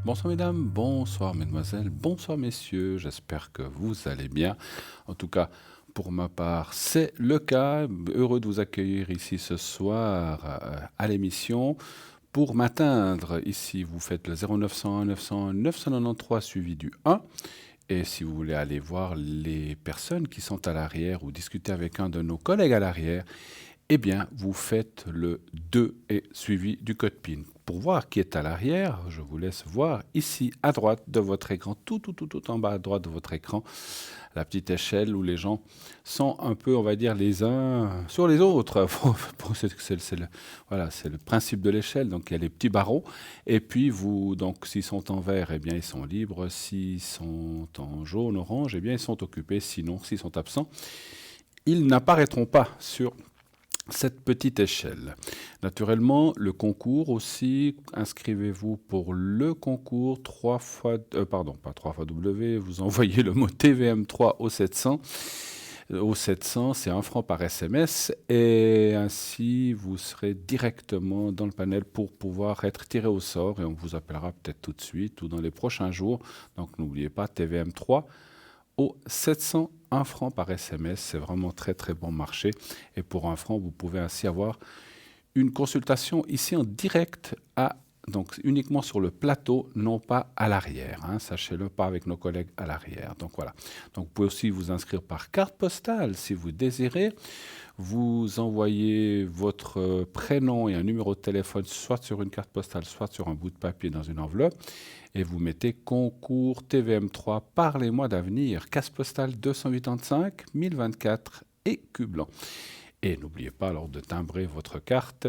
Bonsoir mesdames, bonsoir mesdemoiselles, bonsoir messieurs, j'espère que vous allez bien. En tout cas, pour ma part, c'est le cas. Heureux de vous accueillir ici ce soir à l'émission. Pour m'atteindre, ici vous faites le 0901 901 993 suivi du 1. Et si vous voulez aller voir les personnes qui sont à l'arrière ou discuter avec un de nos collègues à l'arrière, eh bien, vous faites le 2 et suivi du code PIN. Pour voir qui est à l'arrière, je vous laisse voir ici à droite de votre écran, tout en bas à droite de votre écran, la petite échelle où les gens sont un peu, on va dire, les uns sur les autres. Voilà, c'est le principe de l'échelle. Donc, il y a les petits barreaux. Et puis, donc, s'ils sont en vert, eh bien, ils sont libres. S'ils sont en jaune, orange, eh bien, ils sont occupés. Sinon, s'ils sont absents, ils n'apparaîtront pas sur cette petite échelle. Naturellement, le concours aussi, inscrivez-vous pour le concours 3 fois, pas 3 fois W, vous envoyez le mot TVM3 au 700. Au 700, c'est 1 franc par SMS et ainsi vous serez directement dans le panel pour pouvoir être tiré au sort et on vous appellera peut-être tout de suite ou dans les prochains jours. Donc n'oubliez pas TVM3 au 700, 1 franc par SMS. C'est vraiment très très bon marché. Et pour 1 franc, vous pouvez ainsi avoir une consultation ici en direct donc uniquement sur le plateau, non pas à l'arrière. Sachez-le, pas avec nos collègues à l'arrière. Donc voilà. Donc vous pouvez aussi vous inscrire par carte postale si vous désirez. Vous envoyez votre prénom et un numéro de téléphone soit sur une carte postale, soit sur un bout de papier dans une enveloppe. Et vous mettez concours TVM3, parlez-moi d'avenir, case postale 285 1024 et Cublan. Et n'oubliez pas alors de timbrer votre carte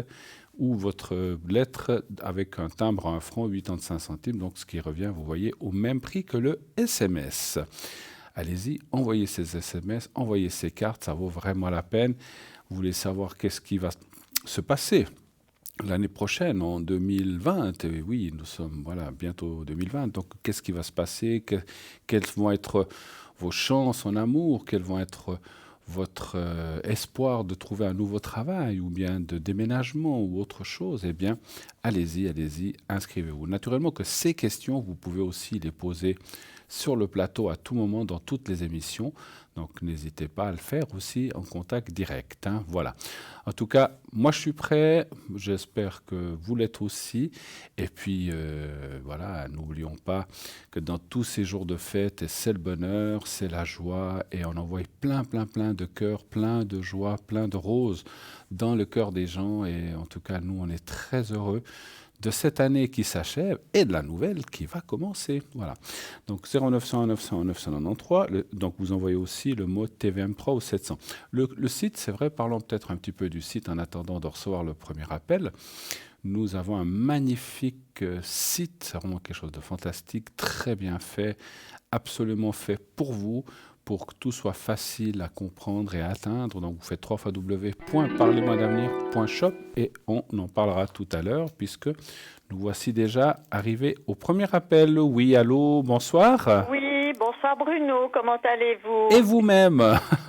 ou votre lettre avec un timbre à 1 franc 85 centimes, donc ce qui revient, vous voyez, au même prix que le SMS. Allez-y, envoyez ces SMS, envoyez ces cartes, ça vaut vraiment la peine. Vous voulez savoir qu'est-ce qui va se passer l'année prochaine, en 2020, et oui, nous sommes bientôt 2020, donc qu'est-ce qui va se passer, quelles vont être vos chances en amour, quels vont être votre espoir de trouver un nouveau travail ou bien de déménagement ou autre chose, eh bien, allez-y, inscrivez-vous. Naturellement que ces questions, vous pouvez aussi les poser sur le plateau à tout moment dans toutes les émissions. Donc, n'hésitez pas à le faire aussi en contact direct. Voilà. En tout cas, moi, je suis prêt. J'espère que vous l'êtes aussi. Et puis, voilà, n'oublions pas que dans tous ces jours de fête, c'est le bonheur, c'est la joie. Et on envoie plein de cœurs, plein de joie, plein de roses dans le cœur des gens. Et en tout cas, nous, on est très heureux de cette année qui s'achève et de la nouvelle qui va commencer. Voilà. Donc 0901 901 993. Donc vous envoyez aussi le mot TVM3 au 700. Le site, c'est vrai, parlons peut-être un petit peu du site en attendant de recevoir le premier appel. Nous avons un magnifique site, c'est vraiment quelque chose de fantastique, très bien fait, absolument fait pour vous, pour que tout soit facile à comprendre et à atteindre. Donc vous faites www.parlez-moi-d'avenir.shop et on en parlera tout à l'heure puisque nous voici déjà arrivés au premier appel. Oui, allô, bonsoir. Oui, bonsoir Bruno, comment allez-vous? Et vous-même?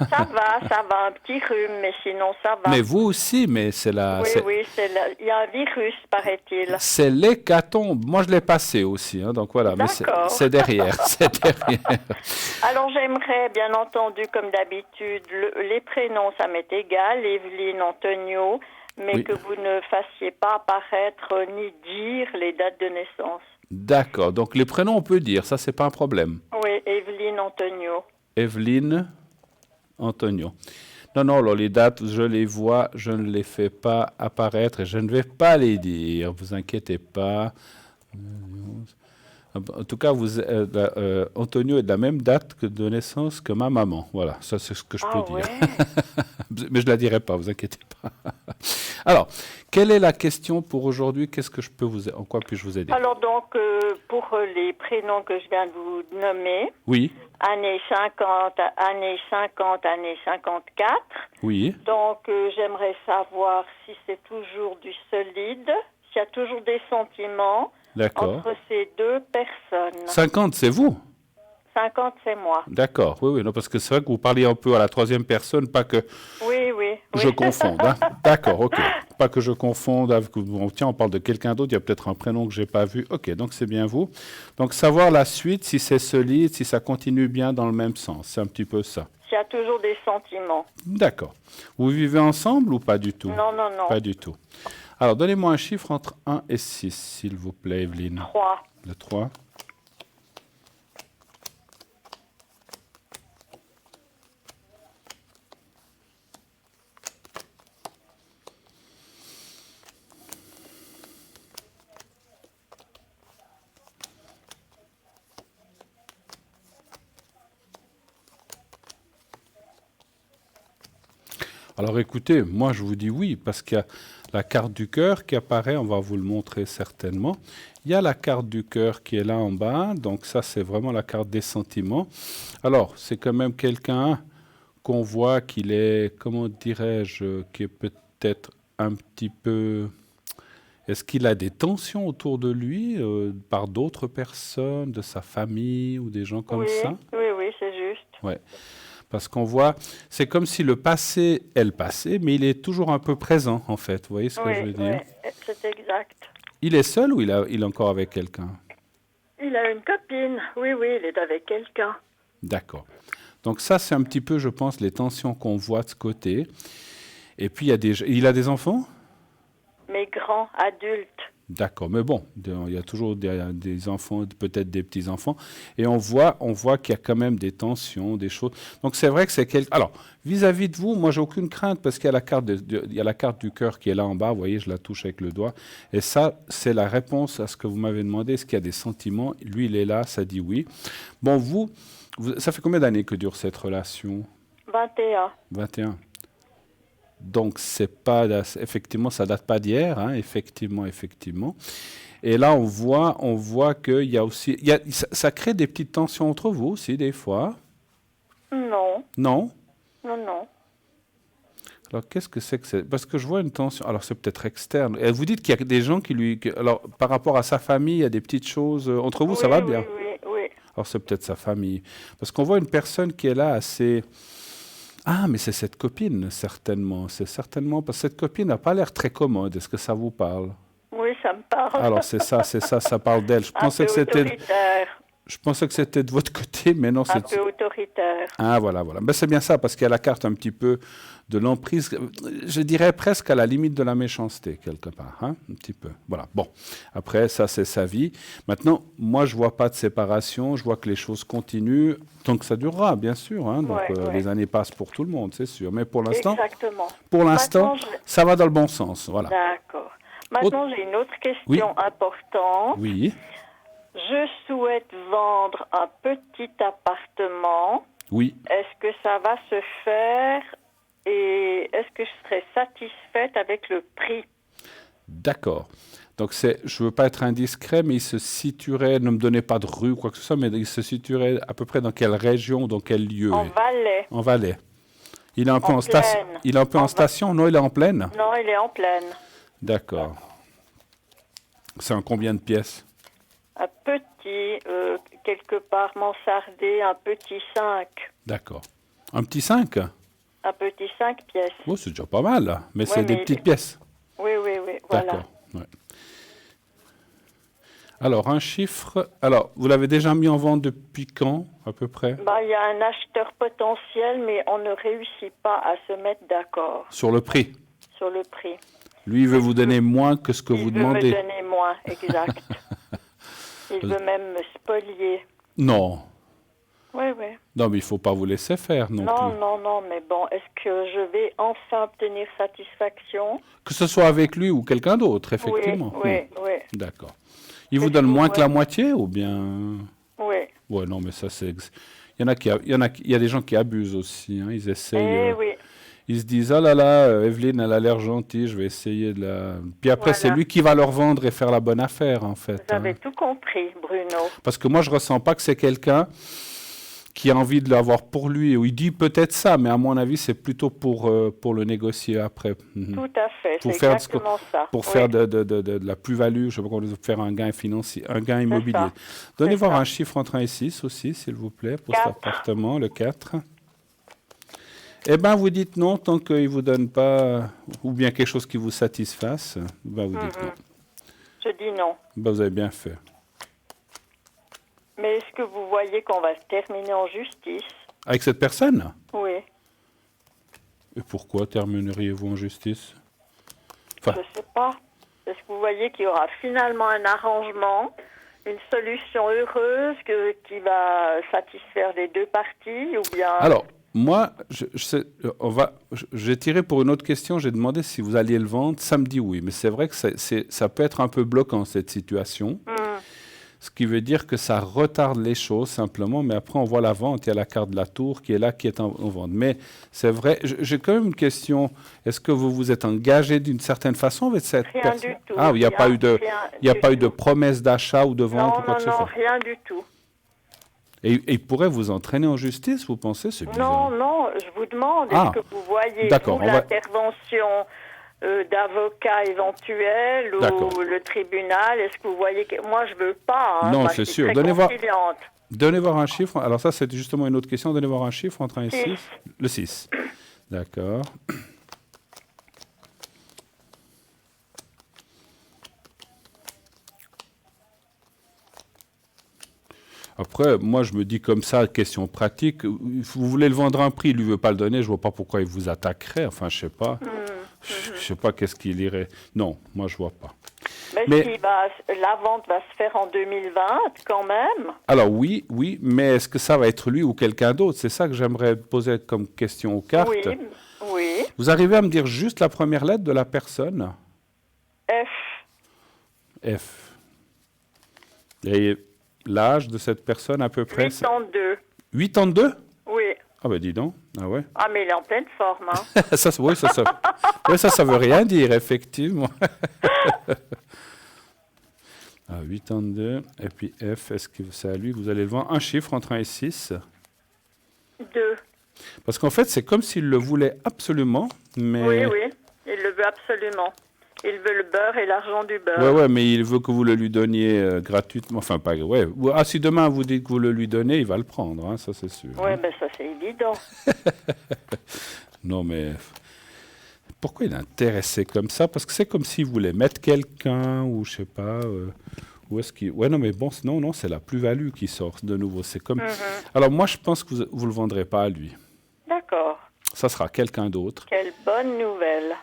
Ça va, un petit rhume, mais sinon ça va. Mais vous aussi, mais c'est la... Oui, il y a un virus, paraît-il. C'est l'hécatombe. Moi, je l'ai passé aussi, donc voilà, mais c'est derrière, c'est derrière. Alors, j'aimerais, bien entendu, comme d'habitude, les prénoms, ça m'est égal, Evelyne, Antonio, mais oui, que vous ne fassiez pas apparaître ni dire les dates de naissance. D'accord, donc les prénoms, on peut dire, ça, c'est pas un problème. Oui, Evelyne, Antonio. Evelyne, Antonio. Non, alors les dates, je les vois, je ne les fais pas apparaître et je ne vais pas les dire, vous inquiétez pas. En tout cas, Antonio est de la même date de naissance que ma maman. Voilà, ça c'est ce que je peux dire. Mais je ne la dirai pas, vous inquiétez pas. Alors, quelle est la question pour aujourd'hui? En quoi puis-je vous aider? Alors donc, pour les prénoms que je viens de vous nommer, oui, années 50, années 54. Oui. Donc, j'aimerais savoir si c'est toujours du solide, s'il y a toujours des sentiments entre ces deux personnes. 50, c'est vous? 50, c'est moi. D'accord, oui, non, parce que c'est vrai que vous parliez un peu à la troisième personne, pas que... Oui. Oui. Je confonde, hein. D'accord, ok. Pas que je confonde avec... Bon, tiens, on parle de quelqu'un d'autre, il y a peut-être un prénom que j'ai pas vu. Ok, donc c'est bien vous. Donc savoir la suite, si c'est solide, si ça continue bien dans le même sens. C'est un petit peu ça. Il y a toujours des sentiments. D'accord. Vous vivez ensemble ou pas du tout? Non, non, non. Pas du tout. Alors, donnez-moi un chiffre entre 1 et 6, s'il vous plaît, Evelyne. 3. Le 3. Alors écoutez, moi je vous dis oui, parce qu'il y a la carte du cœur qui apparaît, on va vous le montrer certainement. Il y a la carte du cœur qui est là en bas, donc ça c'est vraiment la carte des sentiments. Alors c'est quand même quelqu'un qu'on voit qu'il est, comment dirais-je, qui est peut-être un petit peu... Est-ce qu'il a des tensions autour de lui par d'autres personnes, de sa famille ou des gens comme Oui, ça? oui, oui, c'est juste. Ouais. Parce qu'on voit, c'est comme si le passé est le passé, mais il est toujours un peu présent, en fait. Vous voyez ce que je Oui, veux dire? oui, c'est exact. Il est seul ou il est encore avec quelqu'un? Il a une copine. Oui, oui, il est avec quelqu'un. D'accord. Donc ça, c'est un petit peu, je pense, les tensions qu'on voit de ce côté. Et puis, il a des enfants? Mais grand, adulte. D'accord, mais bon, il y a toujours des enfants, peut-être des petits-enfants, et on voit qu'il y a quand même des tensions, des choses. Donc c'est vrai que c'est quelque... Alors, vis-à-vis de vous, moi j'ai aucune crainte parce qu'il y a il y a la carte du cœur qui est là en bas, vous voyez, je la touche avec le doigt, et ça, c'est la réponse à ce que vous m'avez demandé, est-ce qu'il y a des sentiments? Lui, il est là, ça dit oui. Bon, ça fait combien d'années que dure cette relation? 21. 21. Donc, c'est pas, effectivement, ça date pas d'hier, hein, effectivement, effectivement. Et là, on voit qu'il y a aussi, ça crée des petites tensions entre vous aussi, des fois. Non, Non? non, non. Alors, qu'est-ce que c'est que c'est? Parce que je vois une tension. Alors, c'est peut-être externe. Et vous dites qu'il y a des gens qui lui. Alors, par rapport à sa famille, il y a des petites choses. Entre vous, Oui, ça va oui, bien? oui, oui. Alors, c'est peut-être sa famille. Parce qu'on voit une personne qui est là assez. Ah, mais c'est cette copine, certainement. C'est certainement. Parce que cette copine n'a pas l'air très commode. Est-ce que ça vous parle? Oui, ça me parle. Alors, c'est ça, ça parle d'elle. Je Un pensais peu que c'était. autoritaire. Je pensais que c'était de votre côté, mais non, Un c'est... peu autoritaire. Ah, voilà, voilà. Ben, c'est bien ça, parce qu'il y a la carte un petit peu de l'emprise, je dirais presque à la limite de la méchanceté, quelque part, hein, un petit peu. Voilà, bon. Après, ça, c'est sa vie. Maintenant, moi, je vois pas de séparation, je vois que les choses continuent, tant que ça durera, bien sûr, hein. Donc, Ouais, ouais. les années passent pour tout le monde, c'est sûr. Mais pour l'instant, Exactement. pour l'instant, Maintenant, ça va dans le bon sens, voilà. D'accord. Maintenant, j'ai une autre question importante. Oui, Je souhaite vendre un petit appartement. oui. Est-ce que ça va se faire et est-ce que je serai satisfaite avec le prix? D'accord. Donc, je ne veux pas être indiscret, mais il se situerait, ne me donnez pas de rue ou quoi que ce soit, mais il se situerait à peu près dans quelle région, dans quel lieu? En Valais. En Valais. Il est un peu En en station. plaine. Il est un peu en station, non, il est en plaine? Non, il est en plaine. D'accord. C'est un combien de pièces? Un petit, quelque part mansardé, un petit 5. D'accord. Un petit 5? Un petit 5 pièces. Oh, c'est déjà pas mal, là. Mais Ouais, c'est des mais- petites pièces. Oui, oui, oui, voilà. D'accord. Ouais. Alors, un chiffre. Alors, vous l'avez déjà mis en vente depuis quand, à peu près? Bah, il y a un acheteur potentiel, mais on ne réussit pas à se mettre d'accord Sur le prix. sur le prix. Lui, il veut vous donner moins que ce que Il vous veut demandez. me donner moins, exact. Il veut même me spolier. Non. Oui, oui. Non, mais il ne faut pas vous laisser faire non Non, plus. non, non, mais bon, est-ce que je vais enfin obtenir satisfaction? Que ce soit avec lui ou quelqu'un d'autre, Oui, effectivement. oui, oui, D'accord. Il vous Qu'est-ce donne que moins vous que la moitié ou bien... oui. Ouais, non, mais ça, c'est... il y a des gens qui abusent aussi, hein. Ils essayent... Eh oui, ils se disent, ah là là, Evelyne, elle a l'air gentille, je vais essayer de la... Puis après, c'est Voilà. lui qui va leur vendre et faire la bonne affaire, en fait, vous avez hein. tout compris, Bruno. Parce que moi, je ressens pas que c'est quelqu'un qui a envie de l'avoir pour lui. Ou il dit peut-être ça, mais à mon avis, c'est plutôt pour le négocier après. Mhm. Tout à fait, Pour c'est faire exactement ça. Pour Oui, faire de la plus-value, je sais pas comment dire, faire un gain financier, un gain immobilier. ça. Donnez C'est voir ça. un chiffre entre 1 et 6 aussi, s'il vous plaît, pour cet 4. appartement, le 4. Eh bien, vous dites non tant qu'il ne vous donne pas, ou bien quelque chose qui vous satisfasse, ben vous dites non. Je dis non. Ben, vous avez bien fait. Mais est-ce que vous voyez qu'on va se terminer en justice? Avec cette personne? Oui. Et pourquoi termineriez-vous en justice? Enfin, Je ne sais pas. Est-ce que vous voyez qu'il y aura finalement un arrangement, une solution heureuse qui va satisfaire les deux parties ou bien... alors, moi, j'ai tiré pour une autre question. J'ai demandé si vous alliez le vendre. Ça me dit oui. Mais c'est vrai que ça peut être un peu bloquant, cette situation. Ce qui veut dire que ça retarde les choses simplement, mais après on voit la vente, il y a la carte de la tour qui est là, qui est en vente. Mais c'est vrai, j'ai quand même une question. Est-ce que vous vous êtes engagé d'une certaine façon avec cette personne? Rien du tout. Ah, il n'y a pas eu de promesse d'achat ou de vente ou quoi que ce soit? Non, rien du tout. Et il pourrait vous entraîner en justice, vous pensez? C'est bizarre. Non, je vous demande, est-ce que vous voyez l'intervention d'avocat éventuel ou le tribunal? Est-ce que vous voyez que... Moi, je veux pas. Non, moi, c'est je suis sûr. très Donnez voir un chiffre. Alors ça, c'est justement une autre question. Donnez voir un chiffre entre 1 et 6. Le 6. D'accord. Après, moi, je me dis comme ça, question pratique, vous voulez le vendre à un prix, lui ne veut pas le donner, je ne vois pas pourquoi il vous attaquerait. Enfin, je ne sais pas. Je ne sais pas qu'est-ce qu'il irait. Non, moi, je ne vois pas. Mais la vente va se faire en 2020 quand même. Alors oui, mais est-ce que ça va être lui ou quelqu'un d'autre? C'est ça que j'aimerais poser comme question aux cartes. Oui. Vous arrivez à me dire juste la première lettre de la personne? F. Et l'âge de cette personne à peu près? 82. 82? Oui. Ah ben dis donc. Ah ouais. Ah mais il est en pleine forme. Hein. ça veut rien dire, effectivement. 82. Et puis F, est-ce que c'est à lui? Vous allez le vendre un chiffre entre 1 et 6? 2. Parce qu'en fait, c'est comme s'il le voulait absolument, mais... Oui, il le veut absolument. Il veut le beurre et l'argent du beurre. Ouais, mais il veut que vous le lui donniez gratuitement. Enfin, pas... Ouais. Ah, si demain vous dites que vous le lui donnez, il va le prendre, hein, ça c'est sûr. Ouais, ben ça c'est évident. Non, mais... Pourquoi il est intéressé comme ça? Parce que c'est comme s'il voulait mettre quelqu'un, ou je sais pas... Où est-ce qu'il... Ouais, non, mais bon, non, c'est la plus-value qui sort de nouveau. C'est comme... Alors moi, je pense que vous ne le vendrez pas à lui. D'accord. Ça sera quelqu'un d'autre. Quelle bonne nouvelle.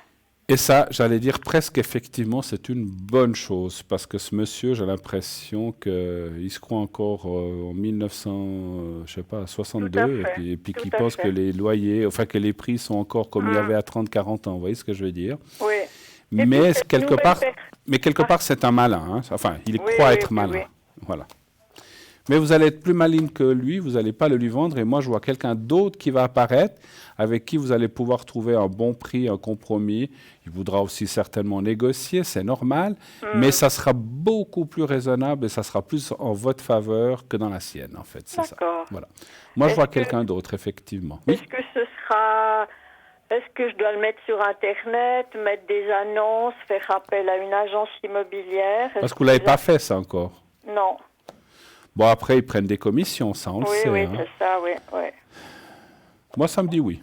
Et ça, j'allais dire presque effectivement, c'est une bonne chose, parce que ce monsieur, j'ai l'impression qu'il se croit encore en 1962, et puis qu'il pense que les loyers, enfin que les prix sont encore comme il y avait à 30-40 ans, vous voyez ce que je veux dire? Oui. Mais quelque part, c'est un malin, hein? Enfin, il croit être malin, voilà. Mais vous allez être plus maligne que lui, vous n'allez pas le lui vendre, et moi je vois quelqu'un d'autre qui va apparaître, avec qui vous allez pouvoir trouver un bon prix, un compromis. Il voudra aussi certainement négocier, c'est normal, mais ça sera beaucoup plus raisonnable et ça sera plus en votre faveur que dans la sienne, en fait. C'est ça. Voilà. Moi, je vois quelqu'un d'autre, effectivement. Est-ce que est-ce que je dois le mettre sur Internet, mettre des annonces, faire appel à une agence immobilière? Parce que vous ne l'avez pas fait, ça, encore? Non. Bon, après, ils prennent des commissions, ça, on le sait. Oui, hein. C'est ça, oui. Moi, ça me dit oui.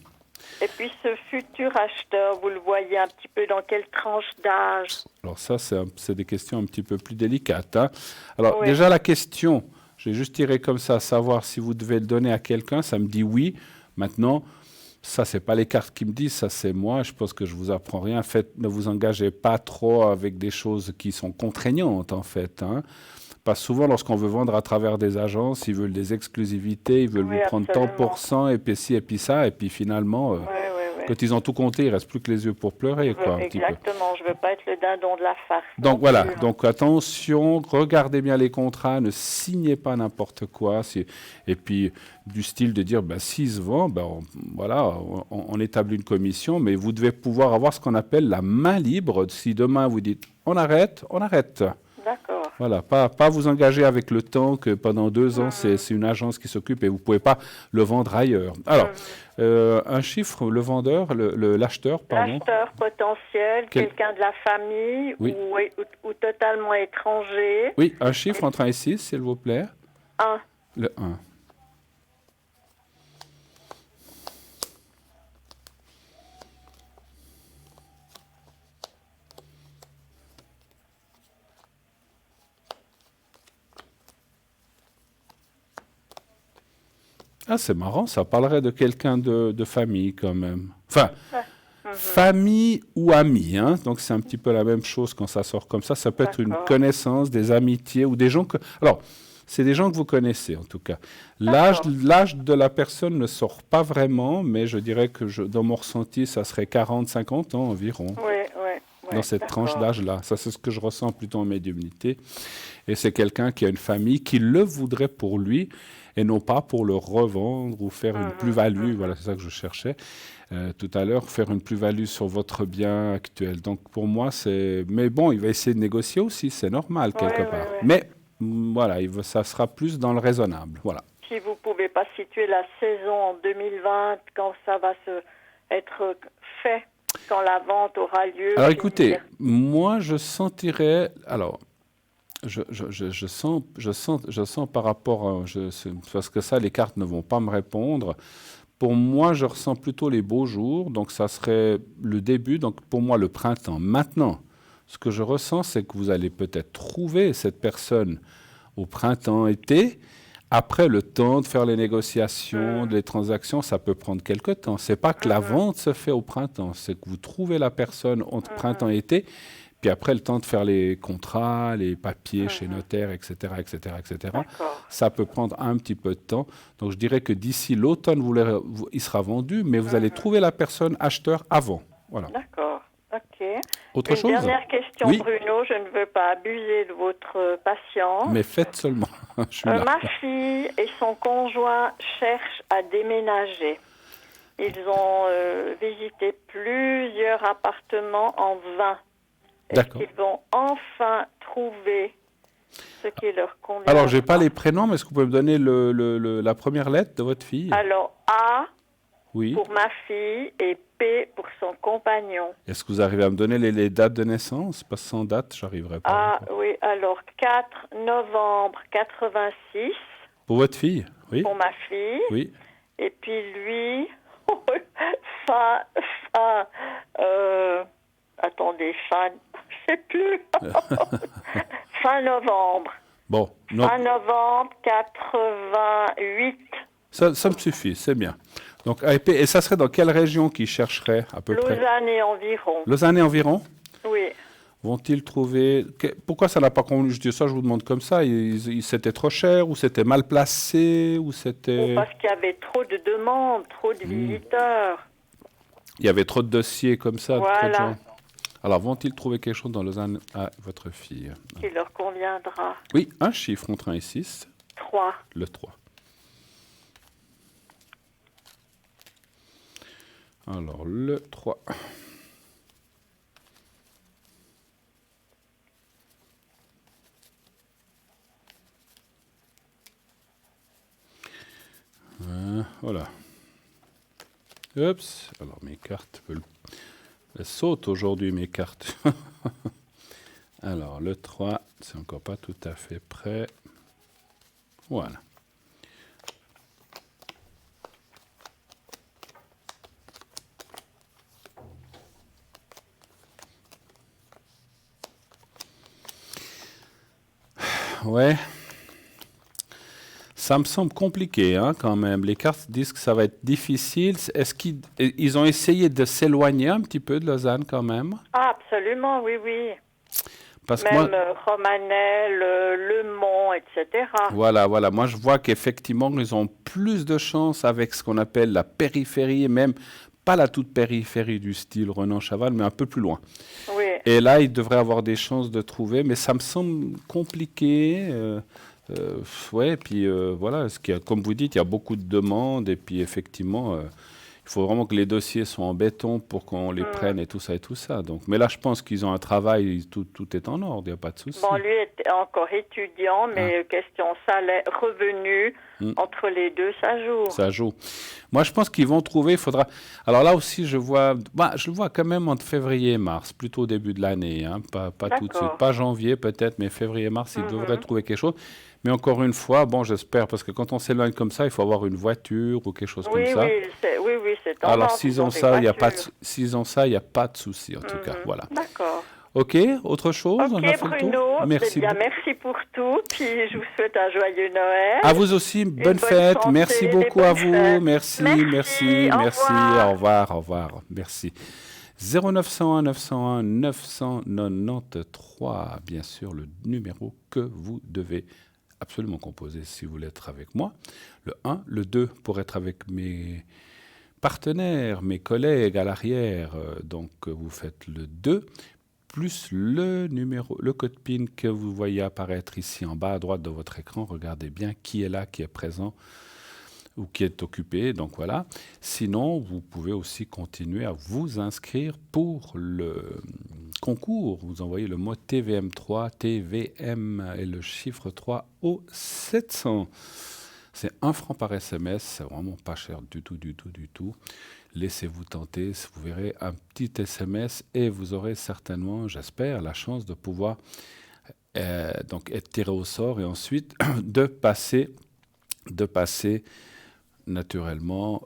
Et puis, ce futur acheteur, vous le voyez un petit peu dans quelle tranche d'âge? Alors ça, c'est des questions un petit peu plus délicates. Hein. Alors, déjà, la question, j'ai juste tiré comme ça, savoir si vous devez le donner à quelqu'un, ça me dit oui. Maintenant, ça, c'est pas les cartes qui me disent, ça, c'est moi. Je pense que je vous apprends rien. Ne vous engagez pas trop avec des choses qui sont contraignantes, en fait. Hein. Parce que souvent, lorsqu'on veut vendre à travers des agences, ils veulent des exclusivités, ils veulent vous prendre tant %, et puis ci, et puis ça, et puis finalement, quand ils ont tout compté, il ne reste plus que les yeux pour pleurer. Quoi, exactement, je ne veux pas être le dindon de la farce. Donc voilà, donc attention, regardez bien les contrats, ne signez pas n'importe quoi. Et puis, du style de dire, s'il se vend, on établit une commission, mais vous devez pouvoir avoir ce qu'on appelle la main libre. Si demain vous dites, on arrête, on arrête. D'accord. Voilà, pas vous engager avec le temps que pendant 2 ans, c'est une agence qui s'occupe et vous ne pouvez pas le vendre ailleurs. Alors, un chiffre, le vendeur, l'acheteur, pardon. L'acheteur potentiel, quelqu'un de la famille ou totalement étranger. Oui, un chiffre entre 1 et 6, s'il vous plaît. 1. Le 1. Ah, c'est marrant, ça parlerait de quelqu'un de famille quand même. Enfin, Ouais. Mhm. famille ou ami, hein. Donc c'est un petit peu la même chose quand ça sort comme ça. Ça peut être une D'accord. connaissance, des amitiés ou des gens que... Alors, c'est des gens que vous connaissez en tout cas. D'accord. L'âge de la personne ne sort pas vraiment, mais je dirais que dans mon ressenti, ça serait 40, 50 ans environ, Oui, oui, dans oui. cette tranche D'accord. d'âge-là. Ça, c'est ce que je ressens plutôt en médiumnité. Et c'est quelqu'un qui a une famille qui le voudrait pour lui et non pas pour le revendre ou faire une Mhm, plus-value. Voilà, mhm. c'est ça que je cherchais tout à l'heure, faire une plus-value sur votre bien actuel. Donc pour moi, c'est... Mais bon, il va essayer de négocier aussi, c'est normal Oui, quelque oui, part. oui. Mais voilà, ça sera plus dans le raisonnable. Voilà. Si vous pouvez pas situer la saison en 2020, quand ça va être fait, quand la vente aura lieu, Alors finir. écoutez, moi je sentirais... Alors, je sens par rapport à... parce que ça, les cartes ne vont pas me répondre. Pour moi, je ressens plutôt les beaux jours, donc ça serait le début, donc pour moi le printemps. Maintenant, ce que je ressens, c'est que vous allez peut-être trouver cette personne au printemps-été. Après, le temps de faire les négociations, Hmm, les transactions, ça peut prendre quelque temps. C'est pas que la mhm, vente se fait au printemps, c'est que vous trouvez la personne entre mhm, printemps et été, puis après, le temps de faire les contrats, les papiers chez mhm. notaire, etc., etc., etc., D'accord. ça peut prendre un petit peu de temps. Donc, je dirais que d'ici l'automne, il sera vendu, mais vous allez Mhm. trouver la personne acheteur avant. Voilà. D'accord. OK. Autre Une chose? dernière question, Oui, Bruno. Je ne veux pas abuser de votre patience. mais faites seulement. Je suis là. Ma fille et son conjoint cherchent à déménager. Ils ont visité plusieurs appartements en vain. Est-ce D'accord. qu'ils vont enfin trouver ce qui leur Alors, j'ai pas conviendra? les prénoms, mais est-ce que vous pouvez me donner la première lettre de votre fille? Alors, A Oui. pour ma fille et P pour son compagnon. Est-ce que vous arrivez à me donner les dates de naissance? Parce que sans date, j'arriverai pas. Ah oui, alors 4 novembre 86 Pour votre fille? Oui. pour ma fille. Oui. Et puis lui, fin, fin, attendez, fin, je sais plus, fin novembre. Bon, non, Fin novembre 88. ça me suffit, c'est bien. Donc, AEP, et ça serait dans quelle région qu'ils chercheraient à peu près? Lausanne et environ. Lausanne et environ? Oui. Vont-ils trouver... Pourquoi ça n'a pas convenu? Je dis ça, je vous demande comme ça. C'était trop cher ou c'était mal placé ou Ou c'était... parce qu'il y avait trop de demandes, trop de Hmm. visiteurs. Il y avait trop de dossiers comme ça, trop de Voilà, gens. Alors, vont-ils trouver quelque chose dans Lausanne à votre fille? qui leur conviendra. Oui, un chiffre entre 1 et 6, 3. le 3. Alors, le 3. Voilà. Oups. Alors, mes cartes veulent... Elles sautent aujourd'hui, mes cartes. Alors, le 3, c'est encore pas tout à fait prêt. Voilà. Ouais. Ça me semble compliqué, hein, quand même. Les cartes disent que ça va être difficile. Est-ce qu'ils ont essayé de s'éloigner un petit peu de Lausanne, quand même? Ah, absolument, oui, oui. Parce que moi, Même Romanel, Le Mont, etc. voilà, moi je vois qu'effectivement, ils ont plus de chance avec ce qu'on appelle la périphérie, et même pas la toute périphérie du style Renan-Chaval, mais un peu plus loin. Oui. Et là, ils devraient avoir des chances de trouver, mais ça me semble compliqué. Ouais, et puis voilà, comme vous dites, il y a beaucoup de demandes, et puis effectivement, il faut vraiment que les dossiers soient en béton pour qu'on les Hmm. prenne et tout ça et tout ça. Donc, mais là, je pense qu'ils ont un travail, tout est en ordre, il n'y a pas de souci. Bon, lui est encore étudiant, Hein. mais question salaire, revenu, Hmm. entre les deux, ça joue. Ça joue. Moi, je pense qu'ils vont trouver. Il faudra. Alors là aussi, je le vois quand même entre février et mars, plutôt au début de l'année, hein, pas tout de suite, D'accord. pas janvier peut-être, mais février-mars, ils devraient Mhm. trouver quelque chose. Mais encore une fois, bon, j'espère, parce que quand on s'éloigne comme ça, il faut avoir une voiture ou quelque chose comme Oui, ça. oui, c'est Alors tendance, s'ils ils ont ont des ça, il y a pas de, voitures. s'ils ont ça, il y a pas de souci en tout cas. Mhm. Voilà. D'accord. Ok, autre chose? On Ok, a fait le tour? Bruno, Merci bien, beaucoup. merci pour tout. Puis je vous souhaite un joyeux Noël, À vous aussi, une bonne bonne fête. Merci santé, des beaucoup à bonnes vous. fêtes. Merci, Merci, merci, au merci. Au revoir. revoir, au revoir. Merci. 0901 901 993, bien sûr, le numéro que vous devez absolument composer si vous voulez être avec moi. Le 1, le 2 pour être avec mes partenaires, mes collègues à l'arrière. Donc, vous faites le 2 plus le numéro, le code PIN que vous voyez apparaître ici en bas à droite de votre écran. Regardez bien qui est là, qui est présent ou qui est occupé. Donc voilà. Sinon, vous pouvez aussi continuer à vous inscrire pour le concours. Vous envoyez le mot TVM3, TVM et le chiffre 3 au 700. C'est 1 franc par SMS, c'est vraiment pas cher du tout, du tout, du tout. Laissez-vous tenter, vous verrez un petit SMS et vous aurez certainement, j'espère, la chance de pouvoir donc être tiré au sort et ensuite de passer naturellement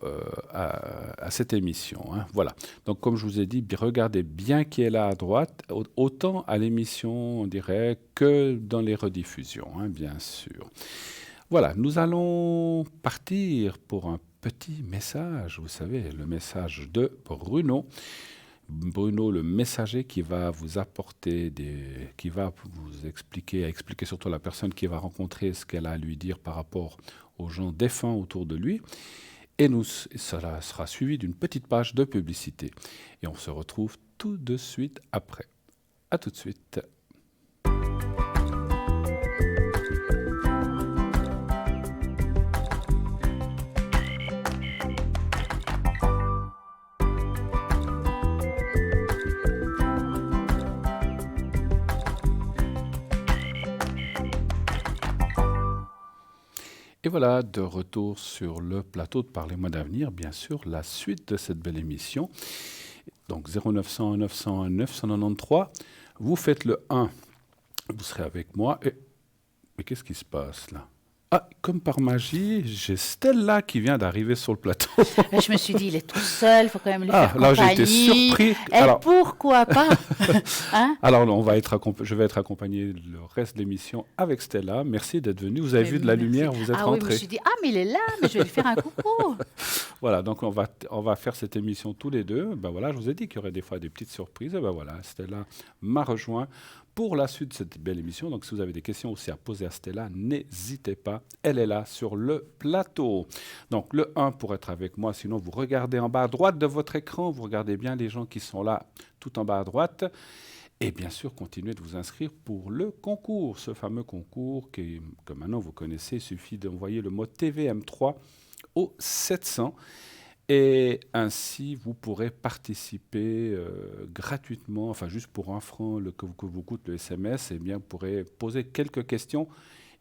à cette émission. Hein. Voilà. Donc comme je vous ai dit, regardez bien qui est là à droite, autant à l'émission en direct que dans les rediffusions, hein, bien sûr. Voilà, nous allons partir pour un petit message, vous savez, le message de Bruno. Bruno, le messager qui va vous apporter qui va vous expliquer surtout à la personne qui va rencontrer ce qu'elle a à lui dire par rapport aux gens défunts autour de lui. Et cela sera suivi d'une petite page de publicité. Et on se retrouve tout de suite après. À tout de suite. Et voilà, de retour sur le plateau de Parlez-moi d'avenir, bien sûr, la suite de cette belle émission. Donc 0901 901 993, vous faites le 1, vous serez avec moi. Mais qu'est-ce qui se passe là? Ah, comme par magie, j'ai Stella qui vient d'arriver sur le plateau. Je me suis dit, il est tout seul, il faut quand même lui Ah, faire là j'ai été compagnie. surpris. Et Alors, pourquoi pas hein? alors je vais être accompagné le reste de l'émission avec Stella. Merci d'être venu. Vous avez Mais vu de la merci. lumière, vous êtes Ah oui, je me rentré. suis dit, ah mais il est là, mais je vais lui faire un coucou. Voilà, donc on va faire cette émission tous les deux. Ben voilà, je vous ai dit qu'il y aurait des fois des petites surprises. Et ben voilà, Stella m'a rejoint pour la suite de cette belle émission. Donc si vous avez des questions aussi à poser à Stella, n'hésitez pas. Elle est là sur le plateau. Donc le 1 pour être avec moi. Sinon, vous regardez en bas à droite de votre écran. Vous regardez bien les gens qui sont là tout en bas à droite. Et bien sûr, continuez de vous inscrire pour le concours, ce fameux concours que maintenant vous connaissez. Il suffit d'envoyer le mot TVM3 au 700. Et ainsi, vous pourrez participer gratuitement, enfin juste pour 1 franc que vous coûte le SMS, et bien vous pourrez poser quelques questions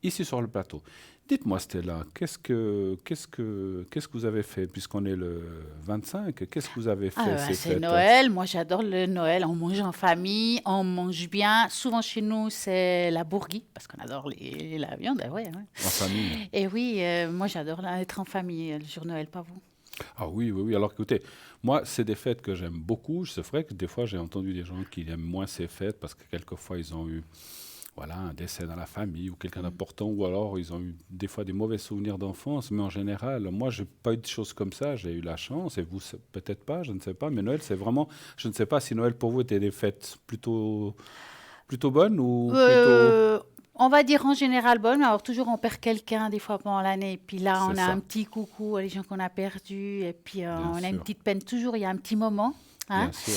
ici sur le plateau. Dites-moi Stella, qu'est-ce que vous avez fait puisqu'on est le 25? Qu'est-ce que vous avez fait Ah, ces c'est fêtes? Noël, moi j'adore le Noël, on mange en famille, on mange bien. Souvent chez nous, c'est la bourgie, parce qu'on adore la viande. Ouais, ouais. En famille? Et oui, moi j'adore être en famille le jour de Noël, pas vous? Ah oui, oui, oui. Alors écoutez, moi, c'est des fêtes que j'aime beaucoup. C'est vrai que des fois, j'ai entendu des gens qui aiment moins ces fêtes parce que quelquefois, ils ont eu voilà, un décès dans la famille ou quelqu'un d'important, ou alors ils ont eu des fois des mauvais souvenirs d'enfance. Mais en général, moi, j'ai pas eu de choses comme ça. J'ai eu la chance, et vous, peut-être pas, je ne sais pas. Mais Noël, c'est vraiment... Je ne sais pas si Noël, pour vous, était des fêtes plutôt bonnes ou plutôt... On va dire en général bonne, mais alors toujours on perd quelqu'un des fois pendant l'année. Et puis là, C'est on a ça. un petit coucou à les gens qu'on a perdus. Et puis Bien on a une sûr. petite peine. Toujours, il y a un petit moment. Hein. Bien sûr,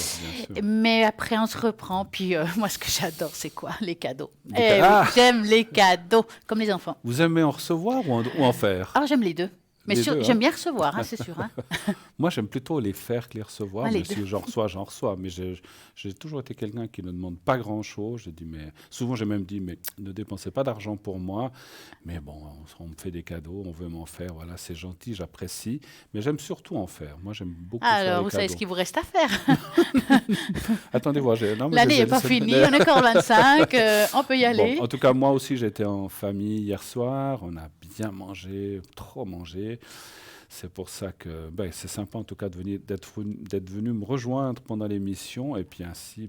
bien sûr. Mais après, on se reprend. Puis moi, ce que j'adore, c'est quoi? Les cadeaux. Des Eh oui, Ah j'aime les cadeaux, comme les enfants. Vous aimez en recevoir ou en faire? Alors, j'aime les deux. Mais Les deux, hein. j'aime bien recevoir, hein, c'est sûr. Hein. Moi, j'aime plutôt les faire que les recevoir. Ah, les Mais si deux. j'en reçois. Mais j'ai toujours été quelqu'un qui ne demande pas grand-chose. Souvent, j'ai même dit, mais ne dépensez pas d'argent pour moi. Mais bon, on me fait des cadeaux, on veut m'en faire. Voilà, c'est gentil, j'apprécie. Mais j'aime surtout en faire. Moi, j'aime beaucoup faire Alors, des vous savez cadeaux. ce qu'il vous reste à faire. Attendez voir. Non, mais L'année n'est pas finie, on est encore le 25, on peut y aller. Bon, en tout cas, moi aussi, j'étais en famille hier soir. On a bien mangé, trop mangé. C'est pour ça que c'est sympa en tout cas d'être venu me rejoindre pendant l'émission et puis ainsi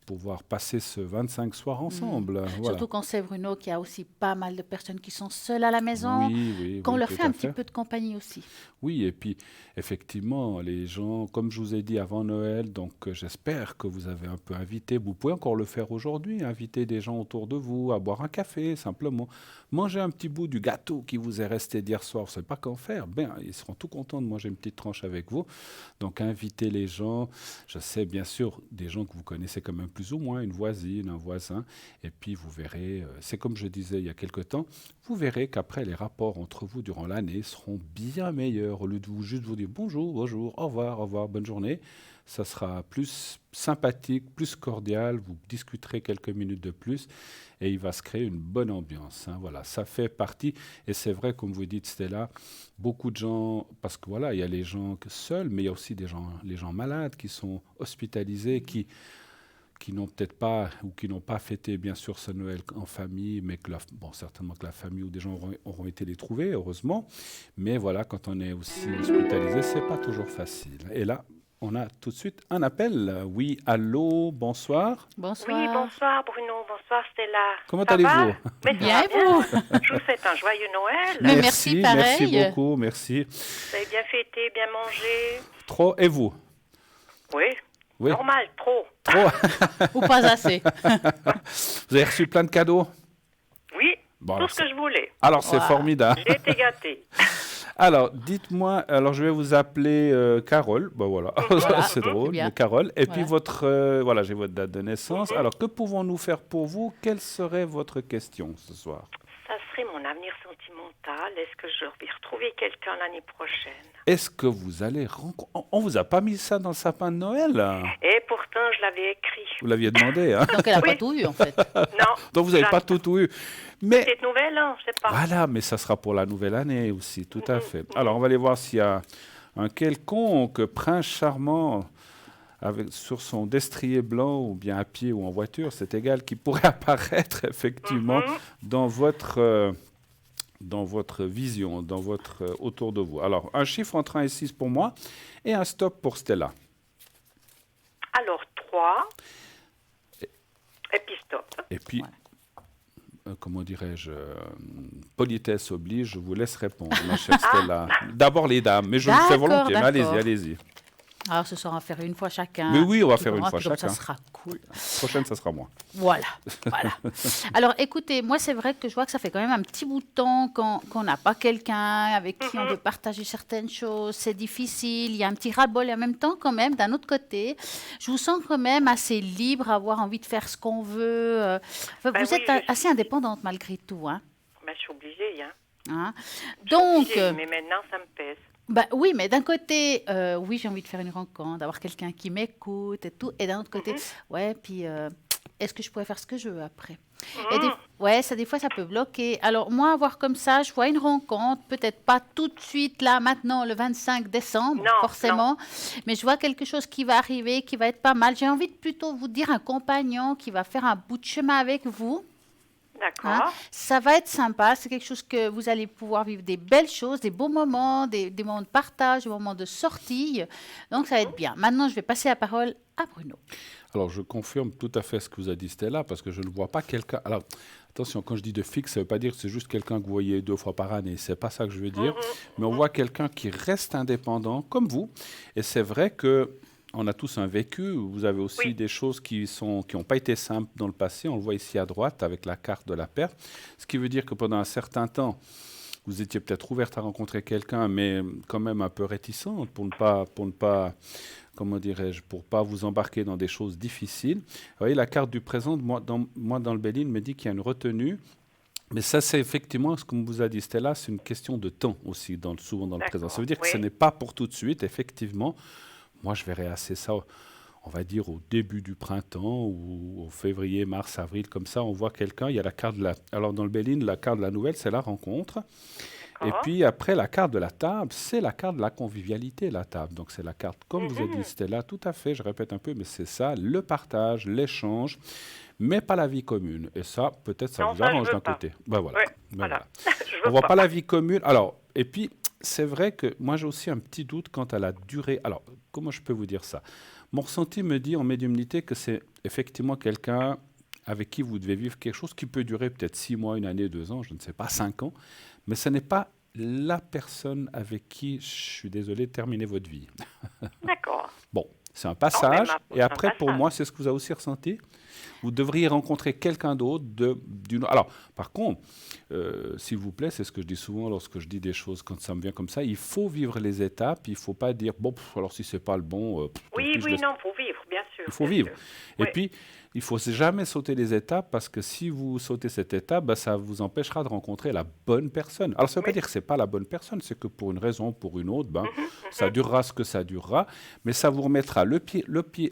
pouvoir passer ce 25 soirs ensemble. Voilà. Surtout quand c'est Bruno, qu'il y a aussi pas mal de personnes qui sont seules à la maison, qu'on leur tout fait à un petit fait. peu de compagnie aussi. Oui, et puis effectivement, les gens, comme je vous ai dit avant Noël, donc j'espère que vous avez un peu invité, vous pouvez encore le faire aujourd'hui, inviter des gens autour de vous à boire un café, simplement. Manger un petit bout du gâteau qui vous est resté d'hier soir, vous ne savez pas qu'en faire. Ben, ils seront tout contents de manger une petite tranche avec vous. Donc invitez les gens, je sais bien sûr des gens que vous connaissez quand même plus ou moins, une voisine, un voisin, et puis vous verrez, c'est comme je disais il y a quelque temps, vous verrez qu'après les rapports entre vous durant l'année seront bien meilleurs. Au lieu de juste vous dire bonjour, bonjour, au revoir, bonne journée, ça sera plus sympathique, plus cordial, vous discuterez quelques minutes de plus et il va se créer une bonne ambiance. Hein. Voilà, ça fait partie, et c'est vrai, comme vous dites Stella, beaucoup de gens, parce que voilà, il y a les gens seuls, mais il y a aussi les gens malades qui sont hospitalisés, qui n'ont peut-être pas ou qui n'ont pas fêté bien sûr ce Noël en famille, mais que certainement que la famille ou des gens auront été les trouver, heureusement. Mais voilà, quand on est aussi hospitalisé, c'est pas toujours facile. Et là, on a tout de suite un appel. Oui, allô, bonsoir. Bonsoir. Oui, bonsoir Bruno, bonsoir Stella. Comment Ça va? allez-vous? Mais ça Bien, va et vous? Je vous souhaite un joyeux Noël. Mais merci, pareil. Merci beaucoup, merci. Vous avez bien fêté, bien mangé? Trop, et vous? Oui. Oui. Normal, trop. Trop. Ou pas assez? Vous avez reçu plein de cadeaux? Oui, Bon, tout alors, ce que je voulais. alors c'est Wow. formidable. J'ai été gâtée. Alors, dites-moi, alors je vais vous appeler Carole, ben voilà, Voilà. c'est drôle, Bien. mais Carole, et puis Voilà. voilà, j'ai votre date de naissance. Alors, que pouvons-nous faire pour vous? Quelle serait votre question ce soir? Ça serait mon avenir sentimental. Est-ce que je vais retrouver quelqu'un l'année prochaine? Est-ce que vous allez rencontrer... On vous a pas mis ça dans le sapin de Noël, hein? Et pourtant, je l'avais écrit. Vous l'aviez demandé, hein? Donc elle n'a Oui. pas tout eu en fait. Non. Donc vous n'avez pas tout eu. Mais Cette nouvelle, hein, je sais pas. voilà, mais ça sera pour la nouvelle année aussi, tout à fait. Alors, on va aller voir s'il y a un quelconque prince charmant sur son destrier blanc, ou bien à pied ou en voiture, c'est égal, qui pourrait apparaître effectivement dans votre vision, autour de vous. Alors, un chiffre entre 1 et 6 pour moi, et un stop pour Stella. Alors, 3. Et puis stop. Et puis, Voilà. comment dirais-je, politesse oblige, je vous laisse répondre, ma chère Stella. D'abord les dames, mais je le fais D'accord, volontiers, mais d'accord. allez-y. Alors ce soir on va faire une fois chacun. Mais oui, on va Tout faire une grand, fois puis comme chacun. Ça sera cool. Prochaine, ça sera moi. Voilà, voilà. Alors écoutez, moi c'est vrai que je vois que ça fait quand même un petit bout de temps qu'on n'a pas quelqu'un avec qui on veut partager certaines choses. C'est difficile, il y a un petit ras-le-bol et en même temps quand même, d'un autre côté, je vous sens quand même assez libre, avoir envie de faire ce qu'on veut. Enfin, Ben vous oui, êtes assez indépendante malgré tout. Hein. Ben, je suis obligée, hein. Hein. Je suis Donc, obligée, mais maintenant, ça me pèse. bah, oui, mais d'un côté, oui, j'ai envie de faire une rencontre, d'avoir quelqu'un qui m'écoute et tout. Et d'un autre côté, ouais, puis est-ce que je pourrais faire ce que je veux après? Et ouais, ça, des fois, ça peut bloquer. Alors, moi, avoir comme ça, je vois une rencontre, peut-être pas tout de suite, là, maintenant, le 25 décembre, Non, forcément, mais je vois quelque chose qui va arriver, qui va être pas mal. J'ai envie de plutôt vous dire un compagnon qui va faire un bout de chemin avec vous. D'accord. Hein. Ça va être sympa, c'est quelque chose que vous allez pouvoir vivre des belles choses, des beaux moments, des moments de partage, des moments de sortie. Donc ça va être bien. Maintenant, je vais passer la parole à Bruno. Alors, je confirme tout à fait ce que vous a dit Stella, parce que je ne vois pas quelqu'un... Alors, attention, quand je dis de fixe, ça ne veut pas dire que c'est juste quelqu'un que vous voyez 2 fois par année. C'est pas ça que je veux dire. Mais on voit quelqu'un qui reste indépendant, comme vous. Et c'est vrai que on a tous un vécu. Vous avez aussi des choses qui n'ont pas été simples dans le passé. On le voit ici à droite avec la carte de la perte. Ce qui veut dire que pendant un certain temps, vous étiez peut-être ouverte à rencontrer quelqu'un, mais quand même un peu réticente pour ne pas comment dirais-je, pour pas vous embarquer dans des choses difficiles. Vous voyez, la carte du présent, moi dans le Béline, me dit qu'il y a une retenue. Mais ça, c'est effectivement, ce qu'on vous a dit, Stella, c'est une question de temps aussi, souvent dans le présent. Ça veut dire que ce n'est pas pour tout de suite, effectivement. Moi, je verrais assez ça, on va dire, au début du printemps ou au février, mars, avril, comme ça, on voit quelqu'un, il y a la carte de la... Alors, dans le Béline, la carte de la nouvelle, c'est la rencontre. Et puis, après, la carte de la table, c'est la carte de la convivialité, la table. Donc, c'est la carte, comme vous avez dit, Stella, tout à fait, je répète un peu, mais c'est ça, le partage, l'échange, mais pas la vie commune. Et ça, peut-être, ça vous arrange d'un côté. Ben voilà. Ouais, Ben voilà. On ne voit pas la vie commune. Alors, et puis, c'est vrai que moi, j'ai aussi un petit doute quant à la durée. Alors, comment je peux vous dire ça? Mon ressenti me dit en médiumnité que c'est effectivement quelqu'un avec qui vous devez vivre quelque chose qui peut durer peut-être 6 mois, 1 année, 2 ans, je ne sais pas, 5 ans, mais ce n'est pas la personne avec qui, je suis désolé, terminez votre vie. D'accord. Bon, c'est un passage, et après, un pour passage. moi, c'est ce que vous avez aussi ressenti. Vous devriez rencontrer quelqu'un d'autre d'une... Alors, par contre, s'il vous plaît, c'est ce que je dis souvent lorsque je dis des choses quand ça me vient comme ça, il faut vivre les étapes, il ne faut pas dire, bon, alors si ce n'est pas le bon... Oui, non, il faut vivre, bien sûr. Il faut vivre. Et puis, il ne faut jamais sauter les étapes parce que si vous sautez cette étape, bah, ça vous empêchera de rencontrer la bonne personne. Alors, ça ne veut pas dire que ce n'est pas la bonne personne, c'est que pour une raison ou pour une autre, ben, ça durera ce que ça durera, mais ça vous remettra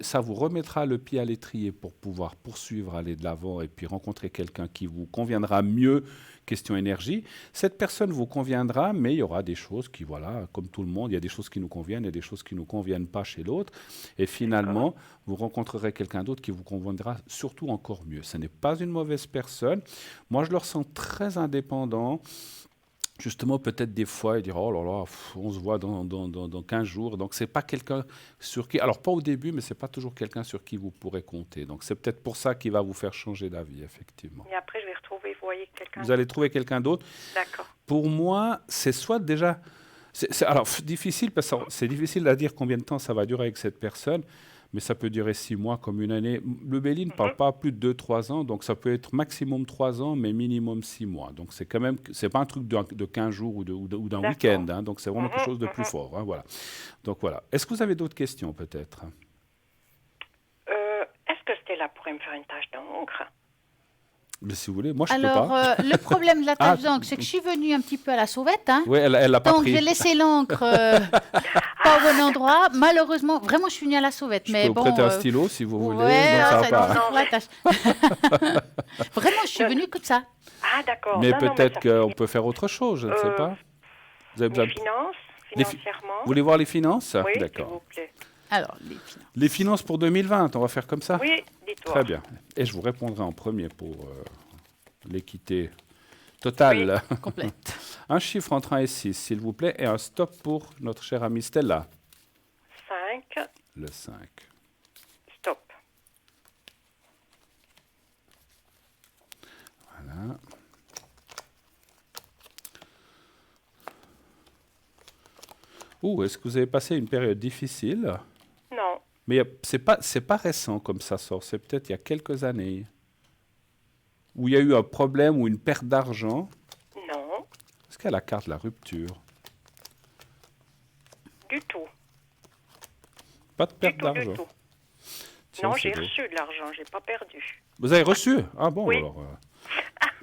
ça vous remettra le pied à l'étrier pour pouvoir poursuivre, aller de l'avant et puis rencontrer quelqu'un qui vous conviendra mieux. Question énergie, cette personne vous conviendra, mais il y aura des choses qui, voilà, comme tout le monde, il y a des choses qui nous conviennent et des choses qui ne nous conviennent pas chez l'autre. Et finalement, vous rencontrerez quelqu'un d'autre qui vous conviendra surtout encore mieux. Ce n'est pas une mauvaise personne. Moi, je le ressens très indépendant. Justement, peut-être des fois, il dira « Oh là là, on se voit dans 15 jours. » Donc, ce n'est pas quelqu'un sur qui... Alors, pas au début, mais ce n'est pas toujours quelqu'un sur qui vous pourrez compter. Donc, c'est peut-être pour ça qu'il va vous faire changer d'avis, effectivement. Et après, je vais retrouver, vous voyez, quelqu'un Vous allez trouver quelqu'un d'autre. D'accord. Pour moi, c'est soit déjà... alors, difficile, parce que c'est difficile à dire combien de temps ça va durer avec cette personne, mais ça peut durer 6 mois comme une année. Le Béli ne parle pas plus de 2-3 ans, donc ça peut être maximum 3 ans, mais minimum 6 mois. Donc c'est quand même, c'est pas un truc de 15 jours ou d'un week-end, hein, donc c'est vraiment quelque chose de plus fort. Hein, voilà. Donc voilà. Est-ce que vous avez d'autres questions peut-être? Est-ce que Stella pourrait me faire une tâche d'encre? Mais si vous voulez, moi je Alors, peux pas. le problème de la tâche d'encre, c'est que je suis venue un petit peu à la sauvette. Hein. Oui, elle l'a pas Donc, pris. j'ai laissé l'encre pas au bon endroit. Malheureusement, vraiment, je suis venue à la sauvette. Je Mais peux vous bon, prêter un stylo si vous voulez. ouais, Non, ça va ça pas. dit pour la tâche. Vraiment, je suis venue comme ça. Ah, d'accord. Mais Non, non, peut-être ça qu'on fait- peut faire autre chose, je ne sais pas. Vous avez besoin Les de... finances, financièrement. Vous voulez voir les finances? Oui, s'il D'accord. vous plaît. Alors, les finances. Les finances pour 2020, on va faire comme ça? Oui, dites-moi. Très bien. Et je vous répondrai en premier pour l'équité totale. Complète. Un chiffre entre 1 et 6, s'il vous plaît, et un stop pour notre chère amie Stella. 5, Le 5. stop. Voilà. Est-ce que vous avez passé une période difficile? Non, Mais c'est pas récent comme ça sort, c'est peut-être il y a quelques années. Où il y a eu un problème ou une perte d'argent. non, Est-ce qu'il y a la carte de la rupture? du tout. Pas de Du perte tout, du d'argent. tout. Tiens, Non, c'est j'ai beau. reçu de l'argent, j'ai pas perdu. Vous avez reçu? Ah bon, Oui. alors.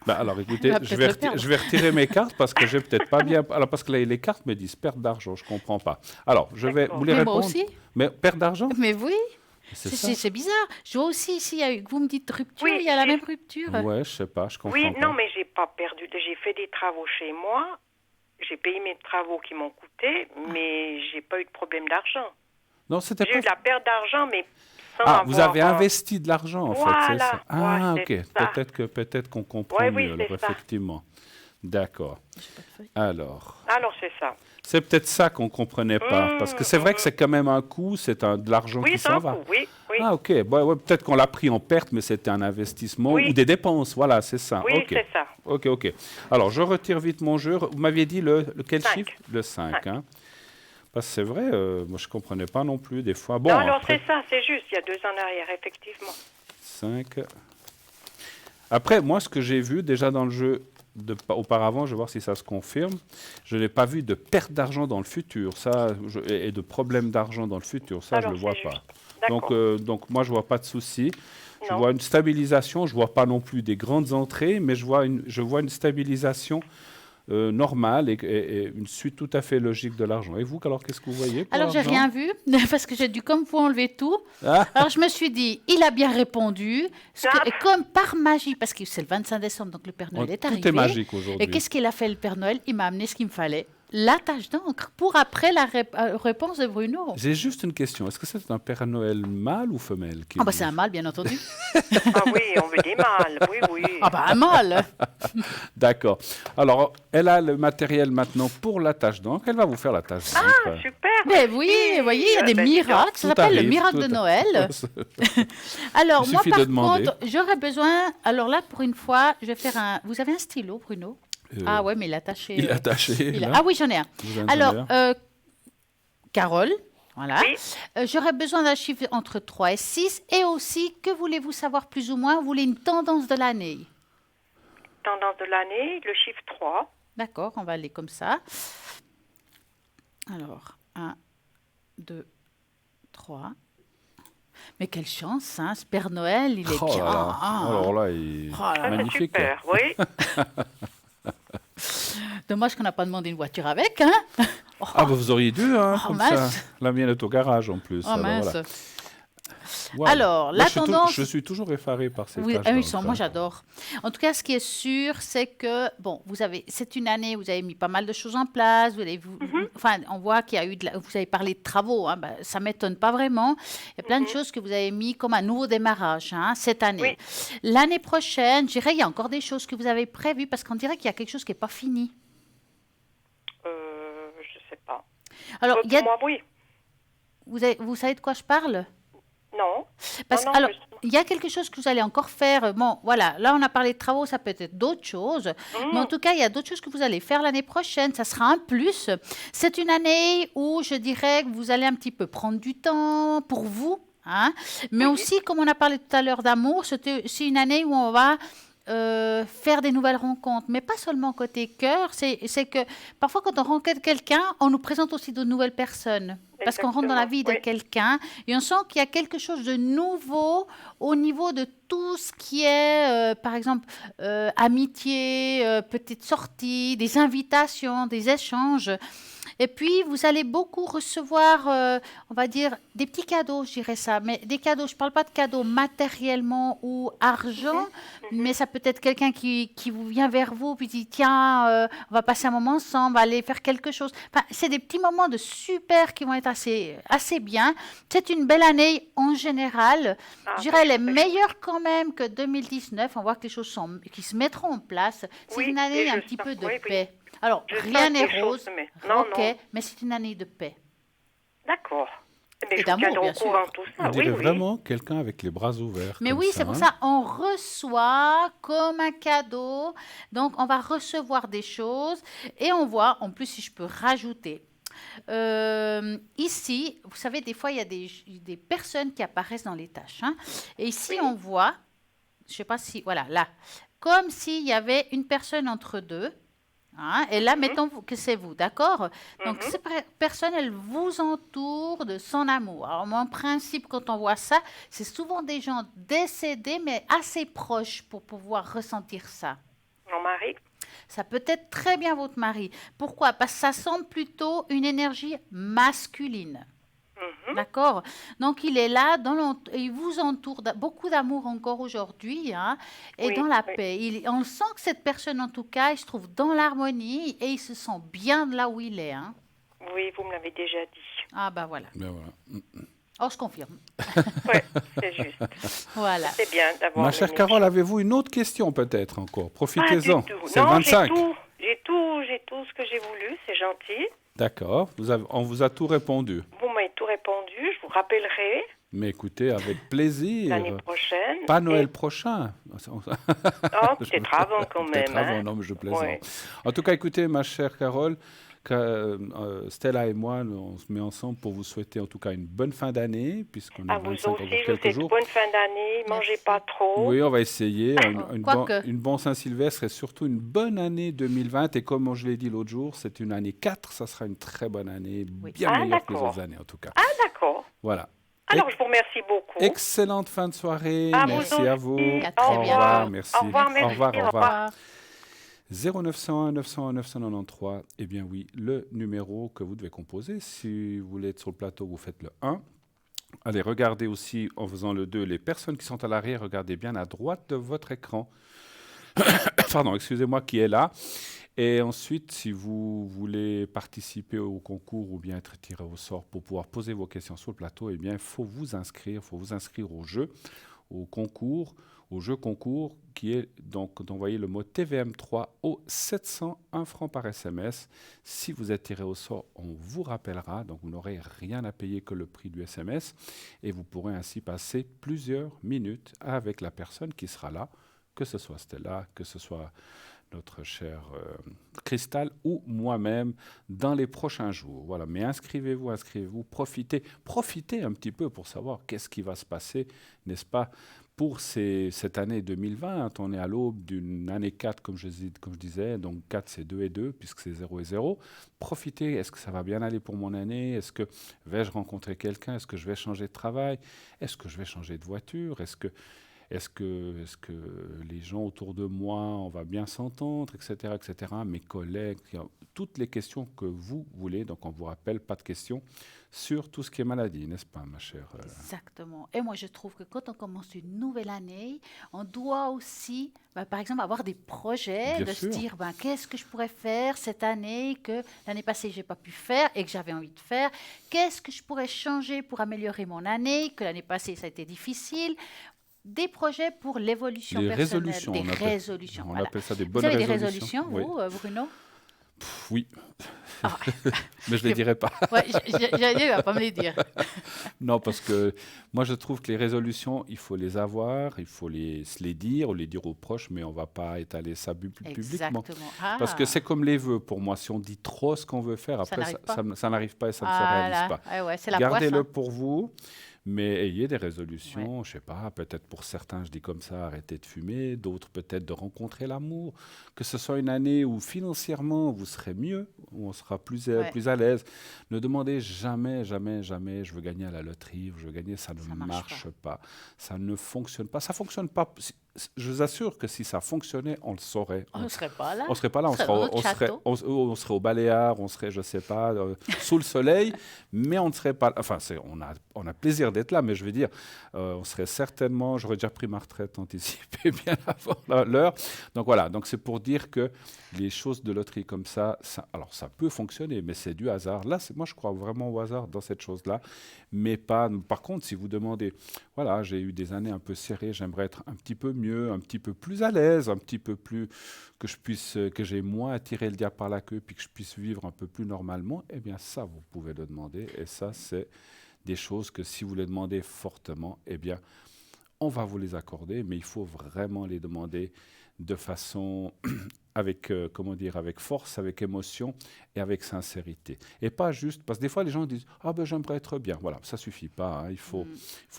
Alors écoutez, Il va peut-être le perdre. je vais retirer mes cartes parce que j'ai peut-être pas bien. Alors parce que les cartes me disent perte d'argent, je comprends pas. Alors je vais D'accord. vous les Mais moi répondre. aussi. Mais perte d'argent? Mais oui, C'est ça? c'est bizarre. Je vois aussi ici, vous me dites rupture, Oui, il y a la j'ai- même rupture. Ouais, je sais pas, je comprends Oui, pas. non, mais j'ai pas perdu. J'ai fait des travaux chez moi. J'ai payé mes travaux qui m'ont coûté, mais j'ai pas eu de problème d'argent. Non, c'était J'ai eu de pas. la perte d'argent, mais sans Ah, vous avoir, avez investi de l'argent en fait, c'est Voilà, ça. Ah, ouais, ok. c'est ça. Peut-être qu'on comprend Ouais, mieux oui, alors c'est ça. effectivement. D'accord. Alors, Alors, c'est ça. c'est peut-être ça qu'on comprenait pas, parce que c'est vrai que c'est quand même un coût, c'est de l'argent Oui, qui c'est s'en un va. coup, oui, oui. Ah, ok. Bon, ouais, peut-être qu'on l'a pris en perte, mais c'était un investissement Oui. ou des dépenses. Voilà, c'est ça. Oui, Ok. c'est ça. Ok, ok. Alors, je retire vite mon jeu. Vous m'aviez dit quel 5. chiffre? Le 5. Cinq. Hein. Parce que c'est vrai, moi, je ne comprenais pas non plus des fois. Bon, non, alors après, c'est ça, c'est juste, il y a 2 ans en arrière, effectivement. 5. Après, moi, ce que j'ai vu déjà dans le jeu auparavant, je vais voir si ça se confirme, je n'ai pas vu de perte d'argent dans le futur, et de problème d'argent dans le futur, ça, Alors, je ne le vois c'est pas. juste. D'accord. Donc, moi, je ne vois pas de souci. Je Non. vois une stabilisation, je ne vois pas non plus des grandes entrées, mais je vois une stabilisation normale et une suite tout à fait logique de l'argent. Et vous, alors, qu'est-ce que vous voyez pour Alors, j'ai l'argent? rien vu, parce que j'ai dû comme vous enlever tout. Ah, Alors, je me suis dit, il a bien répondu. Et comme par magie, parce que c'est le 25 décembre, donc le Père Noël est tout arrivé. est magique aujourd'hui. Et qu'est-ce qu'il a fait, le Père Noël? Il m'a amené ce qu'il me fallait. la tache d'encre pour après la réponse de Bruno. J'ai juste une question. Est-ce que c'est un Père Noël mâle ou femelle qui Ah bah c'est un mâle, bien entendu. Ah oui, on veut des mâles. Oui, oui. Ah bah un mâle. D'accord. Alors, elle a le matériel maintenant pour la tache d'encre. Elle va vous faire la tache d'encre. Ah, super. Mais oui, vous voyez, il y a des Ben, miracles. Ça Tout s'appelle le arrive, miracle tout de Noël. Il Alors, moi, suffit de par demander. contre, j'aurais besoin. Alors là, pour une fois, je vais faire un. Vous avez un stylo, Bruno? Ah ouais, mais il est attaché. Il est attaché. là. Ah oui, j'en ai un. Vous en Alors, avez un Carole, voilà. Oui. J'aurais besoin d'un chiffre entre 3 et 6. Et aussi, que voulez-vous savoir plus ou moins? Vous voulez une tendance de l'année? Tendance de l'année, le chiffre 3. D'accord, on va aller comme ça. Alors, 1, 2, 3. Mais quelle chance, hein, ce Père Noël, il est Oh bien. là là. hein. Alors là, il est Oh là là. magnifique. Super, oui. Dommage qu'on n'a pas demandé une voiture avec, hein? Oh, Ah, bah, vous auriez dû, hein, Oh, comme mince. ça. La mienne est au garage en plus. oh, alors mince. voilà. Wow. Alors, Moi, la je suis tendance- je suis toujours effaré par ces Oui, taches ah oui, d'encre. moi j'adore. En tout cas, ce qui est sûr, c'est que, bon, c'est une année où vous avez mis pas mal de choses en place. Enfin, on voit qu'il y a eu, vous avez parlé de travaux, hein, ben, ça ne m'étonne pas vraiment. Il y a plein de choses que vous avez mis comme un nouveau démarrage hein, cette année. L'année prochaine, je dirais, il y a encore des choses que vous avez prévues parce qu'on dirait qu'il y a quelque chose qui n'est pas fini. Je sais pas. Alors, il y a, Pour moi, oui. vous savez de quoi je parle? Non. Parce Non, alors, justement. il y a quelque chose que vous allez encore faire. Bon, voilà, là, on a parlé de travaux, ça peut être d'autres choses. Mais en tout cas, il y a d'autres choses que vous allez faire l'année prochaine. Ça sera un plus. C'est une année où je dirais que vous allez un petit peu prendre du temps pour vous. Hein, mais aussi, comme on a parlé tout à l'heure d'amour, c'est une année où on va faire des nouvelles rencontres, mais pas seulement côté cœur, c'est que parfois quand on rencontre quelqu'un, on nous présente aussi de nouvelles personnes, parce qu'on rentre dans la vie de quelqu'un et on sent qu'il y a quelque chose de nouveau au niveau de tout ce qui est, par exemple, amitié, petite sortie, des invitations, des échanges. Et puis, vous allez beaucoup recevoir, on va dire, des petits cadeaux, je dirais ça. Mais des cadeaux, je ne parle pas de cadeaux matériellement ou argent, mais ça peut être quelqu'un qui vous vient vers vous, puis dit, tiens, on va passer un moment ensemble, on va aller faire quelque chose. Enfin, c'est des petits moments de super qui vont être assez bien. C'est une belle année en général. Je dirais, elle est meilleure quand même que 2019. On voit que les choses qui se mettront en place. C'est une année un petit peu de paix. Alors, rien n'est rose, mais c'est une année de paix. D'accord. Et d'amour, bien sûr. On dirait vraiment quelqu'un avec les bras ouverts. Mais oui, c'est pour ça, on reçoit comme un cadeau. Donc, on va recevoir des choses. Et on voit, en plus, si je peux rajouter, ici, vous savez, des fois, il y a des personnes qui apparaissent dans les tâches. Hein, et ici, on voit, je ne sais pas si, voilà, là, comme s'il y avait une personne entre deux. Hein, et là, mettons que c'est vous, d'accord? Donc, cette personne, elle vous entoure de son amour. Alors, moi, en principe, quand on voit ça, c'est souvent des gens décédés, mais assez proches pour pouvoir ressentir ça. Mon mari? Ça peut être très bien votre mari. Pourquoi? Parce que ça semble plutôt une énergie masculine. D'accord? Donc, il est là, il vous entoure beaucoup d'amour encore aujourd'hui, hein, et dans la paix. On sent que cette personne, en tout cas, il se trouve dans l'harmonie et il se sent bien là où il est. Hein. Oui, vous me l'avez déjà dit. Ah, ben voilà. Oh, je confirme. Oui, c'est juste. Voilà. C'est bien d'avoir... Ma chère Carole, avez-vous une autre question peut-être encore? Profitez-en. Pas du tout. C'est le 25. J'ai tout ce que j'ai voulu, c'est gentil. D'accord, on vous a tout répondu. Vous m'avez tout répondu, je vous rappellerai. Mais écoutez, avec plaisir. L'année prochaine. Pas Noël prochain. Oh, peut-être avant quand même. Peut-être avant, non, mais je plaisante. Ouais. En tout cas, écoutez, ma chère Carole, Stella et moi, on se met ensemble pour vous souhaiter en tout cas une bonne fin d'année, puisqu'on a 25 encore quelques jours. Bonne fin d'année, mangez pas trop. Oui, on va essayer. Une bonne Saint-Sylvestre et surtout une bonne année 2020. Et comme je l'ai dit l'autre jour, c'est une année 4, ça sera une très bonne année, bien meilleure que les autres années en tout cas. Ah, d'accord. Voilà. Alors, je vous remercie beaucoup. Excellente fin de soirée. Merci à vous. À très au revoir. Merci. Au revoir, merci. Au revoir. 0901 901 993, eh bien oui, le numéro que vous devez composer. Si vous voulez être sur le plateau, vous faites le 1. Allez, regardez aussi, en faisant le 2, les personnes qui sont à l'arrière, regardez bien à droite de votre écran. Pardon, excusez-moi, qui est là. Et ensuite, si vous voulez participer au concours ou bien être tiré au sort pour pouvoir poser vos questions sur le plateau, eh bien, il faut vous inscrire au concours, au jeu concours, qui est donc d'envoyer le mot TVM3 au 701 francs par SMS. Si vous êtes tiré au sort, on vous rappellera, donc vous n'aurez rien à payer que le prix du SMS, et vous pourrez ainsi passer plusieurs minutes avec la personne qui sera là, que ce soit Stella, que ce soit notre chère Cristal ou moi-même dans les prochains jours. Voilà, mais inscrivez-vous, profitez un petit peu pour savoir qu'est-ce qui va se passer, n'est-ce pas, pour cette année 2020. On est à l'aube d'une année 4, comme je disais, donc 4 c'est 2 et 2, puisque c'est 0 et 0. Profitez, est-ce que ça va bien aller pour mon année? Est-ce que vais-je rencontrer quelqu'un? Est-ce que je vais changer de travail? Est-ce que je vais changer de voiture? Est-ce que les gens autour de moi, on va bien s'entendre, etc., etc. Mes collègues, toutes les questions que vous voulez. Donc, on vous rappelle, pas de questions sur tout ce qui est maladie, n'est-ce pas, ma chère Exactement. Et moi, je trouve que quand on commence une nouvelle année, on doit aussi, par exemple, avoir des projets, Bien de se sûr. dire, qu'est-ce que je pourrais faire cette année que l'année passée, je n'ai pas pu faire et que j'avais envie de faire? Qu'est-ce que je pourrais changer pour améliorer mon année, que l'année passée, ça a été difficile? Des projets pour l'évolution Les personnelle, résolutions, des on résolutions. on Voilà. appelle ça des Vous bonnes avez des résolutions. résolutions, Oui. vous, Bruno? Oui, Ah, mais je ne les dirai pas. ouais, j'allais dire, il va pas me les dire. Non, parce que moi, je trouve que les résolutions, il faut les avoir, il faut se les dire, ou les dire aux proches, mais on ne va pas étaler ça publiquement. Exactement. Parce que Ah, c'est comme les vœux pour moi. Si on dit trop ce qu'on veut faire, ça après, n'arrive pas. ça n'arrive pas et ça ne se réalise Voilà. pas. Ouais, c'est la poisse, Gardez-le hein. pour vous, mais ayez des Ouais. résolutions. Je sais pas, peut-être pour certains, je dis comme ça, arrêtez de fumer. D'autres, peut-être de rencontrer l'amour. Que ce soit une année où financièrement, vous serez mieux, où on sera Ouais, plus à l'aise. Ne demandez jamais, jamais, jamais, je veux gagner à la loterie, je veux gagner, ça ne ça marche marche pas. pas. Ça ne fonctionne pas. Ça fonctionne pas. Je vous assure que si ça fonctionnait, on le saurait. On ne serait pas là. On serait pas là, On serait dans notre château. on serait au Baléares, on serait, je sais pas, sous le soleil, mais on ne serait pas. Enfin, on a plaisir d'être là, mais je veux dire, on serait certainement. J'aurais déjà pris ma retraite anticipée bien avant l'heure. Donc voilà. Donc c'est pour dire que les choses de loterie comme alors ça peut fonctionner, mais c'est du hasard. Là, moi, je crois vraiment au hasard dans cette chose-là, mais pas. Par contre, si vous demandez, voilà, j'ai eu des années un peu serrées, j'aimerais être un petit peu mieux, un petit peu plus à l'aise, un petit peu plus que j'ai moins à tirer le diable par la queue, puis que je puisse vivre un peu plus normalement. Eh bien, ça, vous pouvez le demander, et ça, c'est des choses que si vous les demandez fortement, eh bien, on va vous les accorder, mais il faut vraiment les demander de façon comment dire, avec force, avec émotion et avec sincérité. Et pas juste, parce que des fois les gens disent « Ah ben j'aimerais être bien ». Voilà, ça suffit pas, hein. Il faut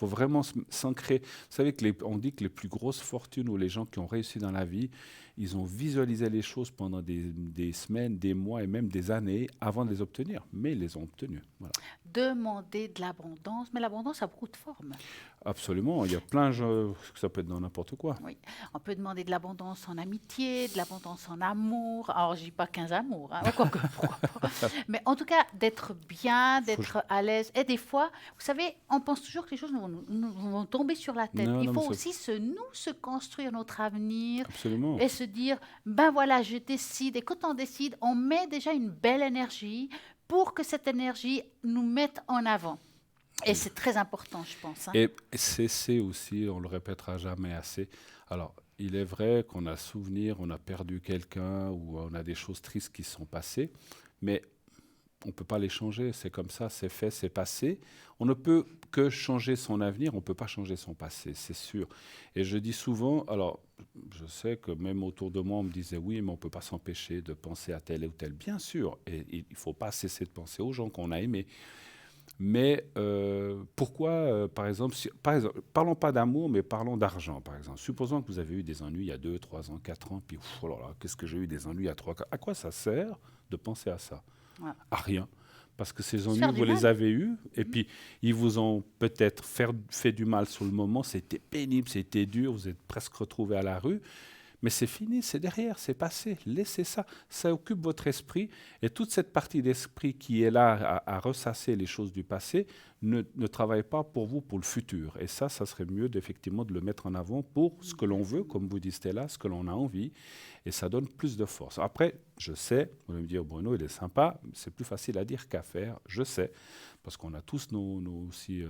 vraiment s'ancrer. Vous savez on dit que les plus grosses fortunes ou les gens qui ont réussi dans la vie, ils ont visualisé les choses pendant des semaines, des mois et même des années avant de les obtenir, mais ils les ont obtenues. Voilà. Demander de l'abondance, mais l'abondance a beaucoup de formes. Absolument, il y a plein de gens, ça peut être dans n'importe quoi. Oui, on peut demander de l'abondance en amitié, de l'abondance en amour. Alors, je dis pas 15 amours, hein, quoique, pourquoi pas. Mais en tout cas, d'être bien, d'être à l'aise. Et des fois, vous savez, on pense toujours que les choses vont tomber sur la tête. Non, Il non, faut mais aussi se construire notre avenir absolument. et se dire, ben voilà, je décide. Et quand on décide, on met déjà une belle énergie pour que cette énergie nous mette en avant. Et c'est très important, je pense, hein. Et cesser aussi, on le répétera jamais assez. Alors, il est vrai qu'on a souvenir, on a perdu quelqu'un ou on a des choses tristes qui sont passées, mais on ne peut pas les changer. C'est comme ça, c'est fait, c'est passé. On ne peut que changer son avenir, on ne peut pas changer son passé, c'est sûr. Et je dis souvent, alors je sais que même autour de moi, on me disait oui, mais on ne peut pas s'empêcher de penser à tel ou tel. Bien sûr, et il ne faut pas cesser de penser aux gens qu'on a aimés. Mais pourquoi, par exemple, parlons pas d'amour, mais parlons d'argent, par exemple. Supposons que vous avez eu des ennuis il y a 2, 3 ans, 4 ans, puis oh là là, qu'est-ce que j'ai eu des ennuis il y a 3 ans. À quoi ça sert de penser à ça? Ouais. À rien. Parce que ces Se ennuis, faire du vous les mal. avez eus, et puis ils vous ont peut-être fait du mal sur le moment, c'était pénible, c'était dur, vous êtes presque retrouvés à la rue. Mais c'est fini, c'est derrière, c'est passé. Laissez ça. Ça occupe votre esprit. Et toute cette partie d'esprit qui est là à ressasser les choses du passé ne travaille pas pour vous, pour le futur. Et ça serait mieux effectivement de le mettre en avant pour ce que l'on veut, comme vous dites Stella, ce que l'on a envie. Et ça donne plus de force. Après, je sais, vous allez me dire, Bruno, il est sympa, c'est plus facile à dire qu'à faire, je sais. Parce qu'on a tous nos aussi...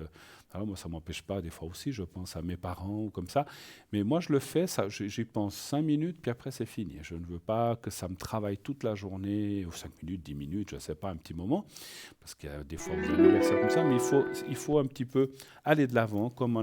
alors moi, ça ne m'empêche pas, des fois aussi, je pense à mes parents ou comme ça. Mais moi, je le fais, j'y pense 5 minutes, puis après, c'est fini. Je ne veux pas que ça me travaille toute la journée, ou 5 minutes, 10 minutes, je ne sais pas, un petit moment. Parce qu'il y a des fois, vous allez faire comme ça, mais il faut un petit peu aller de l'avant. Comme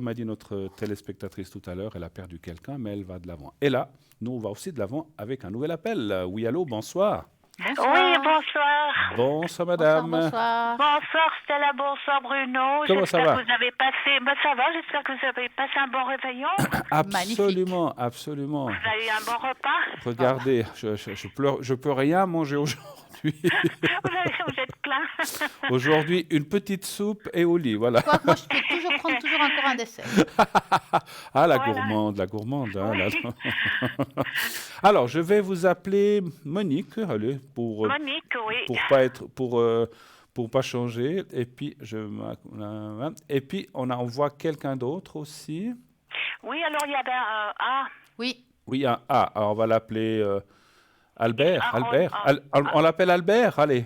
a dit notre téléspectatrice tout à l'heure, elle a perdu quelqu'un, mais elle va de l'avant. Et là, nous, on va aussi de l'avant avec un nouvel appel. Oui, allô, bonsoir. Bonsoir. Oui, bonsoir. Bonsoir, madame. Bonsoir. Bonsoir Stella, bonsoir Bruno. Comment ça va? J'espère que vous avez passé... Ben, ça va, j'espère que vous avez passé un bon réveillon. Absolument, absolument. Vous avez eu un bon repas. Regardez, je peux rien manger aujourd'hui. Vous êtes plein. Aujourd'hui, une petite soupe et au lit, voilà. Quoi que moi, je peux toujours prendre encore un dessert. Ah, la Voilà. gourmande, la gourmande. Hein, là. Alors, je vais vous appeler Monique, allez, Monique, oui. pour pas changer. Et puis, on voit quelqu'un d'autre aussi. Oui, alors il y avait un A. Oui. Oui, un A. Alors, on va l'appeler Albert. Ah, On l'appelle Albert, allez.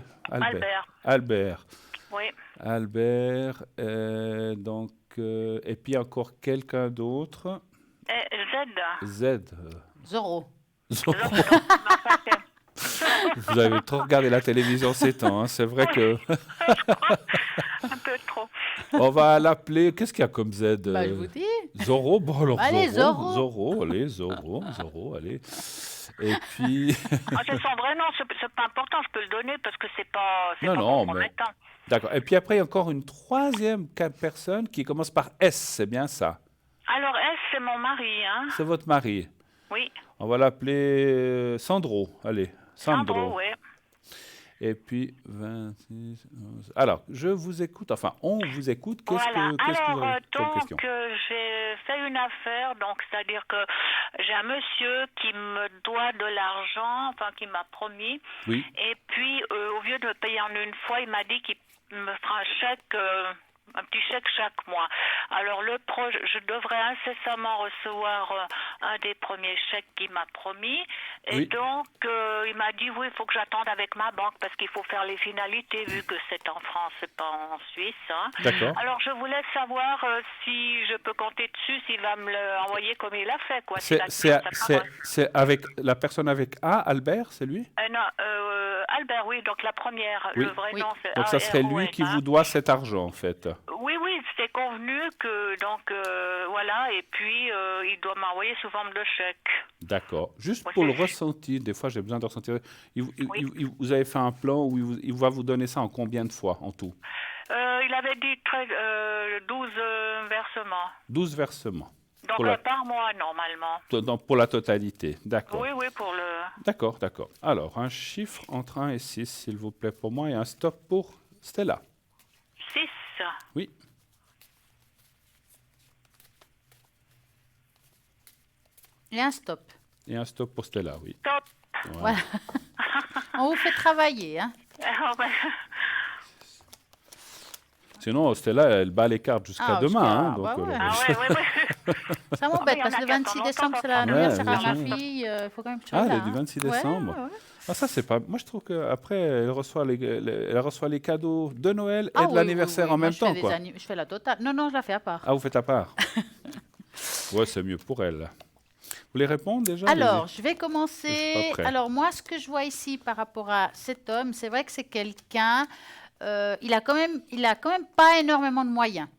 Albert. Oui. Albert, donc, et puis encore quelqu'un d'autre. Z. Zorro. Vous avez trop regardé la télévision ces temps, hein. C'est vrai que... Un peu trop. On va l'appeler... Qu'est-ce qu'il y a comme Z? Je vous dis. Zorro, bon alors Allez, Zorro. Zorro, allez. Et puis... C'est son vrai nom, c'est pas important, je peux le donner parce que c'est pas Non, mais... compromettant. D'accord. Et puis après, il y a encore une troisième personne qui commence par S, c'est bien ça? Alors S, c'est mon mari, hein. C'est votre mari. Oui. On va l'appeler Sandro, allez. Sandro. Oui. Et puis 26. 11. Alors, je vous écoute. Enfin, on vous écoute. Qu'est-ce que vous avez comme question? J'ai fait une affaire, donc c'est-à-dire que j'ai un monsieur qui me doit de l'argent, enfin qui m'a promis. Oui. Et puis, au lieu de me payer en une fois, il m'a dit qu'il me fera un petit chèque chaque mois. Alors je devrais incessamment recevoir un des premiers chèques qu'il m'a promis. Et donc, il m'a dit, oui, il faut que j'attende avec ma banque parce qu'il faut faire les finalités vu que c'est en France, c'est pas en Suisse. Hein. D'accord. Alors, je voulais savoir si je peux compter dessus, s'il va me l'envoyer comme il a fait. Quoi. C'est avec la personne avec A, Albert, c'est lui? Non, Albert, oui, donc la première, oui. Le vrai nom, c'est donc ça serait lui qui vous doit cet argent, en fait. Oui, c'était convenu que, donc, voilà, et puis il doit m'envoyer sous forme de chèque. D'accord. Juste pour le ressenti, des fois j'ai besoin de ressentir. Vous avez fait un plan où il va vous donner ça en combien de fois en tout? Il avait dit 12 versements. 12 versements. Donc par mois, normalement. Pour la totalité, d'accord. Oui, pour le... D'accord. Alors, un chiffre entre 1 et 6, s'il vous plaît, pour moi, et un stop pour Stella. 6. Oui. Et un stop. Et un stop pour Stella, oui. Stop. Voilà. On vous fait travailler, hein. Sinon, Stella, elle bat les cartes jusqu'à demain. Ça m'embête parce que le 26 décembre, c'est l'anniversaire à ma fille. Il faut quand même que je sois là. Le 26 décembre. Ah, ça, c'est pas... Moi, je trouve qu'après, elle reçoit les cadeaux de Noël et de l'anniversaire en même temps. Je fais la totale. Non, je la fais à part. Ah, vous faites à part? Ouais, c'est mieux pour elle. Vous voulez répondre déjà? Alors, je vais commencer. Alors, moi, ce que je vois ici par rapport à cet homme, c'est vrai que c'est quelqu'un... il a quand même pas énormément de moyens.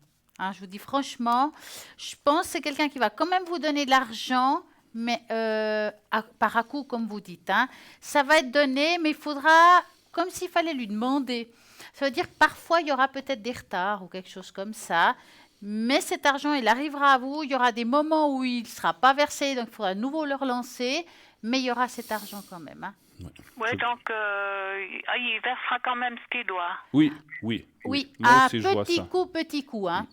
Hein, je vous dis franchement, je pense que c'est quelqu'un qui va quand même vous donner de l'argent, mais par à-coup, comme vous dites. Hein. Ça va être donné, mais il faudra, comme s'il fallait lui demander. Ça veut dire que parfois, il y aura peut-être des retards ou quelque chose comme ça. Mais cet argent, il arrivera à vous. Il y aura des moments où il ne sera pas versé, donc il faudra à nouveau le relancer. Mais il y aura cet argent quand même. Hein. Oui, donc il versera quand même ce qu'il doit. Oui. Oui, Moi à aussi, je vois ça. petit coup. Hein.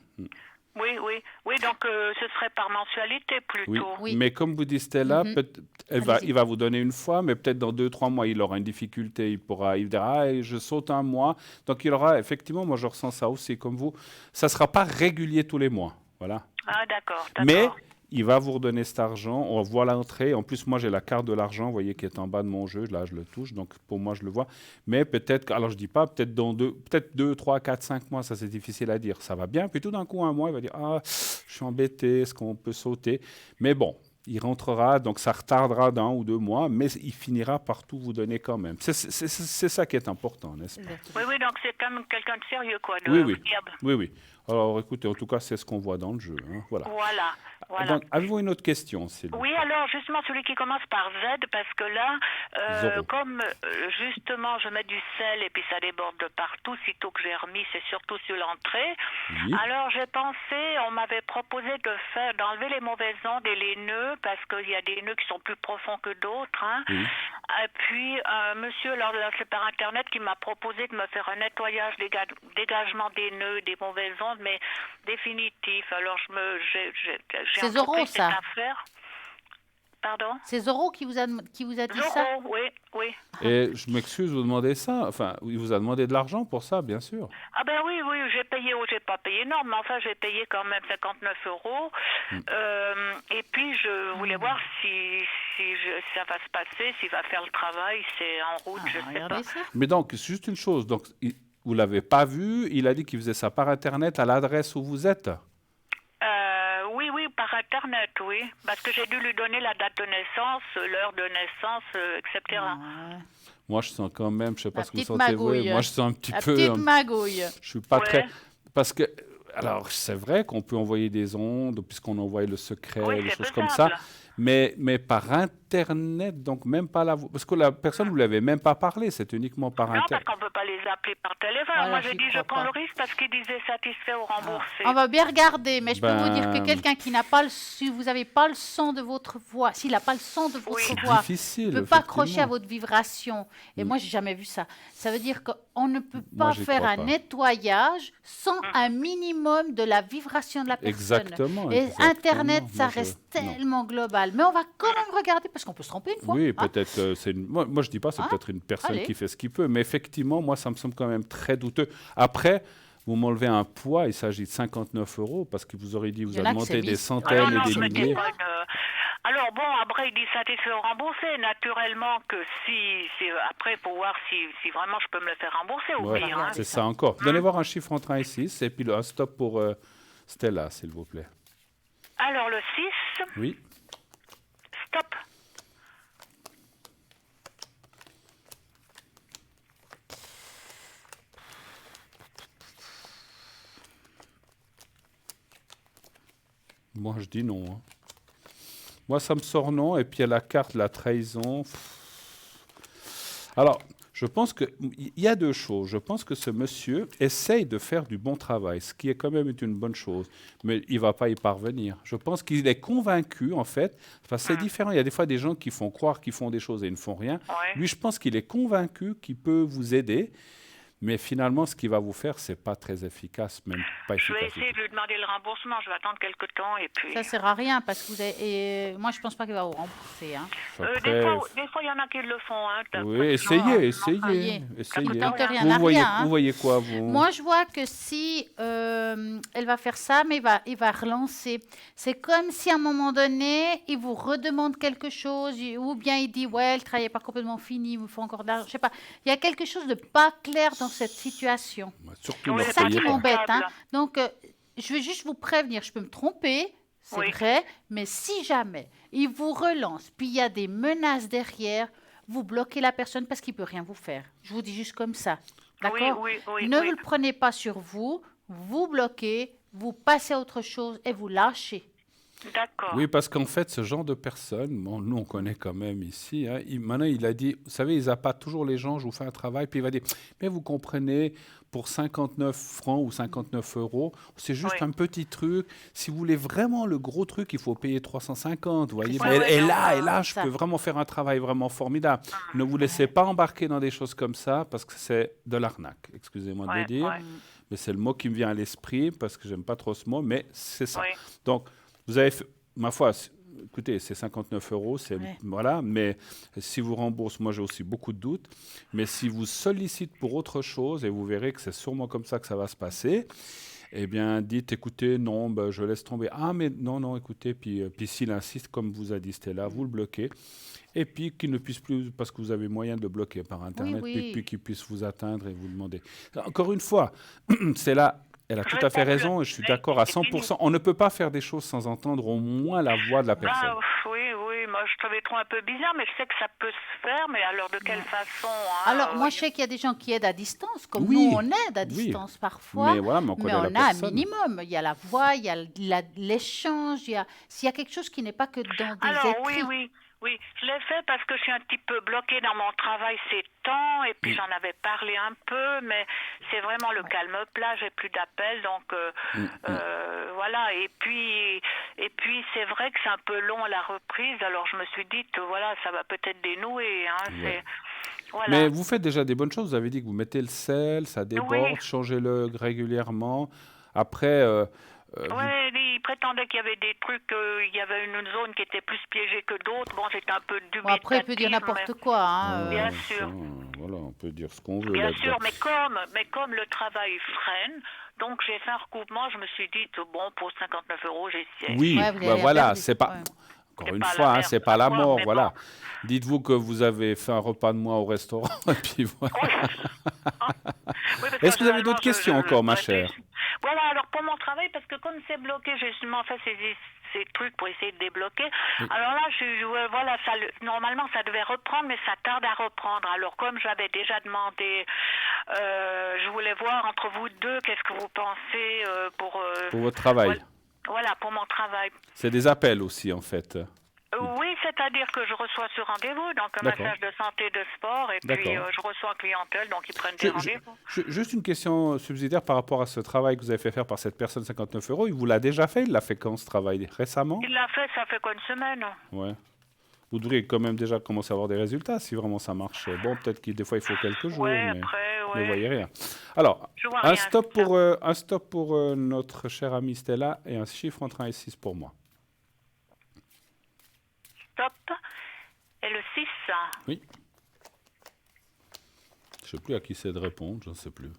Oui, donc ce serait par mensualité Oui. plutôt. Oui. Mais comme vous dit Stella, Mhm. il va vous donner une fois, mais peut-être dans 2, 3 mois, il aura une difficulté. Il dira, ah, je saute un mois. Donc il aura, effectivement, moi je ressens ça aussi comme vous. Ça ne sera pas régulier tous les mois. Voilà. Ah, d'accord. Mais il va vous redonner cet argent. On voit l'entrée. En plus, moi, j'ai la carte de l'argent, vous voyez, qui est en bas de mon jeu. Là, je le touche. Donc, pour moi, je le vois. Mais peut-être, alors je dis pas, peut-être dans 2, 3, 4, 5 mois, ça c'est difficile à dire. Ça va bien. Puis tout d'un coup, un mois, il va dire, ah, je suis embêté. Est-ce qu'on peut sauter? Mais bon. Il rentrera, donc ça retardera d'1 ou 2 mois, mais il finira par tout vous donner quand même. C'est ça qui est important, n'est-ce pas? Oui, donc c'est quand même quelqu'un de sérieux, quoi. De Oui. fiable. Oui. Alors, écoutez, en tout cas, c'est ce qu'on voit dans le jeu. Hein. Voilà. Voilà. Donc, avez-vous une autre question, Sylvie? Oui, alors justement celui qui commence par Z, parce que là, Zéro. comme justement je mets du sel et puis ça déborde de partout, sitôt que j'ai remis, c'est surtout sur l'entrée. Oui. Alors j'ai pensé, on m'avait proposé d'enlever les mauvaises ondes et les nœuds, parce qu'il y a des nœuds qui sont plus profonds que d'autres. Hein. Oui. Et puis monsieur, lors de c'est par internet, qui m'a proposé de me faire un nettoyage, dégagement des nœuds, des mauvaises ondes, mais définitif. Alors j'ai C'est Zorro, entrepris ça. cette affaire. Pardon? C'est Zorro qui vous a dit ça? Zorro, oui. Et je m'excuse, vous demandez ça. Enfin, il vous a demandé de l'argent pour ça, bien sûr. Ah ben oui, j'ai payé, j'ai pas payé énorme, mais enfin j'ai payé quand même 59 €. Et puis je voulais voir si ça va se passer, s'il va faire le travail, c'est en route, je sais pas. Regardez ça. Mais donc, c'est juste une chose. Donc, vous ne l'avez pas vu. Il a dit qu'il faisait ça par Internet à l'adresse où vous êtes. Oui, par Internet, oui. Parce que j'ai dû lui donner la date de naissance, l'heure de naissance, etc. Ouais. Moi, je sens quand même, je ne sais pas La ce que vous petite sentez, vous. magouille. Moi, je sens un petit La peu. petite magouille. Je suis pas Ouais. très. Parce que. Alors, c'est vrai qu'on peut envoyer des ondes, puisqu'on envoie le secret, Oui, des c'est choses comme ça. faisable. Mais par Internet, donc même pas la. Parce que la personne, vous ne l'avez même pas parlé, c'est uniquement par Non, parce Internet. qu'on ne peut pas les appeler par téléphone. Voilà, Moi, j'ai j'y dit, je crois prends pas. le risque parce qu'il disait satisfait ou remboursé. On va bien regarder, mais je peux vous dire que Ben- quelqu'un qui n'a pas si vous n'avez pas le son de votre voix, s'il n'a pas le son de votre Oui. voix, Difficile. ne peut pas accrocher à effectivement. votre vibration. Et moi, j'ai jamais vu ça. Ça veut dire qu'on ne peut Moi, pas j'y faire crois un pas. nettoyage sans un minimum de la vibration de la personne. Exactement. Et exactement. Internet, ça Moi, reste non. tellement global. Mais on va quand même regarder, parce qu'on peut se tromper une fois. Oui, hein. peut-être. Moi, je dis pas, c'est Hein? peut-être une personne Allez. qui fait ce qu'il peut, mais effectivement, moi, ça me semble quand même très douteux. Après, vous m'enlevez un poids, il s'agit de 59 €, parce que vous aurez dit, vous Il y en a avez que c'est monté des 10. centaines non, et je des m'étais milliers. pas Alors bon, après, il dit satisfait ou remboursé. Naturellement que après, il faut voir si vraiment je peux me le faire rembourser ou Ouais, pire. Hein. c'est ça encore. Donnez voir un chiffre entre 1 et 6, et puis un stop pour Stella, s'il vous plaît. Alors le 6, Oui. stop. Moi, je dis non. Hein. Moi, ça me sort non, et puis il y a la carte, la trahison. Alors, je pense qu'il y a deux choses. Je pense que ce monsieur essaye de faire du bon travail, ce qui est quand même une bonne chose, mais il ne va pas y parvenir. Je pense qu'il est convaincu, en fait. Enfin, c'est différent. Il y a des fois des gens qui font croire qu'ils font des choses et ils ne font rien. Ouais. Lui, je pense qu'il est convaincu qu'il peut vous aider, mais finalement, ce qu'il va vous faire, ce n'est pas très efficace, même pas Je vais efficace. essayer de lui demander le remboursement. Je vais attendre quelques temps et puis. Ça ne sert à rien, parce que vous avez... et moi, je ne pense pas qu'il va vous rembourser. Hein. Après, Des fois, il y en a qui le font. Hein, oui, essayez. Ça coûte rien Vous à voyez, rien, hein. vous voyez quoi, vous? Moi, je vois que si elle va faire ça, mais il va relancer. C'est comme si à un moment donné, il vous redemande quelque chose, ou bien il dit, ouais, le travail n'est pas complètement fini, il me faut encore de l'argent. Je sais pas. Il y a quelque chose de pas clair dans cette situation. Surtout, Oui, ne C'est ça payez qui pas. m'embête. Hein. Câble. Donc, je veux juste vous prévenir, je peux me tromper, c'est Oui. vrai, mais si jamais il vous relance, puis il y a des menaces derrière, vous bloquez la personne parce qu'il ne peut rien vous faire. Je vous dis juste comme ça. D'accord? Oui, Ne oui. vous le prenez pas sur vous, vous bloquez, vous passez à autre chose et vous lâchez. D'accord. Oui, parce qu'en fait, ce genre de personnes, bon, nous, on connaît quand même ici. Hein, maintenant, il a dit, vous savez, ils appâtent toujours les gens, je vous fais un travail, puis il va dire, mais vous comprenez, pour 59 francs ou 59 €, c'est juste Oui. un petit truc. Si vous voulez vraiment le gros truc, il faut payer 350, vous voyez. ça. Mais- Ouais, et ouais, là, je ça. peux vraiment faire un travail vraiment formidable. Ne vous laissez pas embarquer dans des choses comme ça, parce que c'est de l'arnaque, excusez-moi de Ouais, le dire. ouais. mais c'est le mot qui me vient à l'esprit parce que j'aime pas trop ce mot, mais c'est ça. Oui. Donc, vous avez fait, ma foi, écoutez, c'est 59 euros, Ouais. voilà, mais si vous remboursez, moi j'ai aussi beaucoup de doutes, mais si vous sollicite pour autre chose, et vous verrez que c'est sûrement comme ça que ça va se passer, eh bien, dites, écoutez, non, ben, je laisse tomber. Ah, mais non, non, écoutez, puis s'il insiste, comme vous a dit Stella, vous le bloquez. Et puis qu'il ne puisse plus, parce que vous avez moyen de le bloquer par Oui, Internet, puis oui. qu'il puisse vous atteindre et vous demander. Encore une fois, c'est là, elle a Je tout vais à fait pas raison, et je suis bloquer, d'accord à c'est fini. 100%. On ne peut pas faire des choses sans entendre au moins la voix de la personne. Ah, oui, oui, moi je trouvais trop un peu bizarre, mais je sais que ça peut se faire, mais alors de quelle façon hein, Alors, moi, je sais qu'il y a des gens qui aident à distance, comme Oui, nous, on aide à oui. distance parfois, Mais voilà, mais on mais connaît la on a un personne. minimum. Il y a la voix, il y a l'échange, s'il y a quelque chose qui n'est pas que dans des Alors, oui, écrits. oui, oui, je l'ai fait parce que je suis un petit peu bloquée dans mon travail ces temps, et puis j'en avais parlé un peu, mais c'est vraiment le calme plat, j'ai plus d'appels, donc voilà, et puis c'est vrai que c'est un peu long à la reprise, alors je me suis dit, voilà, ça va peut-être dénouer, hein, Ouais. voilà. Mais vous faites déjà des bonnes choses. Vous avez dit que vous mettez le sel, ça Oui, déborde, changez-le régulièrement. Après, vous... ouais, il prétendait qu'il y avait des trucs, il y avait une zone qui était plus piégée que d'autres, bon, j'étais un peu Bon, après, il peut dire dubitative, n'importe quoi. Hein, bien ça, sûr. voilà, on peut dire ce qu'on veut Bien là-dedans. sûr, mais comme le travail freine, donc j'ai fait un recoupement, je me suis dit, bon, pour 59 euros, j'essaie. Oui, ouais, vous bah avez voilà, perdu. c'est pas... Ouais. Encore C'est une pas fois, la hein, merde c'est de pas la savoir, mort, mais voilà. bon. Dites-vous que vous avez fait un repas de moi au restaurant, et puis voilà. Oui, parce Est-ce que vous avez généralement, d'autres questions encore, ma chère? réfléchis. Voilà, alors pour mon travail, parce que comme c'est bloqué, j'ai justement fait ces trucs pour essayer de débloquer. Oui. Alors là, voilà, normalement, ça devait reprendre, mais ça tarde à reprendre. Alors comme j'avais déjà demandé, je voulais voir entre vous deux, qu'est-ce que vous pensez pour... Pour votre travail. Voilà, pour mon travail. C'est des appels aussi, en fait. Oui, c'est-à-dire que je reçois ce rendez-vous, donc un D'accord. massage de santé, de sport, et puis D'accord. je reçois un clientèle, donc ils prennent Je- des je- rendez-vous. juste une question subsidiaire par rapport à ce travail que vous avez fait faire par cette personne, 59 euros. Il vous l'a déjà fait? Il l'a fait quand, ce travail? Récemment? Il l'a fait, ça fait quoi, une semaine? Ouais. Vous devriez quand même déjà commencer à avoir des résultats si vraiment ça marche. Bon, peut-être que des fois il faut quelques jours, Ouais, mais après, ne ouais. voyez rien. Alors, Je vois un rien, stop c'est ça. pour notre chère amie Stella et un chiffre entre 1 et 6 pour moi. Stop. Et le 6, Oui. Je ne sais plus à qui c'est de répondre, je ne sais plus.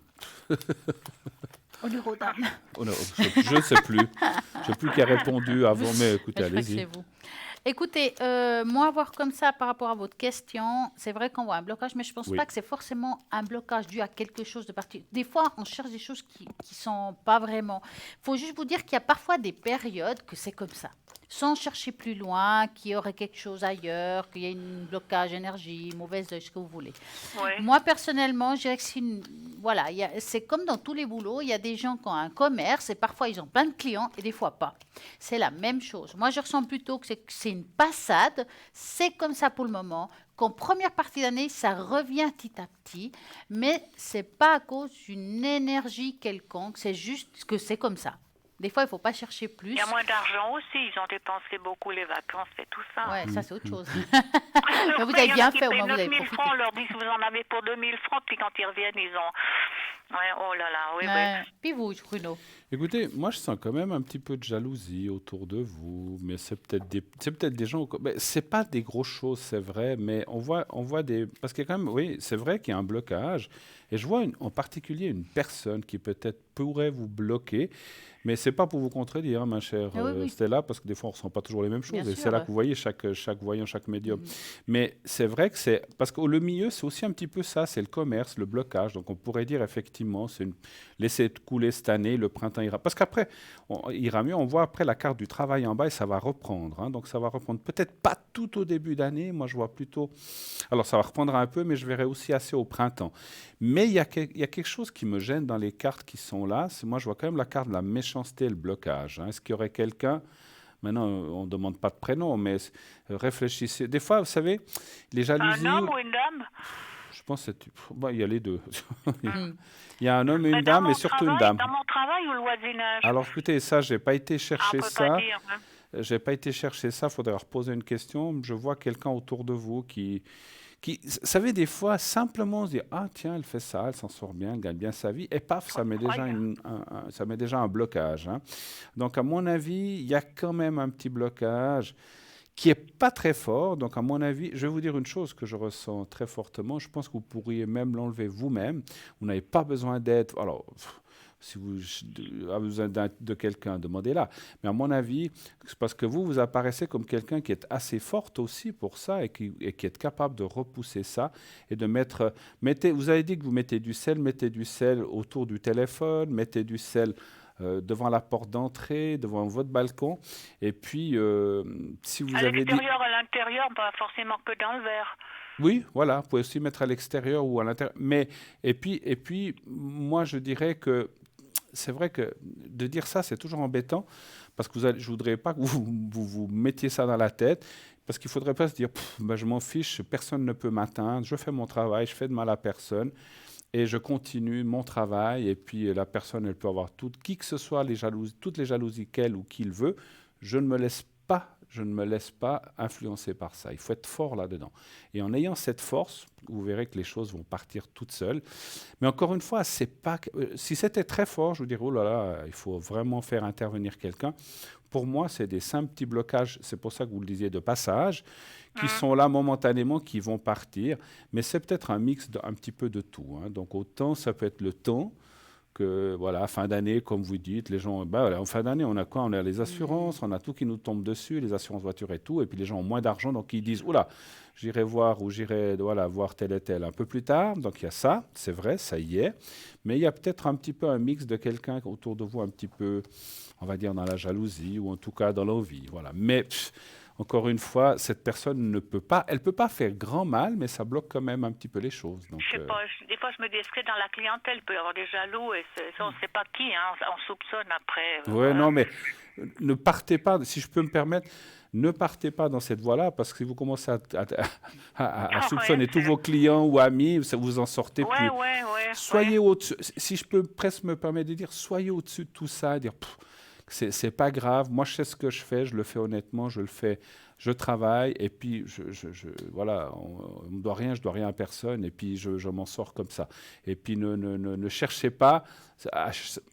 Au numéro d'âme. Oh non, je ne sais plus. Je ne sais plus qui a répondu avant, mais écoutez, Je crois que c'est allez-y. vous. Écoutez, moi, voir comme ça par rapport à votre question, c'est vrai qu'on voit un blocage, mais je ne pense Oui. pas que c'est forcément un blocage dû à quelque chose de particulier. Des fois, on cherche des choses qui ne sont pas vraiment. Il faut juste vous dire qu'il y a parfois des périodes que c'est comme ça. Sans chercher plus loin, qu'il y aurait quelque chose ailleurs, qu'il y ait un blocage énergie, mauvaise œil, ce que vous voulez. ouais. Moi, personnellement, je dirais que voilà, c'est comme dans tous les boulots, il y a des gens qui ont un commerce et parfois ils ont plein de clients et des fois pas. C'est la même chose. Moi, je ressens plutôt que c'est une passade. C'est comme ça pour le moment. Qu'en première partie d'année, ça revient petit à petit, mais c'est pas à cause d'une énergie quelconque. C'est juste que c'est comme ça. Des fois, il ne faut pas chercher plus. Il y a moins d'argent aussi, ils ont dépensé beaucoup les vacances et tout ça. Ouais, ça, c'est autre chose. Mais vous avez il y en bien a qui fait, au payent moins, vous avez 9 000 profité. francs, on leur dit que vous en avez pour 2 000 francs, puis quand ils reviennent, ils ont... Ouais, oh là là, oui, oui. Ouais. Puis vous, Bruno? Écoutez, moi je sens quand même un petit peu de jalousie autour de vous, mais c'est peut-être des gens, mais c'est pas des grosses choses, c'est vrai, mais on voit des, parce qu'il y a quand même, oui, c'est vrai qu'il y a un blocage, et je vois en particulier une personne qui peut-être pourrait vous bloquer, mais c'est pas pour vous contredire, hein, ma chère Ah oui, oui. Stella, parce que des fois on ressent pas toujours les mêmes choses, Bien et sûr, c'est là ouais. que vous voyez chaque voyant, chaque médium. Mais c'est vrai que c'est, parce que le milieu c'est aussi un petit peu ça, c'est le commerce, le blocage, donc on pourrait dire effectivement, laisser couler cette année, le printemps ira. Parce qu'après, il ira mieux. On voit après la carte du travail en bas et ça va reprendre. Hein. Donc ça va reprendre peut-être pas tout au début d'année. Moi, je vois plutôt... Alors ça va reprendre un peu, mais je verrai aussi assez au printemps. Mais il y a quelque chose qui me gêne dans les cartes qui sont là. Moi, je vois quand même la carte de la méchanceté et le blocage. Hein. Est-ce qu'il y aurait quelqu'un... Maintenant, on ne demande pas de prénom, mais réfléchissez. Des fois, vous savez, les jalousies... Un homme ou une dame? Je pense que il y a les deux. Il y a un homme et une Mais dame, et surtout une dame. Dans mon travail ou le voisinage? Alors écoutez, ça, j'ai pas été Ah, on chercher peut ça. pas dire. Hein. j'ai pas été chercher ça, il faudrait leur poser une question. Je vois quelqu'un autour de vous vous savez, des fois, simplement se dire, ah tiens, elle fait ça, elle s'en sort bien, elle gagne bien sa vie, et paf, ça met déjà, ça met déjà un blocage, hein. Donc, à mon avis, il y a quand même un petit blocage qui est pas très fort. Donc, à mon avis, je vais vous dire une chose que je ressens très fortement. Je pense que vous pourriez même l'enlever vous-même. Vous n'avez pas besoin d'aide. Alors, si vous avez besoin de quelqu'un, demandez-la. Mais à mon avis, c'est parce que vous apparaissez comme quelqu'un qui est assez forte aussi pour ça et qui est capable de repousser ça et de vous avez dit que vous mettez du sel autour du téléphone, mettez du sel devant la porte d'entrée, devant votre balcon. Et puis, si vous À avez dit... l'extérieur, à l'intérieur, pas forcément que dans le verre. Oui, voilà, vous pouvez aussi mettre à l'extérieur ou à l'intérieur. Mais, et puis, moi, je dirais que c'est vrai que de dire ça, c'est toujours embêtant parce que je ne voudrais pas que vous mettiez ça dans la tête parce qu'il ne faudrait pas se dire ben, je m'en fiche, personne ne peut m'atteindre, je fais mon travail, je fais de mal à personne et je continue mon travail et puis la personne, elle peut avoir qui que ce soit, toutes les jalousies qu'elle ou qu'il veut, je ne me laisse pas influencer par ça. Il faut être fort là-dedans. Et en ayant cette force, vous verrez que les choses vont partir toutes seules. Mais encore une fois, si c'était très fort, je vous dirais, oh là là, il faut vraiment faire intervenir quelqu'un. Pour moi, c'est des simples petits blocages, c'est pour ça que vous le disiez, de passage, qui sont là momentanément, qui vont partir. Mais c'est peut-être un mix un petit peu de tout, hein. Donc autant, ça peut être le temps, que voilà, fin d'année, comme vous dites, les gens, voilà, en fin d'année, on a quoi? On a les assurances, on a tout qui nous tombe dessus, les assurances voitures et tout, et puis les gens ont moins d'argent, donc ils disent, oula, j'irai voir ou j'irai voir tel et tel un peu plus tard. Donc il y a ça, c'est vrai, ça y est, mais il y a peut-être un petit peu un mix de quelqu'un autour de vous, un petit peu, on va dire, dans la jalousie, ou en tout cas dans l'envie, voilà. Mais encore une fois, cette personne elle peut pas faire grand mal, mais ça bloque quand même un petit peu les choses. Donc, je sais pas, des fois je me dis, est-ce que dans la clientèle, il peut y avoir des jaloux et ça, on ne sait pas qui, hein, on soupçonne après. Oui, Voilà. non, mais ne partez pas, si je peux me permettre, ne partez pas dans cette voie-là, parce que si vous commencez à soupçonner tous vos clients ou amis, vous en sortez plus. Soyez au-dessus, si je peux presque me permettre de dire, soyez au-dessus de tout ça, dire, c'est pas grave, moi je sais ce que je fais, je le fais honnêtement, je le fais, je travaille, et puis voilà, on me doit rien, je dois rien à personne, et puis je m'en sors comme ça. Et puis ne cherchez pas,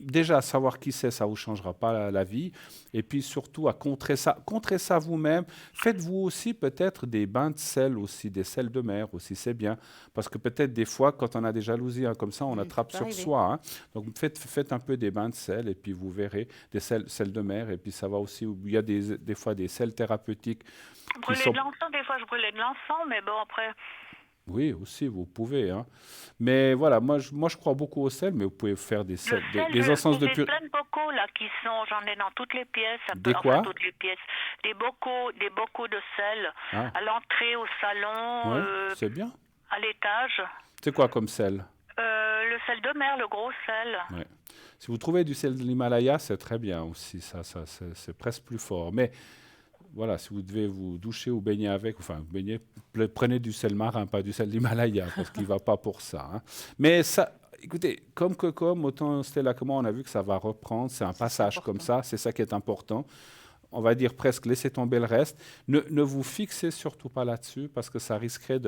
déjà savoir qui c'est, ça vous changera pas la vie, et puis surtout à contrer ça vous-même. Faites-vous aussi peut-être des bains de sel aussi, des sels de mer aussi, c'est bien, parce que peut-être des fois quand on a des jalousies comme ça, on attrape sur soi, hein. Donc faites un peu des bains de sel, et puis vous verrez des sels de mer, et puis ça va aussi, il y a des fois des sels thérapeutiques. Brûler de l'encens, des fois je brûlais de l'encens, mais bon après... Oui, aussi, vous pouvez, hein. Mais voilà, moi je crois beaucoup au sel, mais vous pouvez faire des encens de purée. J'ai plein de bocaux là qui sont, j'en ai dans toutes les pièces. Toutes les pièces. Des bocaux de sel à l'entrée, au salon. Ouais, c'est bien. À l'étage. C'est quoi comme sel? Le sel de mer, le gros sel. Ouais. Si vous trouvez du sel de l'Himalaya, c'est très bien aussi, ça c'est presque plus fort. Mais voilà, si vous devez vous doucher ou baigner avec, prenez du sel marin, pas du sel d'Himalaya, parce qu'il ne va pas pour ça, hein. Mais ça, écoutez, autant Stella que moi, on a vu que ça va reprendre, c'est un passage comme ça, c'est ça qui est important. On va dire presque laissez tomber le reste. Ne vous fixez surtout pas là-dessus, parce que ça risquerait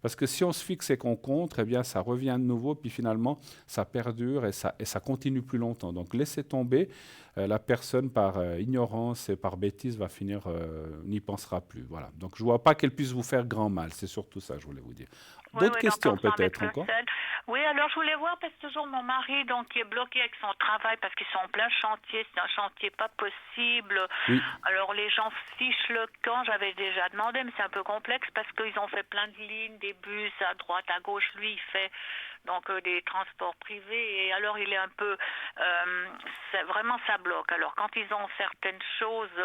Parce que si on se fixe et qu'on contre, eh bien, ça revient de nouveau, puis finalement, ça perdure et ça continue plus longtemps. Donc, laissez tomber. La personne, par ignorance et par bêtise, va finir, n'y pensera plus. Voilà. Donc, je ne vois pas qu'elle puisse vous faire grand mal. C'est surtout ça que je voulais vous dire. D'autres questions peut-être encore? Oui, alors je voulais voir parce que toujours mon mari qui est bloqué avec son travail parce qu'ils sont en plein chantier, c'est un chantier pas possible. Oui. Alors les gens fichent le camp, j'avais déjà demandé, mais c'est un peu complexe parce qu'ils ont fait plein de lignes, des bus à droite, à gauche. Lui, il fait donc des transports privés et alors il est un peu vraiment ça bloque. Alors quand ils ont certaines choses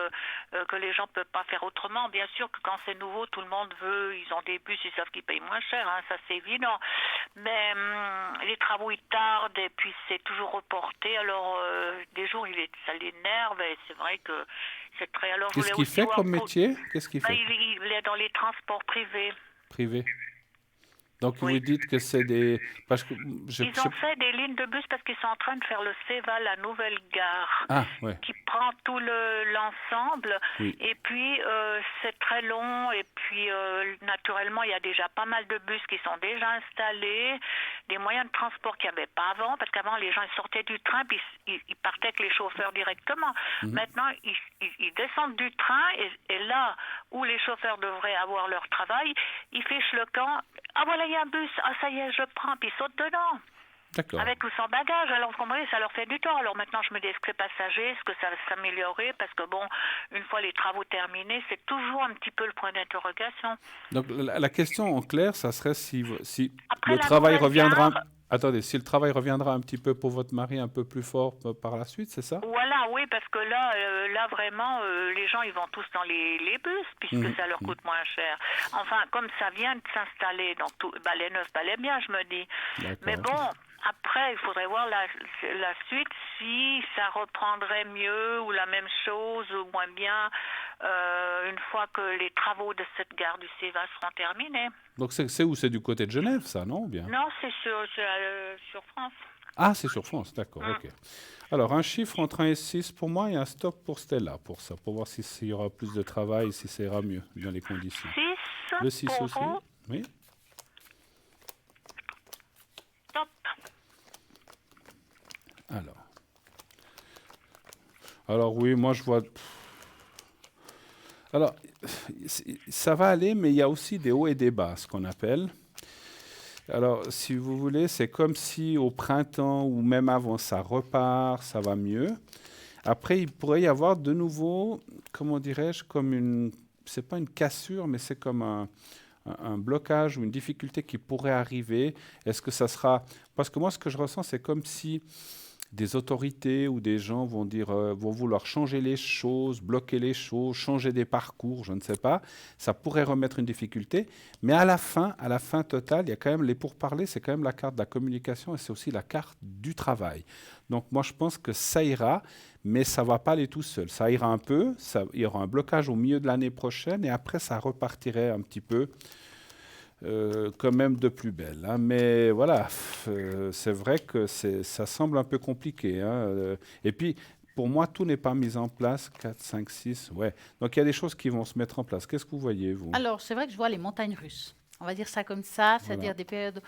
que les gens peuvent pas faire autrement, bien sûr que quand c'est nouveau, tout le monde veut, ils ont des bus, ils savent qu'ils payent moins cher, hein, ça c'est évident. Mais les travaux ils tardent et puis c'est toujours reporté. Alors des jours ça l'énerve et c'est vrai que c'est très. Alors qu'est-ce qu'il fait comme métier? Qu'est-ce qu'il fait? Il est dans les transports privés. Privé. Donc, vous Oui. dites que c'est des... Parce que Ils ont fait des lignes de bus parce qu'ils sont en train de faire le CEVA, la nouvelle gare, Ah, ouais, qui prend tout l'ensemble. oui. Et puis, c'est très long. Et puis, naturellement, il y a déjà pas mal de bus qui sont déjà installés, des moyens de transport qu'il n'y avait pas avant, parce qu'avant, les gens ils sortaient du train, puis ils partaient avec les chauffeurs directement. Maintenant, ils descendent du train, et là où les chauffeurs devraient avoir leur travail, ils fichent le camp. Ah, voilà, il y a un bus. Ah, ça y est, je le prends, puis ils sautent dedans. D'accord. Avec ou sans bagage, alors vous comprenez, ça leur fait du temps. Alors maintenant, je me dis, est-ce que c'est passager, est-ce que ça va s'améliorer? Parce que bon, une fois les travaux terminés, c'est toujours un petit peu le point d'interrogation. Donc, la question en clair, ça serait si Après le la travail nouvelle reviendra... gare, Attendez, si le travail reviendra un petit peu pour votre mari un peu plus fort par la suite, c'est ça? voilà, oui, parce que là vraiment, les gens, ils vont tous dans les bus, puisque ça leur coûte moins cher. Enfin, comme ça vient de s'installer, donc tout, balai neuf, balai bien, je me dis. Mais D'accord. bon, après, il faudrait voir la suite, si ça reprendrait mieux, ou la même chose, ou moins bien, une fois que les travaux de cette gare du CEVA seront terminés. Donc, c'est où? C'est du côté de Genève, ça, non? Ou bien? Non, c'est sur France. Ah, c'est sur France, d'accord, ok. Alors, un chiffre entre 1 et 6 pour moi et un stop pour Stella, pour ça, pour voir s'il y aura plus de travail, si ça ira mieux dans les conditions. 6 Le 6 pour aussi? vous, Oui. top. Alors oui, moi je vois... Alors, ça va aller, mais il y a aussi des hauts et des bas, ce qu'on appelle. Alors, si vous voulez, c'est comme si au printemps ou même avant, ça repart, ça va mieux. Après, il pourrait y avoir de nouveau, comment dirais-je, comme une... C'est pas une cassure, mais c'est comme un blocage ou une difficulté qui pourrait arriver. Est-ce que ça sera... Parce que moi, ce que je ressens, c'est comme si des autorités ou des gens vont dire, vont vouloir changer les choses, bloquer les choses, changer des parcours, je ne sais pas. Ça pourrait remettre une difficulté, mais à la fin totale, il y a quand même les pourparlers, c'est quand même la carte de la communication et c'est aussi la carte du travail. Donc moi, je pense que ça ira, mais ça ne va pas aller tout seul. Ça ira un peu, il y aura un blocage au milieu de l'année prochaine et après, ça repartirait un petit peu. Quand même de plus belle. Hein. Mais voilà, c'est vrai que ça semble un peu compliqué. Hein. Et puis, pour moi, tout n'est pas mis en place. 4, 5, 6, ouais. Donc, il y a des choses qui vont se mettre en place. Qu'est-ce que vous voyez, vous? Alors, c'est vrai que je vois les montagnes russes. On va dire ça comme ça, c'est-à-dire des périodes.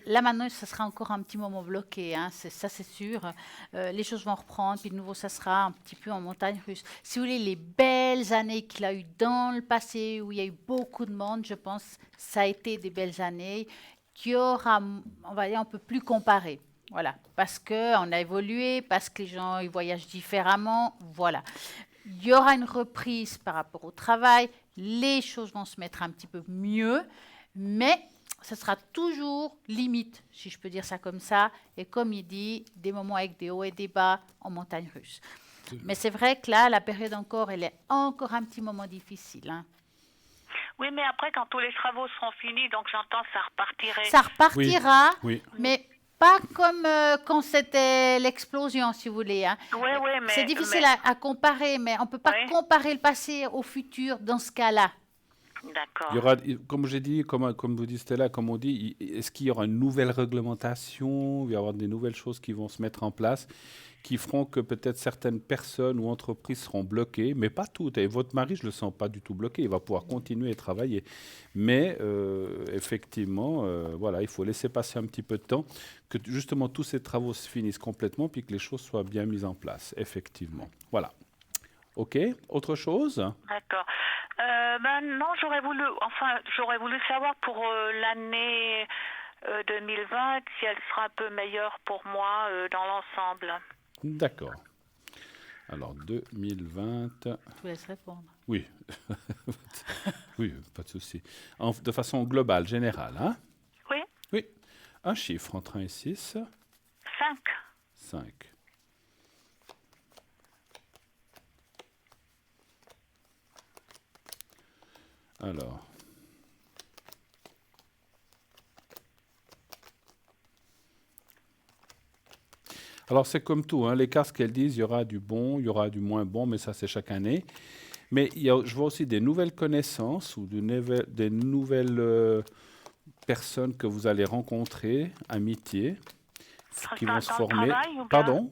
Là maintenant, ça sera encore un petit moment bloqué, hein, ça c'est sûr. Les choses vont reprendre, puis de nouveau, ça sera un petit peu en montagne russe. Si vous voulez, les belles années qu'il a eues dans le passé, où il y a eu beaucoup de monde, je pense, ça a été des belles années qui aura, on va dire, on peut plus comparer. Voilà, parce qu'on a évolué, parce que les gens ils voyagent différemment, voilà. Il y aura une reprise par rapport au travail, les choses vont se mettre un petit peu mieux, mais ce sera toujours limite, si je peux dire ça comme ça, et comme il dit, des moments avec des hauts et des bas en montagne russe. Mais c'est vrai que là, la période encore, elle est encore un petit moment difficile. Hein. Oui, mais après, quand tous les travaux seront finis, donc j'entends, ça repartirait. Ça repartira, Oui. mais pas comme quand c'était l'explosion, si vous voulez. Hein. Oui, mais... C'est difficile à comparer, mais on ne peut pas comparer le passé au futur dans ce cas-là. D'accord. Il y aura, comme j'ai dit, comme vous dites Stella, comme on dit, est-ce qu'il y aura une nouvelle réglementation? Il va y avoir des nouvelles choses qui vont se mettre en place qui feront que peut-être certaines personnes ou entreprises seront bloquées, mais pas toutes. Et votre mari, je ne le sens pas du tout bloqué. Il va pouvoir continuer à travailler. Mais effectivement, voilà, il faut laisser passer un petit peu de temps, que justement tous ces travaux se finissent complètement, puis que les choses soient bien mises en place, effectivement. Voilà. OK. Autre chose? D'accord. Non, j'aurais voulu savoir pour l'année 2020 si elle sera un peu meilleure pour moi dans l'ensemble. D'accord. Alors, 2020... Je vous laisse répondre. Oui. Oui, pas de souci. De façon globale, générale, hein? Oui. Oui. Un chiffre entre 1 et 6. 5. 5. Alors. Alors, c'est comme tout, hein, les cartes, ce qu'elles disent, il y aura du bon, il y aura du moins bon, mais ça, c'est chaque année. Mais je vois aussi des nouvelles connaissances ou des nouvelles personnes que vous allez rencontrer, amitiés, qui vont se Dans le former. travail ou bien Pardon?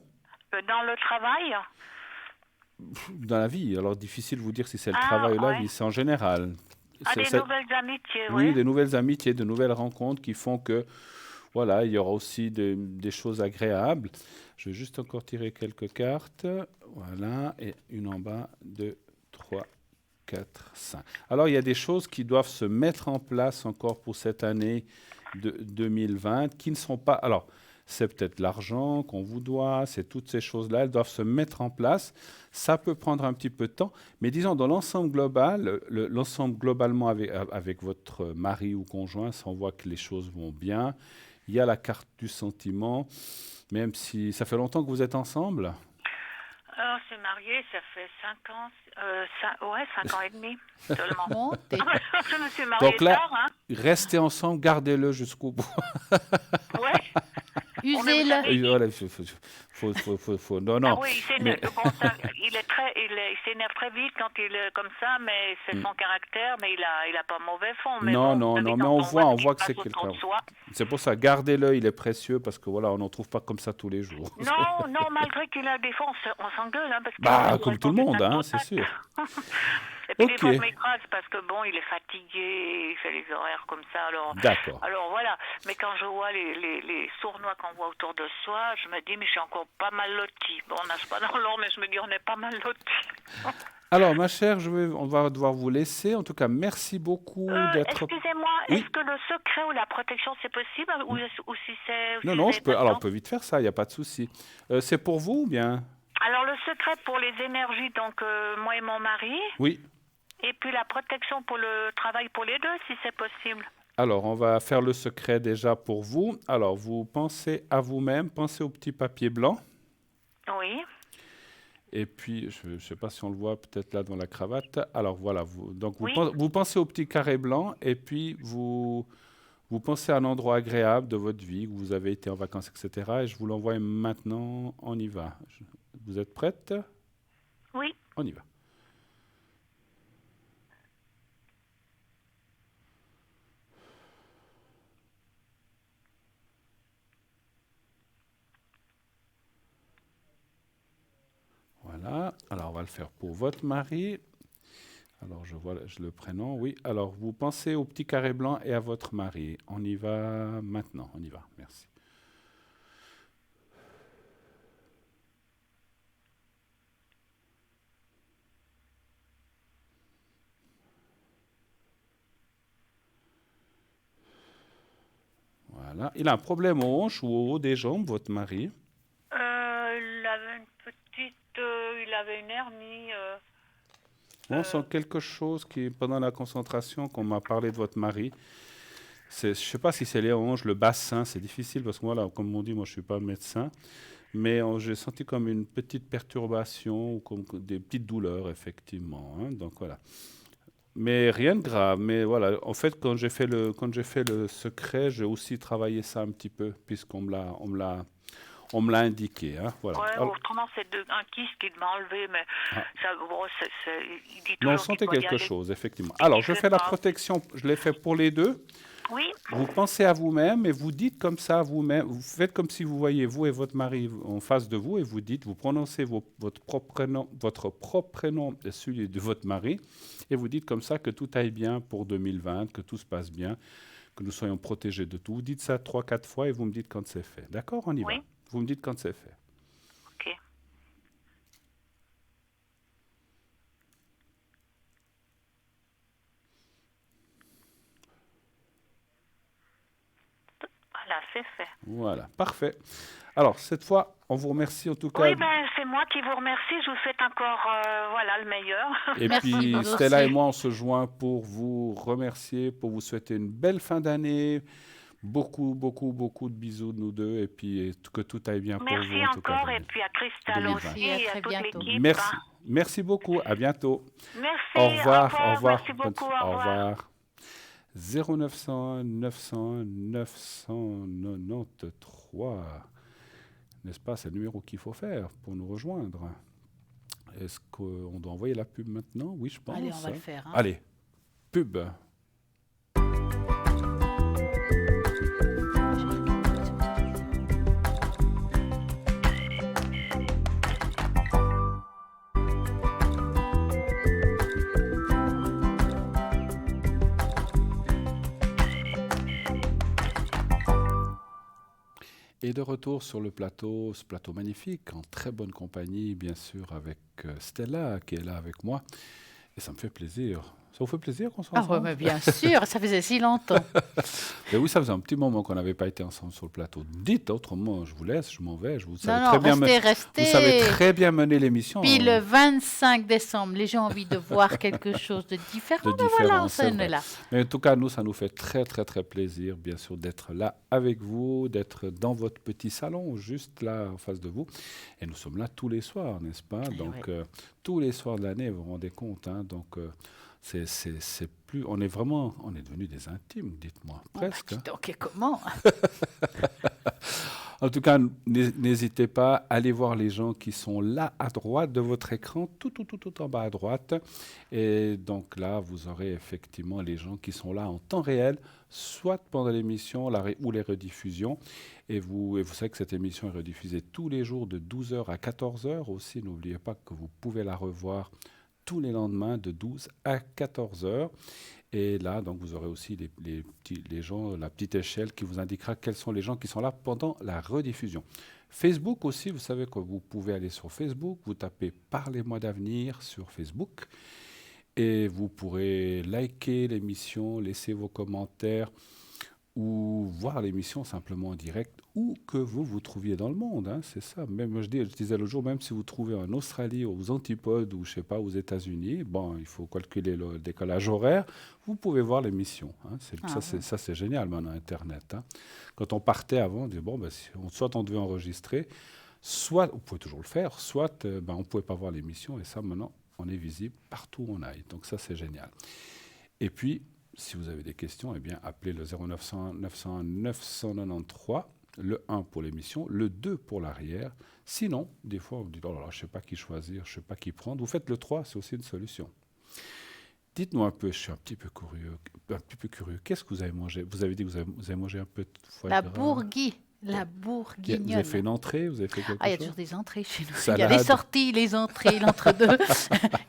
Dans le travail? Dans la vie. Alors, difficile de vous dire si c'est le Ah, travail ou la ouais. vie, c'est en général. Ah, C'est- des c'est- nouvelles amitiés, Oui, oui. des nouvelles amitiés, de nouvelles rencontres qui font que, voilà, il y aura aussi des choses agréables. Je vais juste encore tirer quelques cartes. Voilà, et une en bas, 2, 3, 4, 5. Alors, il y a des choses qui doivent se mettre en place encore pour cette année de 2020 qui ne sont pas... Alors, c'est peut-être l'argent qu'on vous doit, c'est toutes ces choses-là, elles doivent se mettre en place. Ça peut prendre un petit peu de temps, mais disons, dans l'ensemble global, l'ensemble globalement avec votre mari ou conjoint, ça, on voit que les choses vont bien. Il y a la carte du sentiment, même si ça fait longtemps que vous êtes ensemble. On s'est mariés, ça fait 5 ans, 5 ans et demi seulement. Montez. Je me suis mariée Donc là, tard, hein. restez ensemble, gardez-le jusqu'au bout. Ouais. Usez-le. Et voilà, non, Ah non. oui, il Mais- s'énerve. Bon, ça, il s'énerve très vite quand il est comme ça, mais c'est son caractère, mais il a pas mauvais fond. Mais Non, bon, non, vous savez, non, mais quand on ce voit qui que se c'est passe autour quelqu'un. de soi. C'est pour ça, gardez-le, il est précieux parce que voilà, on n'en trouve pas comme ça tous les jours. Non, non, malgré qu'il a des fois, on s'engueule, hein, parce que Bah, comme tout le monde, hein, c'est sûr. Et puis des Ok. fois, je m'écrase parce que bon, il est fatigué, il fait les horaires comme ça, D'accord. alors voilà. Mais quand je vois les sournois qu'on voit autour de soi, je me dis, mais je suis encore pas mal lotie. Bon, on nage pas dans l'or, mais je me dis, on est pas mal lotie. Alors, ma chère, on va devoir vous laisser. En tout cas, merci beaucoup d'être... Excusez-moi, Oui. est-ce que le secret ou la protection, c'est possible ou si c'est... Non, non, alors, on peut vite faire ça, il n'y a pas de souci. C'est pour vous ou bien? Alors, le secret pour les énergies, donc moi et mon mari, Oui. et puis la protection pour le travail pour les deux, si c'est possible. Alors, on va faire le secret déjà pour vous. Alors, vous pensez à vous-même, pensez au petit papier blanc. Oui. Et puis, je ne sais pas si on le voit peut-être là dans la cravate. Alors voilà, Oui. vous pensez au petit carré blanc et puis vous pensez à un endroit agréable de votre vie, où vous avez été en vacances, etc. Et je vous l'envoie maintenant, on y va. Vous êtes prête? Oui. On y va. Voilà, alors on va le faire pour votre mari. Alors je vois le prénom, oui. Alors vous pensez au petit carré blanc et à votre mari. On y va maintenant, on y va, merci. Voilà, il a un problème aux hanches ou au haut des jambes, votre mari? Il avait une petite... il avait une hernie... On sent quelque chose qui, pendant la concentration, qu'on m'a parlé de votre mari. Je ne sais pas si c'est les hanches, le bassin, c'est difficile parce que moi, là, comme on dit, moi je ne suis pas médecin, mais j'ai senti comme une petite perturbation ou comme des petites douleurs, effectivement. Hein, donc voilà. Mais rien de grave. Mais voilà, en fait, quand j'ai fait le secret, j'ai aussi travaillé ça un petit peu puisqu'on me l'a indiqué. Hein, voilà. Ouais, Alors, autrement, c'est un kyste qu'il m'a enlevé, mais ça, bon, il dit non, on toujours qu'il sentait doit y quelque aller. chose, effectivement. Alors, je sais fais la pas. protection, je l'ai fait pour les deux. Oui, Vous pensez à vous-même et vous dites comme ça à vous-même. Vous faites comme si vous voyez vous et votre mari en face de vous et vous dites, vous prononcez votre propre prénom et celui de votre mari et vous dites comme ça que tout aille bien pour 2020, que tout se passe bien, que nous soyons protégés de tout. Vous dites ça 3-4 fois et vous me dites quand c'est fait. D'accord? On y va. Oui. Vous me dites quand c'est fait. ok. Voilà, c'est fait. Voilà, parfait. Alors, cette fois, on vous remercie en tout cas. Oui, ben, c'est moi qui vous remercie. Je vous souhaite encore voilà, le meilleur. Et Merci, puis, vous Stella aussi. et moi, on se joint pour vous remercier, pour vous souhaiter une belle fin d'année. Beaucoup, beaucoup, beaucoup de bisous de nous deux. Et puis, que tout aille bien pour vous. Merci en tout cas, encore, et puis à Cristal 2020. aussi, Merci, à et très à toute bientôt. l'équipe. Merci. hein. Merci beaucoup. À bientôt. Merci, Au revoir. Au revoir. Merci beaucoup, Au au revoir. revoir. 0900 900 993. N'est-ce pas? C'est le numéro qu'il faut faire pour nous rejoindre. Est-ce qu'on doit envoyer la pub maintenant? Oui, je pense. Allez, on va le hein. faire. Hein. Allez, pub. Et de retour sur le plateau, ce plateau magnifique, en très bonne compagnie, bien sûr, avec Stella, qui est là avec moi. Et ça me fait plaisir. Ça vous fait plaisir qu'on soit Ah ouais, ensemble? mais bien sûr, ça faisait si longtemps. Et oui, ça faisait un petit moment qu'on n'avait pas été ensemble sur le plateau. Dites autrement, je vous laisse, je m'en vais. Vous savez Non, très non, bien restez. vous savez très bien mener l'émission. Puis le 25 décembre, les gens ont envie de voir quelque chose de différent. De Ben voilà, différent, on c'est s'en vrai. est là. Mais en tout cas, nous, ça nous fait très, très, très plaisir, bien sûr, d'être là avec vous, d'être dans votre petit salon, juste là, en face de vous. Et nous sommes là tous les soirs, n'est-ce pas? Donc, ouais. tous les soirs de l'année, vous vous rendez compte, hein? Donc, c'est plus... On est devenus des intimes, dites-moi, Bon, bah, presque. Hein. dis donc, et comment? En tout cas, n'hésitez pas à aller voir les gens qui sont là à droite de votre écran, tout en bas à droite. Et donc là, vous aurez effectivement les gens qui sont là en temps réel, soit pendant l'émission ou les rediffusions. Et vous savez que cette émission est rediffusée tous les jours de 12h à 14h aussi. N'oubliez pas que vous pouvez la revoir tous les lendemains de 12 à 14h. Et là, donc, vous aurez aussi les gens, la petite échelle qui vous indiquera quels sont les gens qui sont là pendant la rediffusion. Facebook aussi, vous savez que vous pouvez aller sur Facebook, vous tapez « Parlez-moi d'avenir » sur Facebook et vous pourrez liker l'émission, laisser vos commentaires ou voir l'émission simplement en direct où que vous vous trouviez dans le monde. Hein, c'est ça. Même, je disais l'autre jour, même si vous trouvez en Australie, aux Antipodes ou je sais pas, aux États-Unis, bon, il faut calculer le décalage horaire, vous pouvez voir l'émission. Hein, ça, c'est génial maintenant, Internet. Hein. Quand on partait avant, on disait, bon, ben, soit on devait enregistrer, soit, vous pouvez toujours le faire, soit on ne pouvait pas voir l'émission. Et ça, maintenant, on est visible partout où on aille. Donc ça, c'est génial. Et puis, si vous avez des questions, eh bien, appelez le 0900 900 993, le 1 pour l'émission, le 2 pour l'arrière. Sinon, des fois, vous dites, oh là là, je ne sais pas qui choisir, je ne sais pas qui prendre. Vous faites le 3, c'est aussi une solution. Dites-nous un peu, je suis un petit peu curieux. Qu'est-ce que vous avez mangé? Vous avez dit que vous avez mangé un peu de foie La gras. bourguie, la Vous bourguignonne. avez fait une entrée? Vous avez fait quelque Ah, il y a chose? toujours des entrées chez nous. Il y a Salade. les sorties, les entrées, l'entre-deux.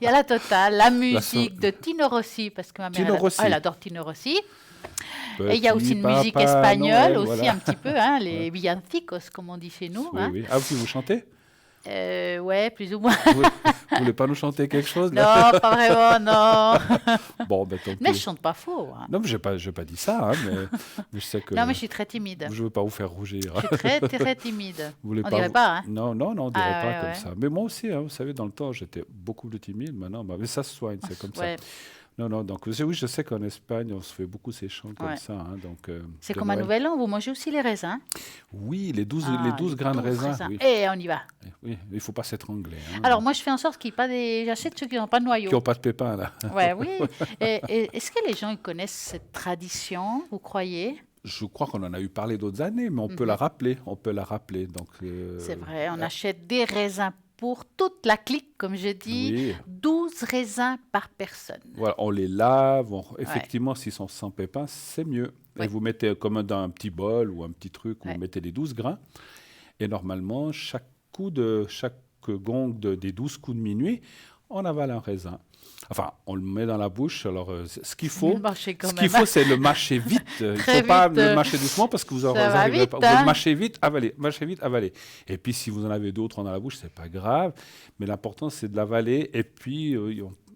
Il y a la totale, la musique de Tino Rossi, parce que ma mère, Tino Rossi. elle adore Tino Rossi. Petit Et il y a aussi une musique Papa espagnole Noël, aussi voilà. un petit peu, hein, les villancicos, comme on dit chez nous. Oui, Hein. oui. Ah, vous chantez? Ouais, plus ou moins. Vous voulez pas nous chanter quelque chose Non, là? pas vraiment, non. Bon, ben, tant Mais pis. je chante pas faux. Hein. Non, mais j'ai pas dit ça, hein, mais je sais que Non, mais je suis très timide. je veux pas vous faire rougir. Je suis très, très timide. Vous voulez On dirait pas, hein. Non, on dirait Ah, pas ouais, comme ouais. ça. Mais moi aussi, hein, vous savez, dans le temps, j'étais beaucoup plus timide. Maintenant, mais ça se soigne, c'est comme Ouais. ça. Non, donc oui, je sais qu'en Espagne, on se fait beaucoup ces chants comme Ouais. ça. Hein, donc, C'est de comme un Noël. nouvel an, vous mangez aussi les raisins. Oui, les 12 Les grains de 12 raisin. raisins. Oui. Et on y va. Oui, il faut pas s'étrangler. Hein, Alors, moi, je fais en sorte qu'il n'y ait pas des... J'achète ceux qui n'ont pas de noyau. qui n'ont pas de pépins, là. Ouais, oui. Et est-ce que les gens ils connaissent cette tradition, vous croyez? Je crois qu'on en a eu parlé d'autres années, mais on peut la rappeler. On peut la rappeler. Donc, C'est vrai, on achète des raisins pour toute la clique, comme je dis. oui. 12 raisins par personne. Voilà, on les lave. Effectivement, s'ils sont sans pépins, c'est mieux. Ouais. Et vous mettez comme dans un petit bol ou un petit truc où Ouais. vous mettez les 12 grains. Et normalement, chaque gong des 12 coups de minuit, on avale un raisin. Enfin, on le met dans la bouche. Alors, ce qu'il faut, Mâcher quand ce même, qu'il faut, c'est le mâcher vite. Il ne Très faut pas vite, le mâcher doucement parce que vous ça va arriverez vite, pas. Vous hein. le mâchez vite, avalez. Mâchez vite, avalez. Et puis, si vous en avez d'autres dans la bouche, c'est pas grave. Mais l'important, c'est de l'avaler. Et puis,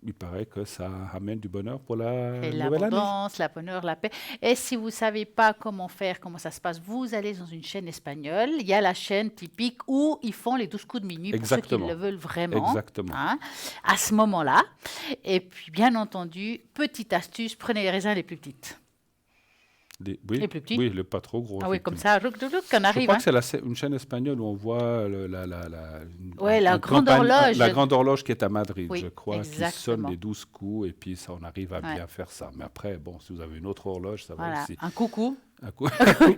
il paraît que ça amène du bonheur pour la Et nouvelle année. l'abondance, la bonheur, la paix. Et si vous ne savez pas comment faire, comment ça se passe, vous allez dans une chaîne espagnole. Il y a la chaîne typique où ils font les 12 coups de minuit pour ceux qui Exactement. le veulent vraiment. Exactement. Hein, à ce moment-là. Et puis, bien entendu, petite astuce, prenez les raisins les plus petites. Oui, Les plus petits. oui, pas trop gros. Ah oui, comme effectivement. ça, qu'on Je arrive. crois Hein. que c'est une chaîne espagnole où on voit Ouais, la une grande campagne- horloge. La grande horloge qui est à Madrid, Oui, je crois, qui sonne exactement. les 12 coups et puis ça, on arrive à Ouais. bien faire ça. Mais après, bon, si vous avez une autre horloge, ça va Voilà, aussi. un coucou. Un coup.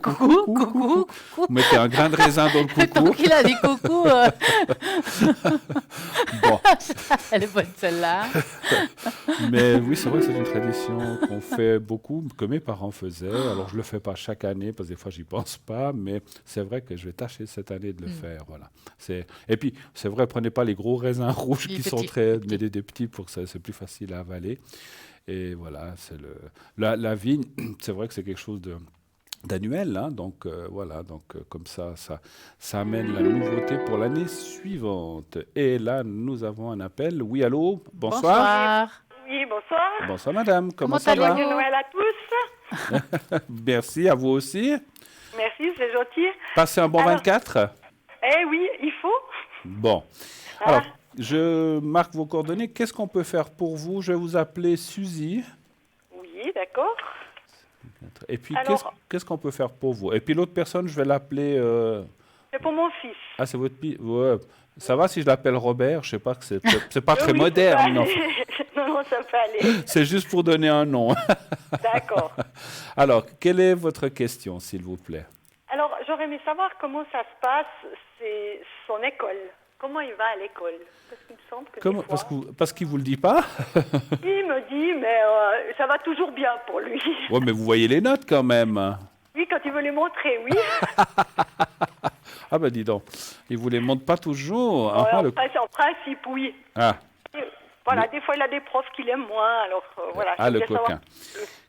Coucou, coucou. Vous mettez un grain de raisin dans le coucou. Donc il a dit coucou. Bon, Elle est bonne celle-là. mais oui, c'est vrai que c'est une tradition qu'on fait beaucoup, que mes parents faisaient. Alors, je le fais pas chaque année parce que des fois, j'y pense pas, mais c'est vrai que je vais tâcher cette année de le faire. Voilà. Et puis, c'est vrai, prenez pas les gros raisins rouges Les qui sont petits, très, les petits. mais des petits pour que c'est plus facile à avaler. Et voilà, la vigne, c'est vrai que c'est quelque chose d'annuel, hein, donc voilà, donc comme ça amène la nouveauté pour l'année suivante. Et là, nous avons un appel. Oui, allô, bonsoir. Bonsoir. Oui, bonsoir. Bonsoir madame, comment Comment ça va? allez-vous? Joyeux Noël à tous. Merci, à vous aussi. Merci, c'est gentil. Passez un bon Alors- 24. Eh oui, il faut. Bon, Ah. alors, je marque vos coordonnées. Qu'est-ce qu'on peut faire pour vous? Je vais vous appeler Suzy. Oui, d'accord. Et puis, Alors- qu'est-ce qu'on peut faire pour vous? Et puis l'autre personne, je vais l'appeler... C'est pour mon fils. Ah, c'est votre fille? Ouais. Ça va si je l'appelle Robert? Je sais pas que c'est pas très Oui, moderne. ça Non. peut aller. Non, ça peut aller. C'est juste pour donner un nom. D'accord. Alors, quelle est votre question, s'il vous plaît? Alors, j'aurais aimé savoir comment ça se passe, c'est son école. Comment il va à l'école? Parce qu'il me semble que Comment, des fois, parce qu'il vous le dit pas? il me dit, mais ça va toujours bien pour lui. Ouais, mais vous voyez les notes quand même. Oui, quand il veut les montrer, oui. Ah ben dis donc, il vous les montre pas toujours. Ouais, Ah, en, le- principe, oui. ah, Et voilà, des fois, il a des profs qu'il aime moins, alors voilà. ah, le j'aimerais savoir- coquin.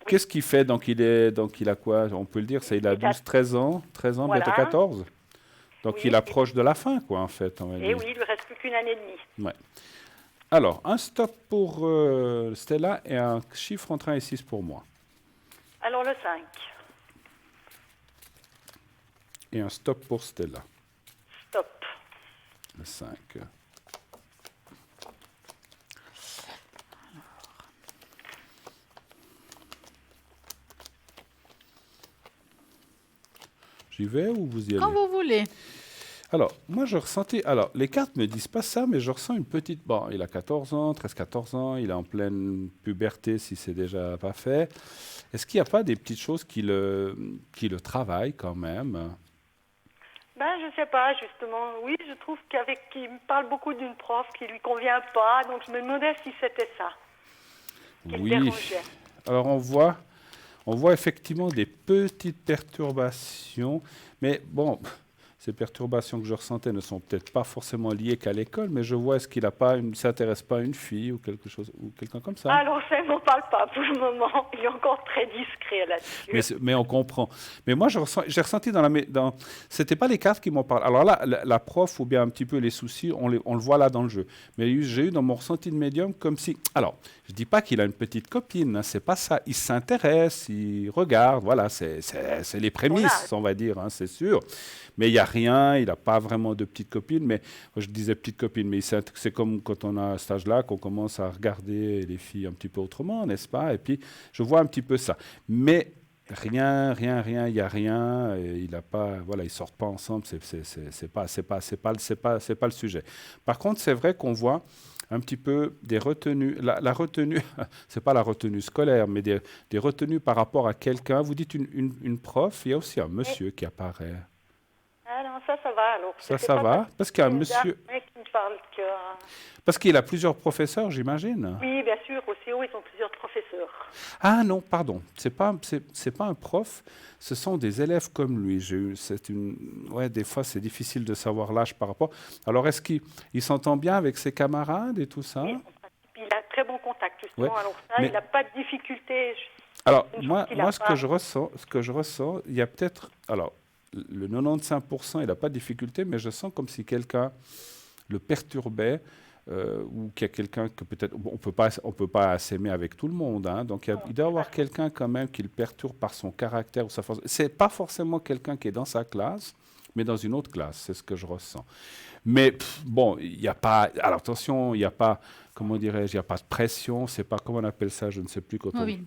Qu'est-ce qu'il fait? Donc il a quoi? On peut le dire, il a Il a- 12, 13 ans, bientôt Voilà. 14. Donc Oui. il approche de la fin, quoi, en fait. On va Et dire. oui, il lui reste plus qu'une année et demie. Ouais. Alors, un stop pour Stella et un chiffre entre 1 et 6 pour moi. Alors le 5. Et un stop pour Stella, Stop. le 5. J'y vais ou vous y allez? Quand vous voulez. Alors, moi, je ressentais... Alors, les cartes me disent pas ça, mais je ressens une petite... Bon, il a 14 ans, 13-14 ans, il est en pleine puberté si c'est déjà pas fait. Est-ce qu'il n'y a pas des petites choses qui le travaillent quand même? Ben, je sais pas, justement. Oui, je trouve qu'il me parle beaucoup d'une prof qui lui convient pas, donc je me demandais si c'était ça. Qui le Oui. dérangeait. Alors, on voit effectivement des petites perturbations, mais bon... Ces perturbations que je ressentais ne sont peut-être pas forcément liées qu'à l'école, mais je vois est-ce qu'il ne s'intéresse pas à une fille ou quelque chose ou quelqu'un comme ça. Alors, ça ne m'en parle pas pour le moment. Il est encore très discret là-dessus. Mais on comprend. Mais moi, j'ai ressenti c'était pas les cartes qui m'en parlent. Alors là, la prof ou bien un petit peu les soucis, on le voit là dans le jeu. Mais j'ai eu dans mon ressenti de médium comme si... Alors, je dis pas qu'il a une petite copine, hein, c'est pas ça. Il s'intéresse, il regarde, voilà, c'est les prémices, on va dire, hein, c'est sûr. Mais il n'y a rien, il n'a pas vraiment de petite copine. Mais moi, je disais petite copine, mais c'est comme quand on a cet âge-là qu'on commence à regarder les filles un petit peu autrement, n'est-ce pas? Et puis, je vois un petit peu ça. Mais rien, il n'y a rien. Et il a pas, voilà, ils sortent pas ensemble. C'est pas le sujet. Par contre, c'est vrai qu'on voit un petit peu des retenues. La retenue, c'est pas la retenue scolaire, mais des retenues par rapport à quelqu'un. Vous dites une prof, il y a aussi un monsieur qui apparaît. Ah non, ça va alors. Ça va? Parce qu'il y a un monsieur... mec qui me parle que... Parce qu'il a plusieurs professeurs, j'imagine. Oui, bien sûr, au CO, ils ont plusieurs professeurs. Ah non, pardon, c'est pas un prof, ce sont des élèves comme lui. Ouais, des fois c'est difficile de savoir l'âge par rapport. Alors est-ce qu'il s'entend bien avec ses camarades et tout ça? Oui, en principe, il a très bon contact, justement. Ouais, Alors ça, mais- il n'a pas de difficulté. Alors Une chose moi qu'il a ce pas. que je ressens, il y a peut-être... Alors, le 95%, il n'a pas de difficulté, mais je sens comme si quelqu'un le perturbait ou qu'il y a quelqu'un que peut-être... On peut pas s'aimer avec tout le monde, hein, donc il doit y avoir quelqu'un quand même qui le perturbe par son caractère ou sa force. C'est pas forcément quelqu'un qui est dans sa classe, mais dans une autre classe, c'est ce que je ressens. Mais bon, il n'y a pas... Alors attention, il n'y a pas... Comment dirais-je? Il n'y a pas de pression, c'est pas... Comment on appelle ça? Je ne sais plus quand Mobbing.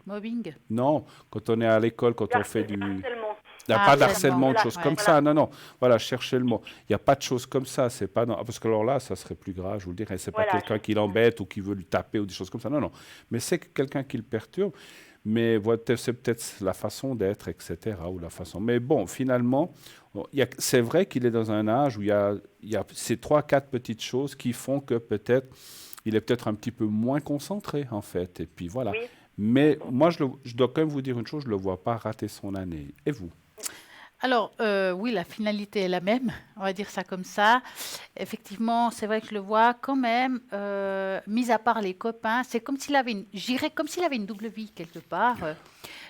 Mobbing. Non, quand on est à l'école, quand on fait du... Harcèlement. Il n'y a Ah, pas harcèlement, d'harcèlement, de voilà, choses ouais. comme ça. Non, non. Voilà, cherchez le mot. Il n'y a pas de choses comme ça. C'est pas, non. Parce que alors là, ça serait plus grave, je vous le dirais. C'est pas Voilà. quelqu'un qui l'embête ou qui veut lui taper ou des choses comme ça. Non, non. Mais c'est quelqu'un qui le perturbe. Mais voilà, c'est peut-être la façon d'être, etc. Ou la façon. Mais bon, finalement, c'est vrai qu'il est dans un âge où il y a ces 3-4 petites choses qui font que peut-être il est peut-être un petit peu moins concentré, en fait. Et puis voilà. Oui. Mais moi, je dois quand même vous dire une chose, je ne le vois pas rater son année. Et vous? Alors, oui, la finalité est la même, on va dire ça comme ça. Effectivement, c'est vrai que je le vois quand même, mis à part les copains, c'est comme s'il avait j'irais comme s'il avait une double vie quelque part.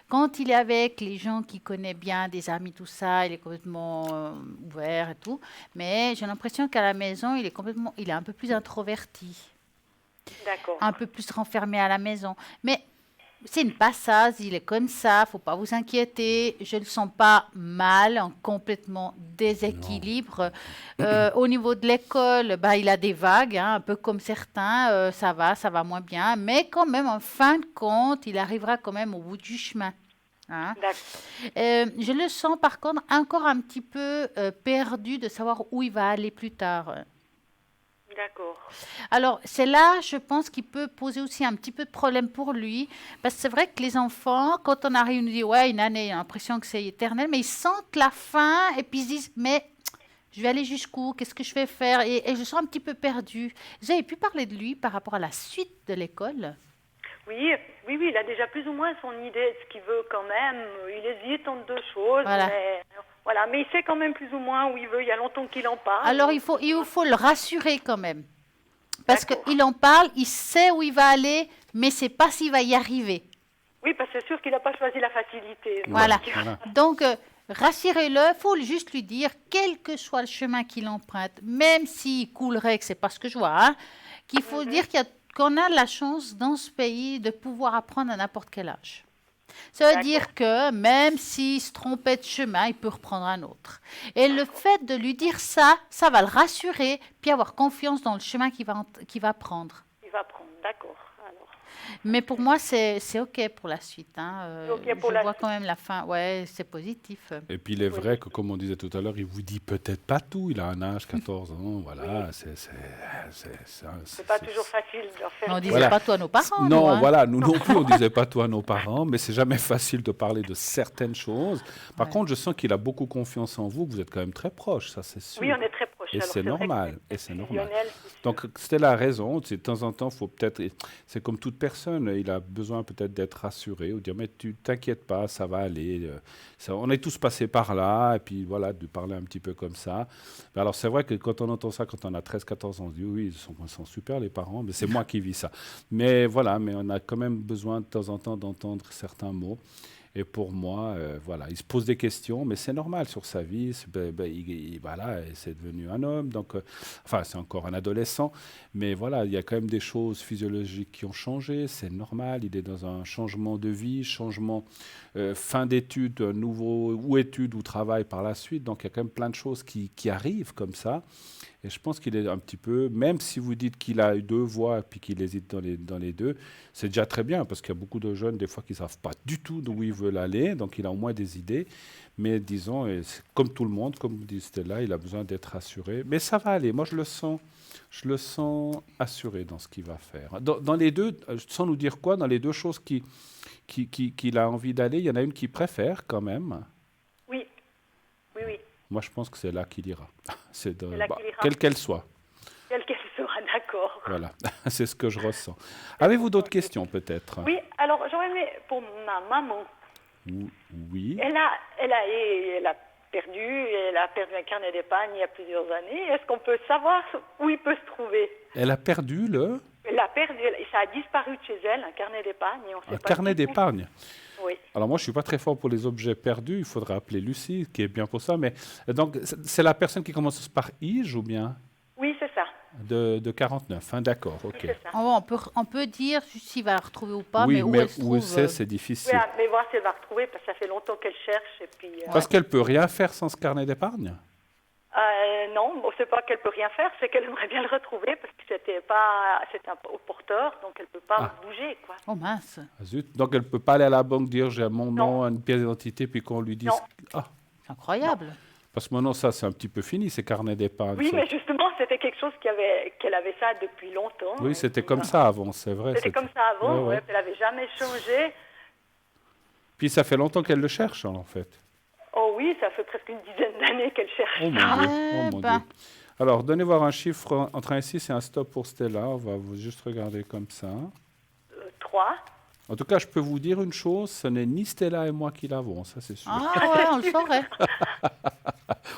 Quand il est avec les gens qu'il connaît bien, des amis, tout ça, il est complètement ouvert et tout. Mais j'ai l'impression qu'à la maison, il est un peu plus introverti, D'accord. un peu plus renfermé à la maison. Mais c'est une passade, il est comme ça, faut pas vous inquiéter. Je ne le sens pas mal, en complètement déséquilibre. Au niveau de l'école, bah, il a des vagues, hein, un peu comme certains, ça va moins bien. Mais quand même, en fin de compte, il arrivera quand même au bout du chemin. Hein. Je le sens par contre encore un petit peu perdu de savoir où il va aller plus tard. D'accord. Alors, c'est là, je pense, qu'il peut poser aussi un petit peu de problème pour lui. Parce que c'est vrai que les enfants, quand on arrive, ils nous disent, ouais, une année, on a l'impression que c'est éternel, mais ils sentent la fin et puis ils se disent, mais je vais aller jusqu'où? Qu'est-ce que je vais faire? Et je sens un petit peu perdu. Vous avez pu parler de lui par rapport à la suite de l'école? Oui, il a déjà plus ou moins son idée de ce qu'il veut quand même. Il hésite entre deux choses, Voilà. mais il sait quand même plus ou moins où il veut. Il y a longtemps qu'il en parle. Alors, il faut le rassurer quand même. Parce D'accord. qu'il en parle, il sait où il va aller, mais c'est pas s'il va y arriver. Oui, parce que c'est sûr qu'il n'a pas choisi la facilité. Voilà. Voilà. Donc, rassurez-le, il faut juste lui dire, quel que soit le chemin qu'il emprunte, même s'il coulerait, que c'est pas ce que je vois, hein, qu'il faut dire qu'on a la chance dans ce pays de pouvoir apprendre à n'importe quel âge. Ça veut dire que même s'il se trompait de chemin, il peut reprendre un autre. Et le fait de lui dire ça, ça va le rassurer, puis avoir confiance dans le chemin qu'il va prendre. Il va prendre, d'accord. Alors. Mais pour moi, c'est OK pour la suite. Hein. OK pour je la vois suite. quand même la fin. Ouais, c'est positif. Et puis il est vrai que, comme on disait tout à l'heure, il vous dit peut-être pas tout. Il a un âge, 14 ans, voilà. C'est pas toujours facile de leur faire. Mais on disait Voilà. pas tout à nos parents. nous, Non, hein. voilà, nous non plus, on disait pas tout à nos parents, mais c'est jamais facile de parler de certaines choses. Par Ouais. contre, je sens qu'il a beaucoup confiance en vous, que vous êtes quand même très proches, ça c'est sûr. Oui, on est très proches. Et alors c'est vrai que normal, c'est et c'est normal. fusionnel, c'est sûr. Donc c'était la raison. De temps en temps, faut peut-être. C'est comme toute personne, il a besoin peut-être d'être rassuré ou dire mais tu t'inquiètes pas, ça va aller. On est tous passés par là, et puis voilà, de parler un petit peu comme ça. Mais alors c'est vrai que quand on entend ça, quand on a 13-14 ans, on se dit oui, ils sont super les parents, mais c'est moi qui vis ça. Mais voilà, mais on a quand même besoin de temps en temps d'entendre certains mots. Et pour moi, voilà, il se pose des questions, mais c'est normal sur sa vie. Voilà, c'est devenu un homme, donc, enfin, c'est encore un adolescent, mais voilà, il y a quand même des choses physiologiques qui ont changé. C'est normal. Il est dans un changement de vie, changement fin d'études, nouveau ou études ou travail par la suite. Donc, il y a quand même plein de choses qui arrivent comme ça. Et je pense qu'il est un petit peu, même si vous dites qu'il a eu deux voies et puis qu'il hésite dans les deux, c'est déjà très bien parce qu'il y a beaucoup de jeunes, des fois, qui ne savent pas du tout d'où ils veulent aller. Donc, il a au moins des idées. Mais disons, et comme tout le monde, comme vous dites Stella, il a besoin d'être rassuré. Mais ça va aller. Moi, je le sens assuré dans ce qu'il va faire. Dans les deux, sans nous dire quoi, dans les deux choses qu'il a envie d'aller, il y en a une qu'il préfère quand même. Oui. Moi, je pense que c'est là qu'il ira. C'est là qu'il ira. quelle qu'elle soit. Quelle qu'elle sera, d'accord. Voilà, c'est ce que je ressens. Avez-vous d'autres questions peut-être? Oui, alors j'aurais aimé pour ma maman. Oui. Elle a perdu un carnet d'épargne il y a plusieurs années. Est-ce qu'on peut savoir où il peut se trouver? Elle a perdu Elle a perdu, ça a disparu de chez elle, un carnet d'épargne. Et on sait un pas carnet du tout. d'épargne. Oui. Alors moi, je ne suis pas très fort pour les objets perdus. Il faudra appeler Lucie, qui est bien pour ça. Mais donc, c'est la personne qui commence par Ige ou bien Oui, c'est ça. de 49, hein, d'accord, ok. C'est ça. On peut dire s'il va la retrouver ou pas, Oui, mais où mais elle se trouve. c'est Oui, difficile. mais voir si elle va retrouver, parce que ça fait longtemps qu'elle cherche. Et puis, Parce qu'elle ne peut rien faire sans ce carnet d'épargne. non, c'est pas qu'elle peut rien faire, c'est qu'elle aimerait bien le retrouver parce que c'était un porteur, donc elle peut pas bouger, quoi. Oh mince. Ah, zut. Donc elle ne peut pas aller à la banque dire j'ai mon Non. nom, une pièce d'identité, puis qu'on lui dise... Non. Ah, C'est incroyable. parce que maintenant, ça, c'est un petit peu fini, ces carnets d'épargne. Oui, Ça. mais justement, c'était quelque chose qu'elle avait ça depuis longtemps. Oui, c'était comme ça avant, c'est vrai. C'était comme ça avant, Ouais, ouais. elle n'avait jamais changé. Puis ça fait longtemps qu'elle le cherche, en fait. Oh oui, ça fait presque une dizaine d'années qu'elle cherche. Oh mon Ah, Dieu, oh mon ben. Dieu. Alors, donnez voir un chiffre entre un 6 et un stop pour Stella. On va vous juste regarder comme ça. 3. En tout cas, je peux vous dire une chose, ce n'est ni Stella et moi qui l'avons, ça c'est sûr. Ah ouais, on le saurait.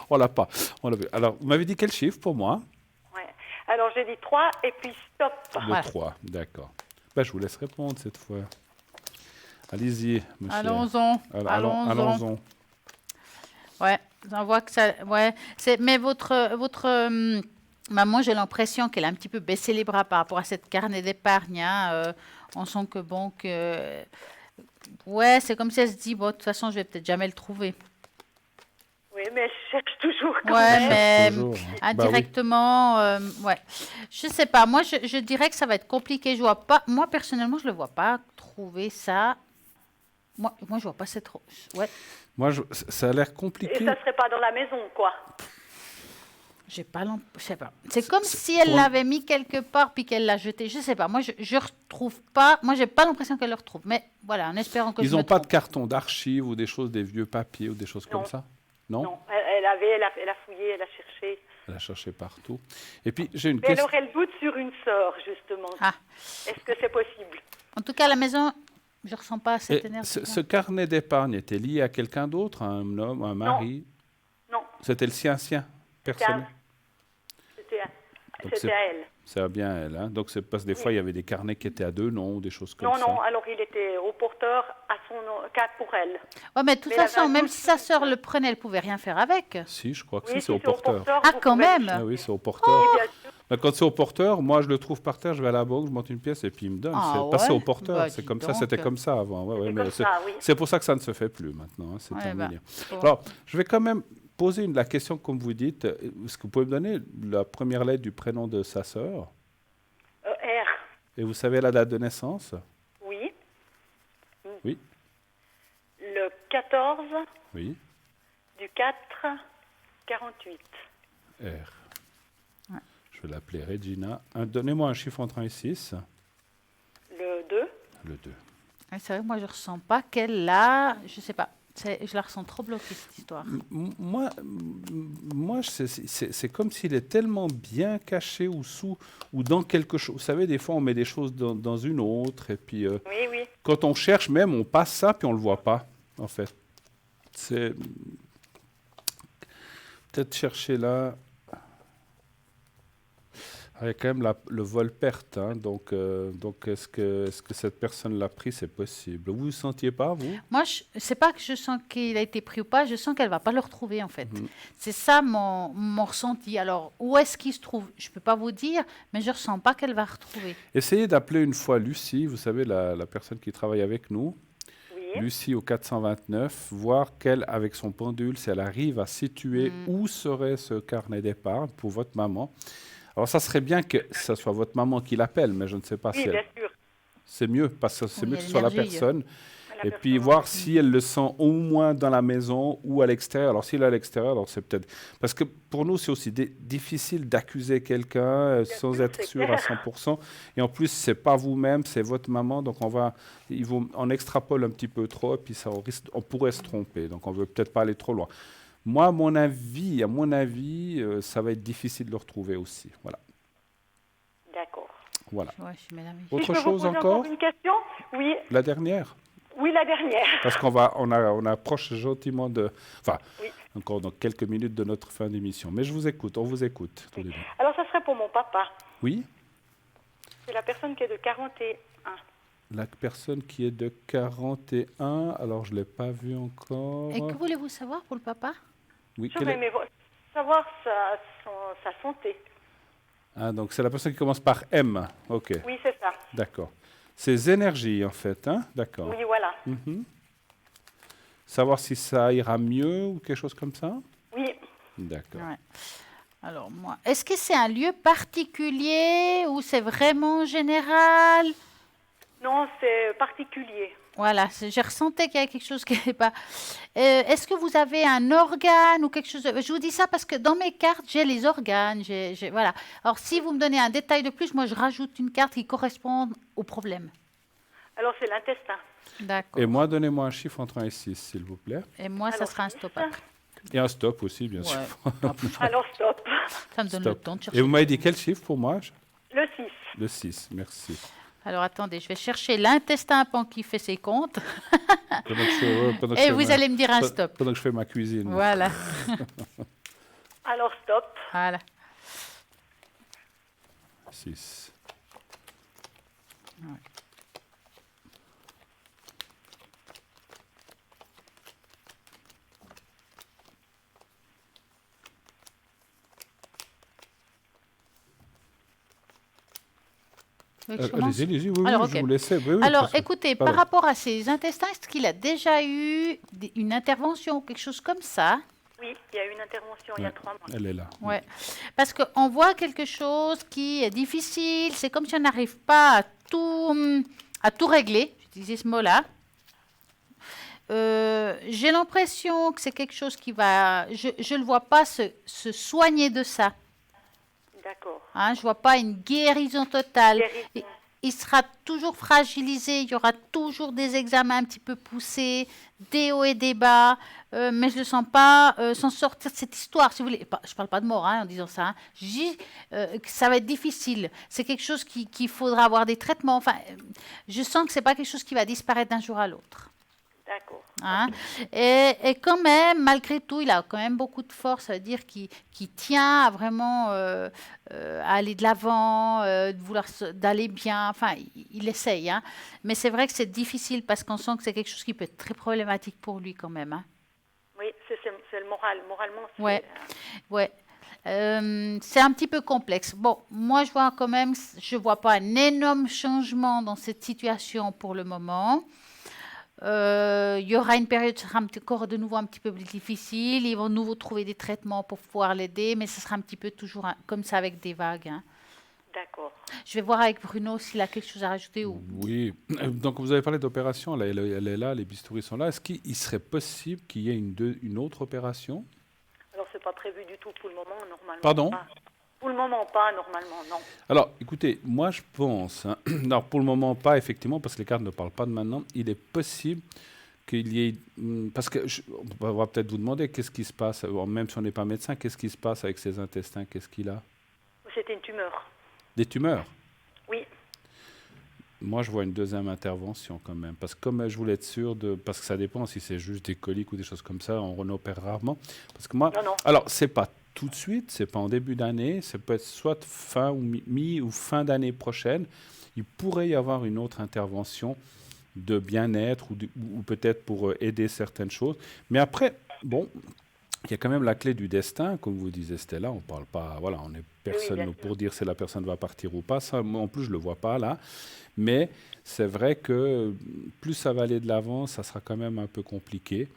On l'a pas. On l'a vu. Alors, vous m'avez dit quel chiffre pour moi? Ouais. Alors j'ai dit 3 et puis stop. Le Voilà. 3, d'accord. Ben, je vous laisse répondre cette fois. Allez-y, monsieur. Allons-en. Allons-en. Ouais, on voit que ça. Ouais, mais maman, j'ai l'impression qu'elle a un petit peu baissé les bras par rapport à cette carnet d'épargne. Hein, on sent que bon, ouais, c'est comme si elle se dit, bon, de toute façon, je vais peut-être jamais le trouver. Oui, mais je cherche toujours quand Ouais, même. mais Toujours, hein. Bah oui. indirectement, ouais. Je sais pas. Moi, je dirais que ça va être compliqué. Je vois pas. Moi, personnellement, je le vois pas trouver ça. Moi, je vois pas cette. Ouais. Moi, ça a l'air Et compliqué. ça serait pas dans la maison, quoi. Je sais pas. C'est comme si elle l'avait mis quelque part puis qu'elle l'a jeté. Je sais pas. Moi, je retrouve pas. Moi, j'ai pas l'impression qu'elle le retrouve. Mais voilà, en espérant que Ils je me n'ont pas de trompe. carton d'archives ou des choses, des vieux papiers ou des choses Non. comme ça? Non. Non, elle a fouillé, elle a cherché. Elle a cherché partout. Et puis, j'ai une Mais elle question. aurait le doute sur une sœur, justement. Ah. Est-ce que c'est possible? En tout cas, à la maison, je ressens pas cette Et énergie. ce carnet d'épargne était lié à quelqu'un d'autre, à un homme, un mari? Non, C'était le sien, personnel? Donc c'était à elle. C'est bien elle. Hein? Donc c'est parce que des fois, il y avait des carnets qui étaient à deux noms ou des choses comme Non, ça. non, alors il était au porteur à son nom, 4 pour elle. Ouais, mais de toute Mais elle façon, avait un même doute si sur sa sœur le prenait, elle pouvait rien faire avec. Si, je crois que Oui, si, c'est au c'est au porteur. Ah, vous quand pouvez- même. Ah oui, c'est au porteur. Oui, bien sûr. Mais quand c'est au porteur, moi, je le trouve par terre, je vais à la banque, je monte une pièce et puis il me donne. Ah C'est passé ouais? au porteur. Bah, c'est dis comme ça, donc. c'était comme ça avant. Ouais, ouais, C'est mais comme ça, oui. c'est pour ça que ça ne se fait plus maintenant. Hein, c'est Ouais, terminé. bon. Alors, je vais quand même poser la question comme vous dites. Est-ce que vous pouvez me donner la première lettre du prénom de sa sœur? R, Et vous savez la date de naissance? oui. Oui. Le 14 Oui. du 4, 48. R. Je vais l'appeler Regina. Donnez-moi un chiffre entre 1 et 6. Le 2. Le 2. Ouais, c'est vrai que moi, je ressens pas qu'elle l'a. Je sais pas. Je la ressens trop bloquée, cette histoire. Moi c'est comme s'il est tellement bien caché ou sous, ou dans quelque chose. Vous savez, des fois, on met des choses dans une autre, et puis Oui, oui. quand on cherche même, on passe ça, puis on ne le voit pas, en fait. C'est... Peut-être chercher là... Il y a quand même le vol perte, hein, donc est-ce que cette personne l'a pris, c'est possible. Vous ne sentiez pas, vous? Moi, c'est pas que je sens qu'il a été pris ou pas, je sens qu'elle va pas le retrouver, en fait. Mhm. C'est ça mon ressenti. Alors, où est-ce qu'il se trouve? Je peux pas vous dire, mais je ressens pas qu'elle va retrouver. Essayez d'appeler une fois Lucie, vous savez, la personne qui travaille avec nous. Oui. Lucie au 429, voir qu'elle, avec son pendule, si elle arrive à situer où serait ce carnet d'épargne pour votre maman. Alors, ça serait bien que ce soit votre maman qui l'appelle, mais je ne sais pas Oui, si bien elle... sûr. C'est mieux, parce que c'est Oui, mieux il y que a ce soit la l'énergie. personne. La Et puis personne, voir oui. si elle le sent au moins dans la maison ou à l'extérieur. Alors, s'il est à l'extérieur, alors c'est peut-être... Parce que pour nous, c'est aussi difficile d'accuser quelqu'un sans sûr, être c'est sûr à clair. 100%. Et en plus, c'est pas vous-même, c'est votre maman. Donc, on extrapole un petit peu trop, et puis on pourrait se tromper. Donc, on veut peut-être pas aller trop loin. Moi, à mon avis, ça va être difficile de le retrouver aussi. Voilà. D'accord. Voilà. Ouais, je suis madame. Si Autre je peux vous chose poser encore? une question? Oui, La dernière? oui, la dernière. Parce on approche gentiment de... Enfin, Oui. encore dans quelques minutes de notre fin d'émission. Mais je vous écoute, on vous écoute. tous les deux. Alors, ça serait pour mon papa. Oui? C'est la personne qui est de 41. La personne qui est de 41, alors je ne l'ai pas vu encore. Et que voulez-vous savoir pour le papa? Oui, J'aurais aimé savoir sa santé. Ah, donc c'est la personne qui commence par M. Ok, Oui, c'est ça. d'accord. Ses énergies, en fait, hein? D'accord. Oui, voilà. Mhm. Savoir si ça ira mieux ou quelque chose comme ça? Oui. D'accord. Ouais. Alors, moi, est-ce que c'est un lieu particulier ou c'est vraiment général? Non, c'est particulier. Voilà, je ressentais qu'il y avait quelque chose qui n'était pas. Est-ce que vous avez un organe ou quelque chose Je vous dis ça parce que dans mes cartes, j'ai les organes. Voilà. Alors, si vous me donnez un détail de plus, moi, je rajoute une carte qui correspond au problème. Alors, c'est l'intestin. D'accord. Et moi, donnez-moi un chiffre entre 1 et 6, s'il vous plaît. Et moi, ça Alors, sera un six. stop après. Et un stop aussi, bien sûr. Ouais. Alors, stop. Ça me donne Stop. le temps de Et chercher. vous m'avez dit quel chiffre pour moi? Le 6. Le 6, merci. Alors, attendez, je vais chercher l'intestin pendant qu'il fait ses comptes. Pendant que je Et fais vous allez me dire un stop. Pendant que je fais ma cuisine. Voilà. Alors, stop. Voilà. 6. Vous voulez que je commence? Allez-y, oui, Alors, oui, je ok. vous laisse. Oui, oui, Alors, parce que- écoutez, par pardon. rapport à ses intestins, est-ce qu'il a déjà eu une intervention, quelque chose comme ça? Oui, il y a eu une intervention il y a Ouais, 3 mois. elle est là. Ouais. Parce qu'on voit quelque chose qui est difficile. C'est comme si on n'arrive pas à tout régler. J'utilisais ce mot-là. J'ai l'impression que c'est quelque chose qui va. Je ne le vois pas se soigner de ça. D'accord. Hein, je ne vois pas une guérison totale. Guérison. Il sera toujours fragilisé, il y aura toujours des examens un petit peu poussés, des hauts et des bas, mais je ne le sens pas s'en sortir de cette histoire, si vous voulez. Je ne parle pas de mort en disant ça. Hein. Je dis que ça va être difficile. C'est quelque chose qu'il faudra avoir des traitements. Enfin, je sens que ce n'est pas quelque chose qui va disparaître d'un jour à l'autre. D'accord. Hein. Et quand même, malgré tout, il a quand même beaucoup de force, ça veut dire qu'il tient à vraiment à aller de l'avant, d'aller bien, enfin, il essaye. Hein. Mais c'est vrai que c'est difficile parce qu'on sent que c'est quelque chose qui peut être très problématique pour lui quand même. Hein. Oui, c'est le moral. Moralement, c'est... Ouais, ouais. C'est un petit peu complexe. Bon, moi, je vois quand même, je ne vois pas un énorme changement dans cette situation pour le moment. Il y aura une période qui sera encore de nouveau un petit peu plus difficile. Ils vont de nouveau trouver des traitements pour pouvoir l'aider, mais ce sera un petit peu toujours comme ça avec des vagues. Hein. D'accord. Je vais voir avec Bruno s'il a quelque chose à rajouter. Ou... Oui, donc vous avez parlé d'opération, là, elle est là, les bistouris sont là. Est-ce qu'il serait possible qu'il y ait une autre opération? Alors, c'est pas prévu du tout pour le moment, normalement. Pardon? Pas. Pour le moment, pas, normalement, non. Alors, écoutez, moi je pense, hein, non, pour le moment pas, effectivement, parce que les cartes ne parlent pas de maintenant, il est possible qu'il y ait, parce que on va peut-être vous demander qu'est-ce qui se passe, même si on n'est pas médecin, qu'est-ce qui se passe avec ses intestins, qu'est-ce qu'il a? C'était une tumeur. Des tumeurs? Oui. Moi, je vois une deuxième intervention quand même, parce que comme je voulais être sûr de, parce que ça dépend si c'est juste des coliques ou des choses comme ça, on opère rarement. Parce que moi, Non. alors c'est pas tout de suite, c'est pas en début d'année, ça peut être soit fin ou mi ou fin d'année prochaine. Il pourrait y avoir une autre intervention de bien-être ou peut-être pour aider certaines choses. Mais après, bon, il y a quand même la clé du destin, comme vous disiez Stella, on parle pas, voilà, on est personne bien pour dire si la personne va partir ou pas. Ça, moi, en plus, je le vois pas là. Mais c'est vrai que plus ça va aller de l'avant, ça sera quand même un peu compliqué.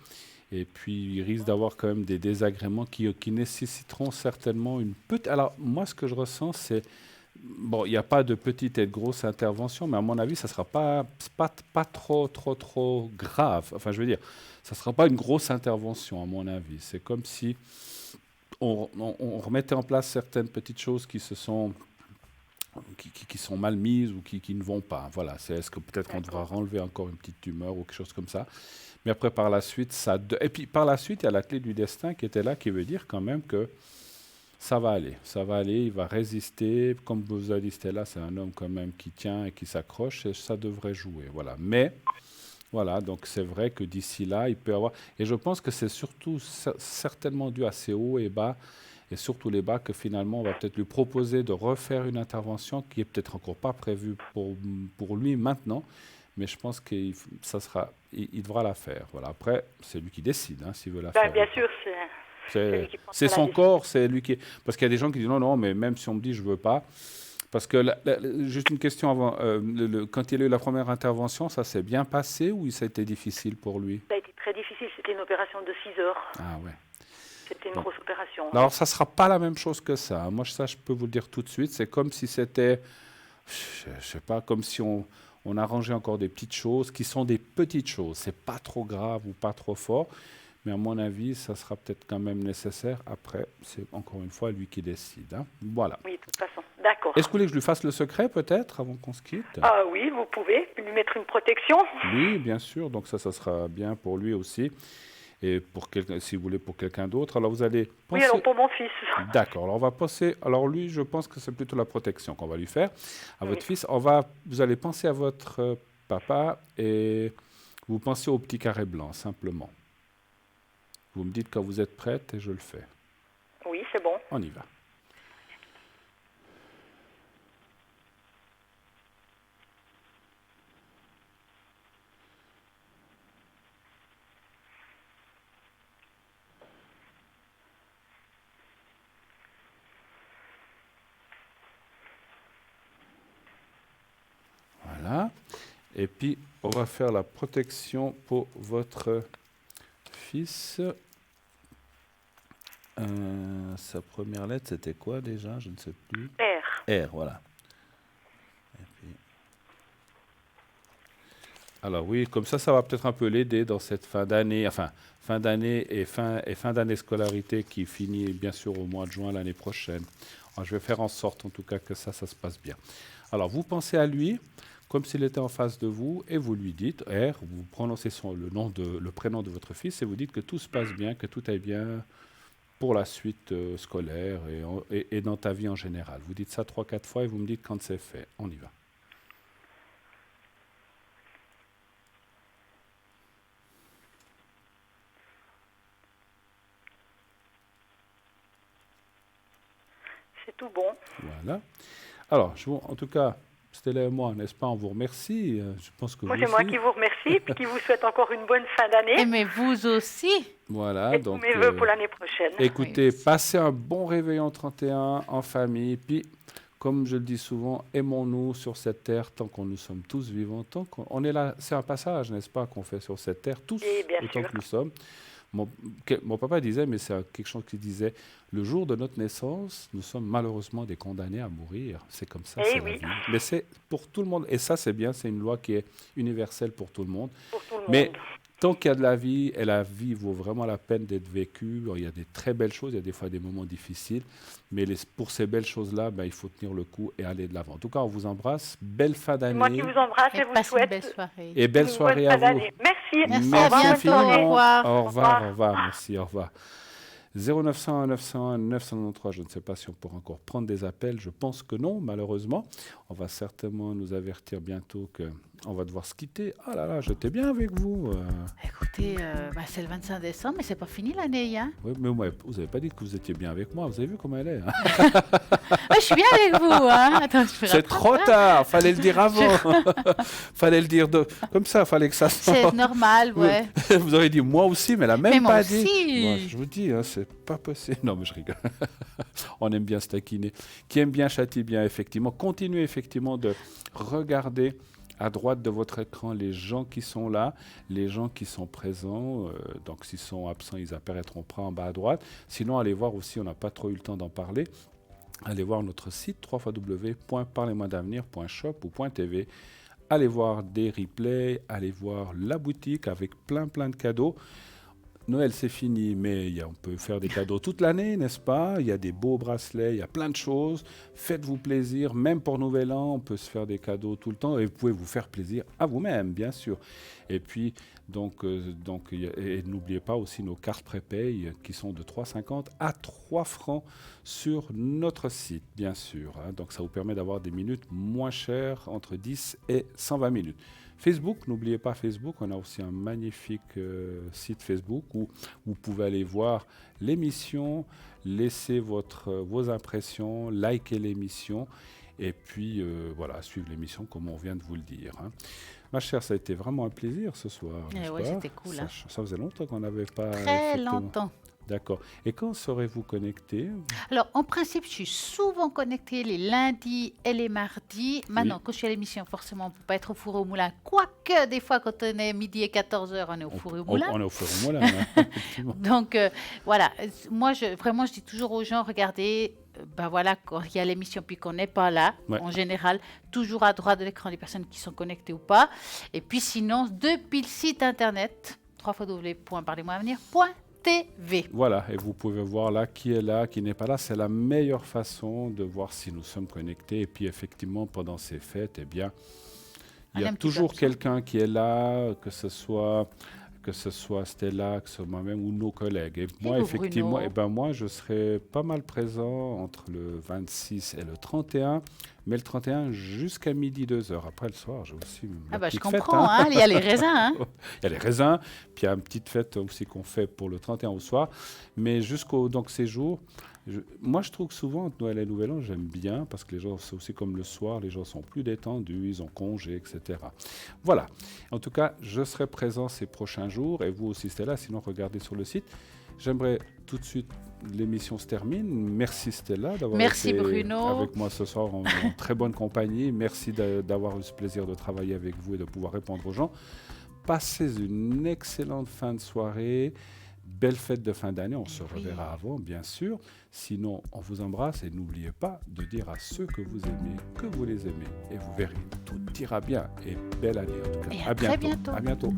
Et puis, il risque d'avoir quand même des désagréments qui nécessiteront certainement une petite... Alors, moi, ce que je ressens, c'est... Bon, il n'y a pas de petite et de grosse intervention, mais à mon avis, ça ne sera pas trop grave. Enfin, je veux dire, ça ne sera pas une grosse intervention, à mon avis. C'est comme si on remettait en place certaines petites choses qui sont mal mises ou qui ne vont pas. Voilà, est-ce que peut-être on devra enlever encore une petite tumeur ou quelque chose comme ça. Mais après, par la suite, et puis par la suite, il y a la clé du destin qui était là, qui veut dire quand même que ça va aller, il va résister. Comme vous avez dit, Stella, c'est un homme quand même qui tient et qui s'accroche, et ça devrait jouer. Voilà. Mais, voilà, donc c'est vrai que d'ici là, il peut avoir... Et je pense que c'est surtout certainement dû à ses hauts et bas, et surtout les bas, que finalement, on va peut-être lui proposer de refaire une intervention qui est peut-être encore pas prévue pour lui maintenant, mais je pense qu'il devra la faire. Voilà. Après, c'est lui qui décide, hein, s'il veut la faire. Bien sûr, c'est son corps, c'est lui qui... Parce qu'il y a des gens qui disent non, mais même si on me dit je veux pas... Parce que, juste une question avant, quand il a eu la première intervention, ça s'est bien passé ou ça a été difficile pour lui? Ça a été très difficile, c'était une opération de 6 heures. Ah ouais. C'était une grosse opération. Alors, ça ne sera pas la même chose que ça. Moi, ça, je peux vous le dire tout de suite. C'est comme si c'était, je ne sais pas, comme si on arrangeait encore des petites choses qui sont des petites choses. Ce n'est pas trop grave ou pas trop fort. Mais à mon avis, ça sera peut-être quand même nécessaire. Après, c'est encore une fois lui qui décide. Hein. Voilà. Oui, de toute façon. D'accord. Est-ce que vous voulez que je lui fasse le secret, peut-être, avant qu'on se quitte? Ah oui, vous pouvez lui mettre une protection. Oui, bien sûr. Donc ça sera bien pour lui aussi. Et pour si vous voulez, pour quelqu'un d'autre. Alors, vous allez penser... Oui, alors pour mon fils. D'accord. Alors, on va passer... Alors, lui, je pense que c'est plutôt la protection qu'on va lui faire. À votre fils, vous allez penser à votre papa et vous pensez au petit carré blanc, simplement. Vous me dites quand vous êtes prête et je le fais. Oui, c'est bon. On y va. Et puis, on va faire la protection pour votre fils. Sa première lettre, c'était quoi déjà? Je ne sais plus. R. R, voilà. Et puis... Alors oui, comme ça va peut-être un peu l'aider dans cette fin d'année, enfin, fin d'année et fin d'année scolarité qui finit bien sûr au mois de juin l'année prochaine. Alors, je vais faire en sorte en tout cas que ça se passe bien. Alors, vous pensez à lui comme s'il était en face de vous et vous lui dites R, vous prononcez le prénom de votre fils et vous dites que tout se passe bien, que tout est bien pour la suite scolaire et dans ta vie en général. Vous dites ça 3-4 fois et vous me dites quand c'est fait. On y va. C'est tout bon. Voilà. Alors, en tout cas, Stella et moi, n'est-ce pas, on vous remercie. Je pense que Moi, vous c'est moi aussi. qui vous remercie et qui vous souhaite encore une bonne fin d'année. Mais vous aussi. Voilà, Et tous donc mes voeux pour l'année prochaine. écoutez, Oui. passez un bon réveillon 31 en famille. Puis, comme je le dis souvent, aimons-nous sur cette terre tant qu'on nous sommes tous vivants. Tant qu'on est là, c'est un passage, n'est-ce pas, qu'on fait sur cette terre, tous Et bien autant sûr. que nous sommes. Mon papa disait, mais c'est quelque chose qu'il disait, le jour de notre naissance, nous sommes malheureusement des condamnés à mourir. C'est comme ça, Eh c'est oui. la vie. Mais c'est pour tout le monde. Et ça, c'est bien, c'est une loi qui est universelle pour tout le monde. Pour tout le Mais monde. tant qu'il y a de la vie, et la vie vaut vraiment la peine d'être vécue, il y a des très belles choses, il y a des fois des moments difficiles, mais pour ces belles choses-là, ben, il faut tenir le coup et aller de l'avant. En tout cas, on vous embrasse. Belle fin C'est moi qui d'année vous embrasse et Et vous passez une souhaite belle soirée. et belle une soirée bonne à fin vous. d'année. Merci. Merci, Au à revoir, bonne bientôt. journée. Au revoir. Au revoir, revoir. au revoir, merci, au revoir. 0901 901 993, je ne sais pas si on pourra encore prendre des appels, je pense que non, malheureusement. On va certainement nous avertir bientôt qu'on va devoir se quitter. Ah là là, j'étais bien avec vous. Écoutez, c'est le 25 décembre, mais c'est pas fini l'année, hein. Oui, mais vous n'avez pas dit que vous étiez bien avec moi, vous avez vu comment elle est, hein? Ouais, je suis bien avec vous, hein. Attends, je C'est trop tard, fallait le dire avant. Fallait le dire comme ça, fallait que ça sorte. C'est normal, ouais. Vous aurez dit moi aussi, mais elle n'a même Mais moi pas dit. aussi. Moi, je vous dis, hein, c'est pas possible. Non, mais je rigole. On aime bien se taquiner. Qui aime bien châtie bien, effectivement. Continuez effectivement de regarder à droite de votre écran les gens qui sont là, les gens qui sont présents. Donc, s'ils sont absents, ils apparaîtront pas en bas à droite. Sinon, allez voir aussi, on n'a pas trop eu le temps d'en parler. Allez voir notre site www.parlez-moi-d'avenir.shop ou .tv. Allez voir des replays, allez voir la boutique avec plein de cadeaux. Noël, c'est fini, mais on peut faire des cadeaux toute l'année, n'est-ce pas? Il y a des beaux bracelets, il y a plein de choses. Faites-vous plaisir, même pour Nouvel An, on peut se faire des cadeaux tout le temps et vous pouvez vous faire plaisir à vous-même, bien sûr. Et puis, et n'oubliez pas aussi nos cartes prépay qui sont de 3,50 à 3 francs sur notre site, bien sûr. Hein. Donc, ça vous permet d'avoir des minutes moins chères, entre 10 et 120 minutes. Facebook, n'oubliez pas Facebook, on a aussi un magnifique site Facebook où vous pouvez aller voir l'émission, laisser vos impressions, liker l'émission et puis voilà, suivre l'émission comme on vient de vous le dire. Hein. Ma chère, ça a été vraiment un plaisir ce soir. Oui, c'était cool. Ça faisait longtemps qu'on n'avait pas... Très longtemps. D'accord. Et quand serez-vous connecté? Alors, en principe, je suis souvent connectée les lundis et les mardis. Maintenant, quand je suis à l'émission, forcément, on ne peut pas être au four et au moulin. Quoique, des fois, quand on est midi et 14h, on est au four et au moulin. On est au four et au moulin, hein, effectivement. Donc, voilà. Moi, je dis toujours aux gens, regardez, voilà, quand il y a l'émission puis qu'on n'est pas là, en général, toujours à droite de l'écran, les personnes qui sont connectées ou pas. Et puis, sinon, depuis le site internet, www.parlez-moi-d'avenir.tv. Voilà, et vous pouvez voir là, qui n'est pas là. C'est la meilleure façon de voir si nous sommes connectés. Et puis effectivement, pendant ces fêtes, eh bien, il y a toujours quelqu'un qui est là, que ce soit Stella, que ce soit moi-même ou nos collègues. Et moi, effectivement, moi, je serai pas mal présent entre le 26 et le 31. Mais le 31 jusqu'à midi 2h. Après le soir, j'ai aussi une petite fête. Je comprends, hein. Il y a les raisins. Hein. Il y a les raisins, puis il y a une petite fête aussi qu'on fait pour le 31 au soir. Mais donc ces jours, moi je trouve que souvent, entre Noël et Nouvel An, j'aime bien, parce que les gens, c'est aussi comme le soir, les gens sont plus détendus, ils ont congé, etc. Voilà. En tout cas, je serai présent ces prochains jours, et vous aussi, Stella, sinon regardez sur le site. J'aimerais tout de suite, l'émission se termine. Merci Stella d'avoir Merci été Bruno. avec moi ce soir en très bonne compagnie. Merci d'avoir eu ce plaisir de travailler avec vous et de pouvoir répondre aux gens. Passez une excellente fin de soirée. Belle fête de fin d'année. On se reverra avant, bien sûr. Sinon, on vous embrasse et n'oubliez pas de dire à ceux que vous aimez que vous les aimez. Et vous verrez, tout ira bien. Et belle année en tout cas. Et à très bientôt. À bientôt.